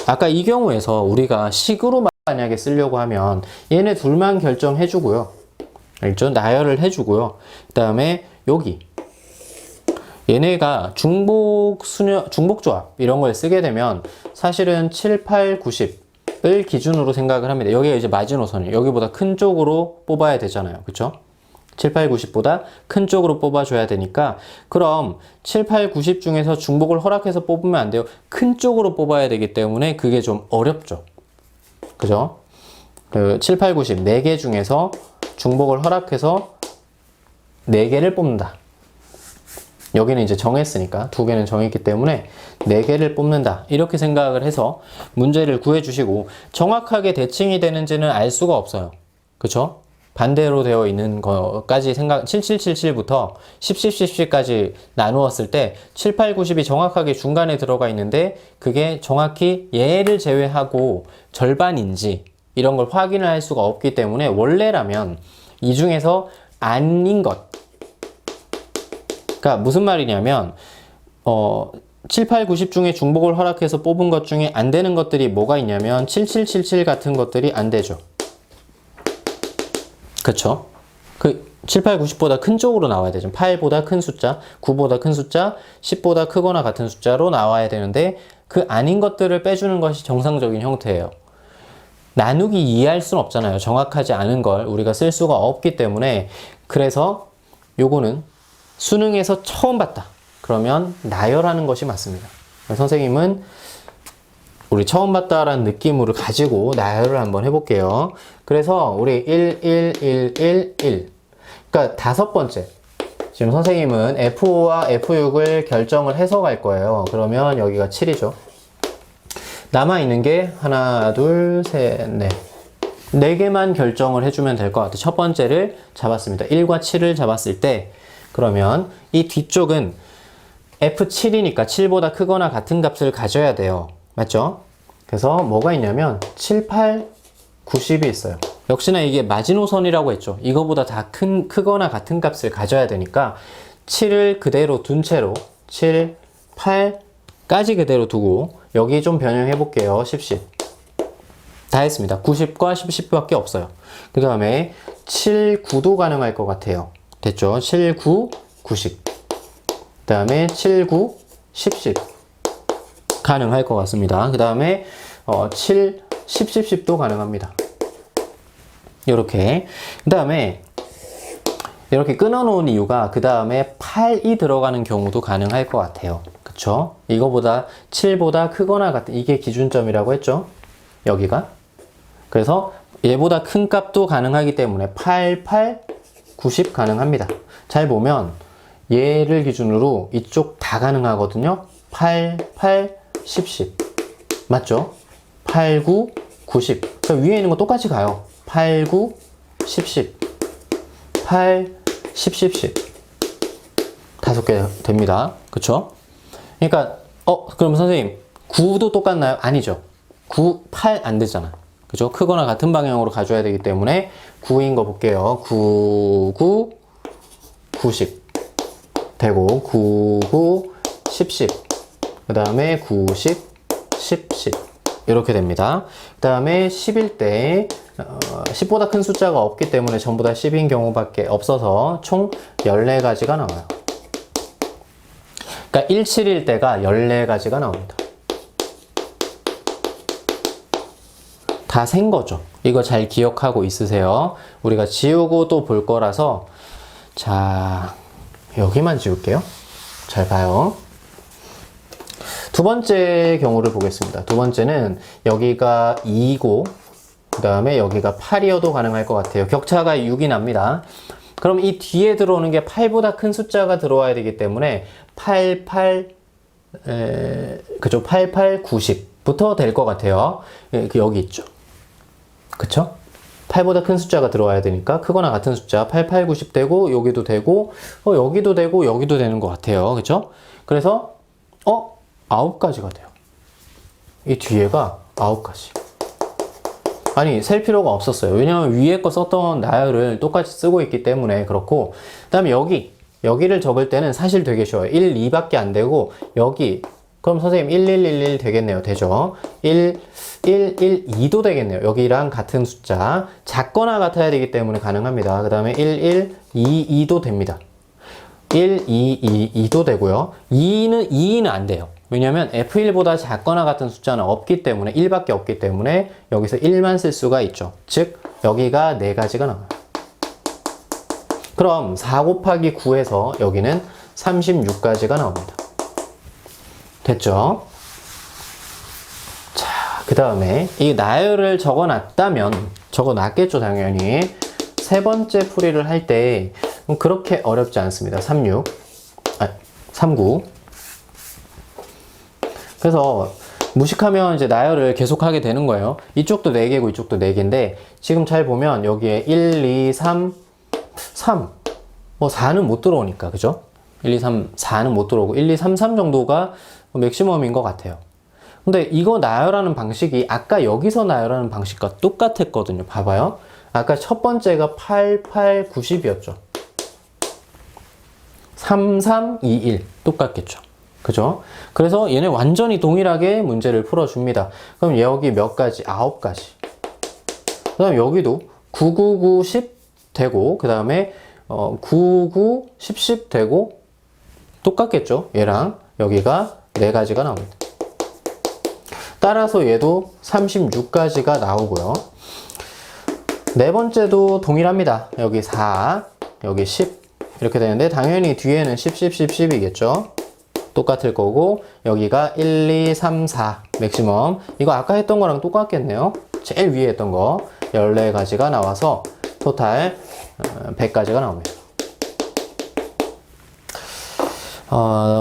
아까 이 경우에서 우리가 식으로 만약에 쓰려고 하면 얘네 둘만 결정해 주고요. 알죠? 나열을 해 주고요. 그 다음에 여기 얘네가 중복조합 이런 걸 쓰게 되면 사실은 7, 8, 90을 기준으로 생각을 합니다. 여기가 이제 마지노선이에요. 여기보다 큰 쪽으로 뽑아야 되잖아요. 그쵸? 7, 8, 90보다 큰 쪽으로 뽑아줘야 되니까 그럼 7, 8, 90 중에서 중복을 허락해서 뽑으면 안 돼요. 큰 쪽으로 뽑아야 되기 때문에 그게 좀 어렵죠. 그죠? 7, 8, 90 4개 중에서 중복을 허락해서 4개를 뽑는다. 여기는 이제 정했으니까 2개는 정했기 때문에 4개를 뽑는다. 이렇게 생각을 해서 문제를 구해주시고 정확하게 대칭이 되는지는 알 수가 없어요. 그쵸? 반대로 되어 있는 거까지 7777부터 101010까지 나누었을 때 7, 8, 90이 정확하게 중간에 들어가 있는데 그게 정확히 얘를 제외하고 절반인지 이런 걸 확인을 할 수가 없기 때문에 원래라면 이 중에서 아닌 것 그러니까 무슨 말이냐면 7, 8, 90 중에 중복을 허락해서 뽑은 것 중에 안 되는 것들이 뭐가 있냐면 7777 같은 것들이 안 되죠. 그쵸? 7, 8, 90보다 큰 쪽으로 나와야 되죠. 8보다 큰 숫자, 9보다 큰 숫자, 10보다 크거나 같은 숫자로 나와야 되는데 그 아닌 것들을 빼주는 것이 정상적인 형태예요. 나누기 이해할 수는 없잖아요. 정확하지 않은 걸 우리가 쓸 수가 없기 때문에 그래서 요거는 수능에서 처음 봤다. 그러면 나열하는 것이 맞습니다. 선생님은 우리 처음 봤다라는 느낌으로 가지고 나열을 한번 해볼게요. 그래서 우리 1, 1, 1, 1, 1 그러니까 5번째 지금 선생님은 F5와 F6을 결정을 해서 갈 거예요. 그러면 여기가 7이죠. 남아있는 게 하나, 둘, 셋, 넷 4개만 결정을 해주면 될 것 같아요. 첫 번째를 잡았습니다. 1과 7을 잡았을 때 그러면 이 뒤쪽은 F7이니까 7보다 크거나 같은 값을 가져야 돼요. 맞죠? 그래서 뭐가 있냐면 7, 8, 90이 있어요. 역시나 이게 마지노선이라고 했죠. 이거보다 다 크거나 같은 값을 가져야 되니까 7을 그대로 둔 채로 7, 8까지 그대로 두고 여기 좀 변형해 볼게요. 10, 10. 다 했습니다. 90과 10, 10밖에 없어요. 그 다음에 7, 9도 가능할 것 같아요. 됐죠? 7, 9, 90. 그 다음에 7, 9, 10, 10. 가능할 것 같습니다. 그 다음에 7, 10, 10, 10도 가능합니다. 이렇게. 그 다음에 이렇게 끊어놓은 이유가 그 다음에 8이 들어가는 경우도 가능할 것 같아요. 그쵸? 이거보다 7보다 크거나 같은 이게 기준점이라고 했죠? 여기가. 그래서 얘보다 큰 값도 가능하기 때문에 8, 8, 90 가능합니다. 잘 보면 얘를 기준으로 이쪽 다 가능하거든요. 8, 8, 10, 10 맞죠? 8, 9, 90 그러니까 위에 있는 거 똑같이 가요. 8, 9, 10, 10 8, 10. 5개 됩니다. 그쵸? 그러니까, 그럼 선생님, 9도 똑같나요? 아니죠. 9, 8 안 되잖아. 그죠? 크거나 같은 방향으로 가져야 되기 때문에 9인 거 볼게요. 9, 9, 90 되고 9, 9, 10. 그 다음에 90, 10. 이렇게 됩니다. 그 다음에 10일 때 10보다 큰 숫자가 없기 때문에 전부 다 10인 경우밖에 없어서 총 14가지가 나와요. 그러니까 17일 때가 14가지가 나옵니다. 다 센 거죠. 이거 잘 기억하고 있으세요. 우리가 지우고 또 볼 거라서. 자, 여기만 지울게요. 잘 봐요. 두 번째 경우를 보겠습니다. 두 번째는 여기가 2고 그 다음에 여기가 8이어도 가능할 것 같아요. 격차가 6이 납니다. 그럼 이 뒤에 들어오는 게 8보다 큰 숫자가 들어와야 되기 때문에 88, 90부터 될 것 같아요. 여기 있죠. 그쵸? 8보다 큰 숫자가 들어와야 되니까 크거나 같은 숫자 88, 90 되고 여기도 되고 여기도 되고 여기도 되는 것 같아요. 그쵸? 그래서 9가지가 돼요. 이 뒤에가 9가지. 아니, 셀 필요가 없었어요. 왜냐하면 위에 거 썼던 나열을 똑같이 쓰고 있기 때문에 그렇고. 그 다음에 여기를 적을 때는 사실 되게 쉬워요. 1, 2밖에 안 되고 여기 그럼 선생님 1111 되겠네요. 되죠? 1, 2도 되겠네요. 여기랑 같은 숫자. 작거나 같아야 되기 때문에 가능합니다. 그 다음에 1, 2도 됩니다. 1, 2도 되고요. 2는 안 돼요. 왜냐면 F1보다 작거나 같은 숫자는 없기 때문에 1밖에 없기 때문에 여기서 1만 쓸 수가 있죠. 즉 여기가 4가지가 나와요. 그럼 4 곱하기 9에서 여기는 36가지가 나옵니다. 됐죠? 자, 그 다음에 이 나열을 적어놨겠죠, 당연히. 세 번째 풀이를 할 때 그렇게 어렵지 않습니다. 39. 그래서 무식하면 이제 나열을 계속하게 되는 거예요. 이쪽도 4개고 이쪽도 4개인데 지금 잘 보면 여기에 1, 2, 3 뭐 4는 못 들어오니까, 그죠? 1, 2, 3, 4는 못 들어오고 1, 2, 3, 3 정도가 맥시멈인 것 같아요. 근데 이거 나열하는 방식이 아까 여기서 나열하는 방식과 똑같았거든요. 봐봐요. 아까 첫 번째가 8, 8, 90이었죠. 3, 3, 2, 1 똑같겠죠. 그죠? 그래서 얘네 완전히 동일하게 문제를 풀어줍니다. 그럼 여기 몇 가지? 9가지. 그 다음 여기도 9, 9, 9, 10 되고 그 다음에 9, 9, 10, 10 되고 똑같겠죠? 얘랑 여기가 4가지가 나옵니다. 따라서 얘도 36가지가 나오고요. 네 번째도 동일합니다. 여기 4, 여기 10 이렇게 되는데 당연히 뒤에는 10, 10, 10, 10이겠죠? 똑같을 거고 여기가 1, 2, 3, 4 맥시멈. 이거 아까 했던 거랑 똑같겠네요. 제일 위에 했던 거 14가지가 나와서 토탈 100가지가 나옵니다.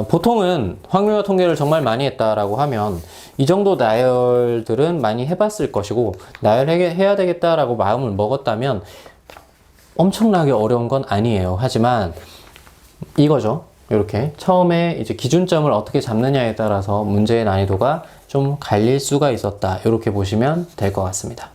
보통은 확률화 통계를 정말 많이 했다라고 하면 이 정도 나열들은 많이 해봤을 것이고 나열해야 되겠다라고 마음을 먹었다면 엄청나게 어려운 건 아니에요. 하지만 이거죠. 이렇게 처음에 이제 기준점을 어떻게 잡느냐에 따라서 문제의 난이도가 좀 갈릴 수가 있었다. 이렇게 보시면 될 것 같습니다.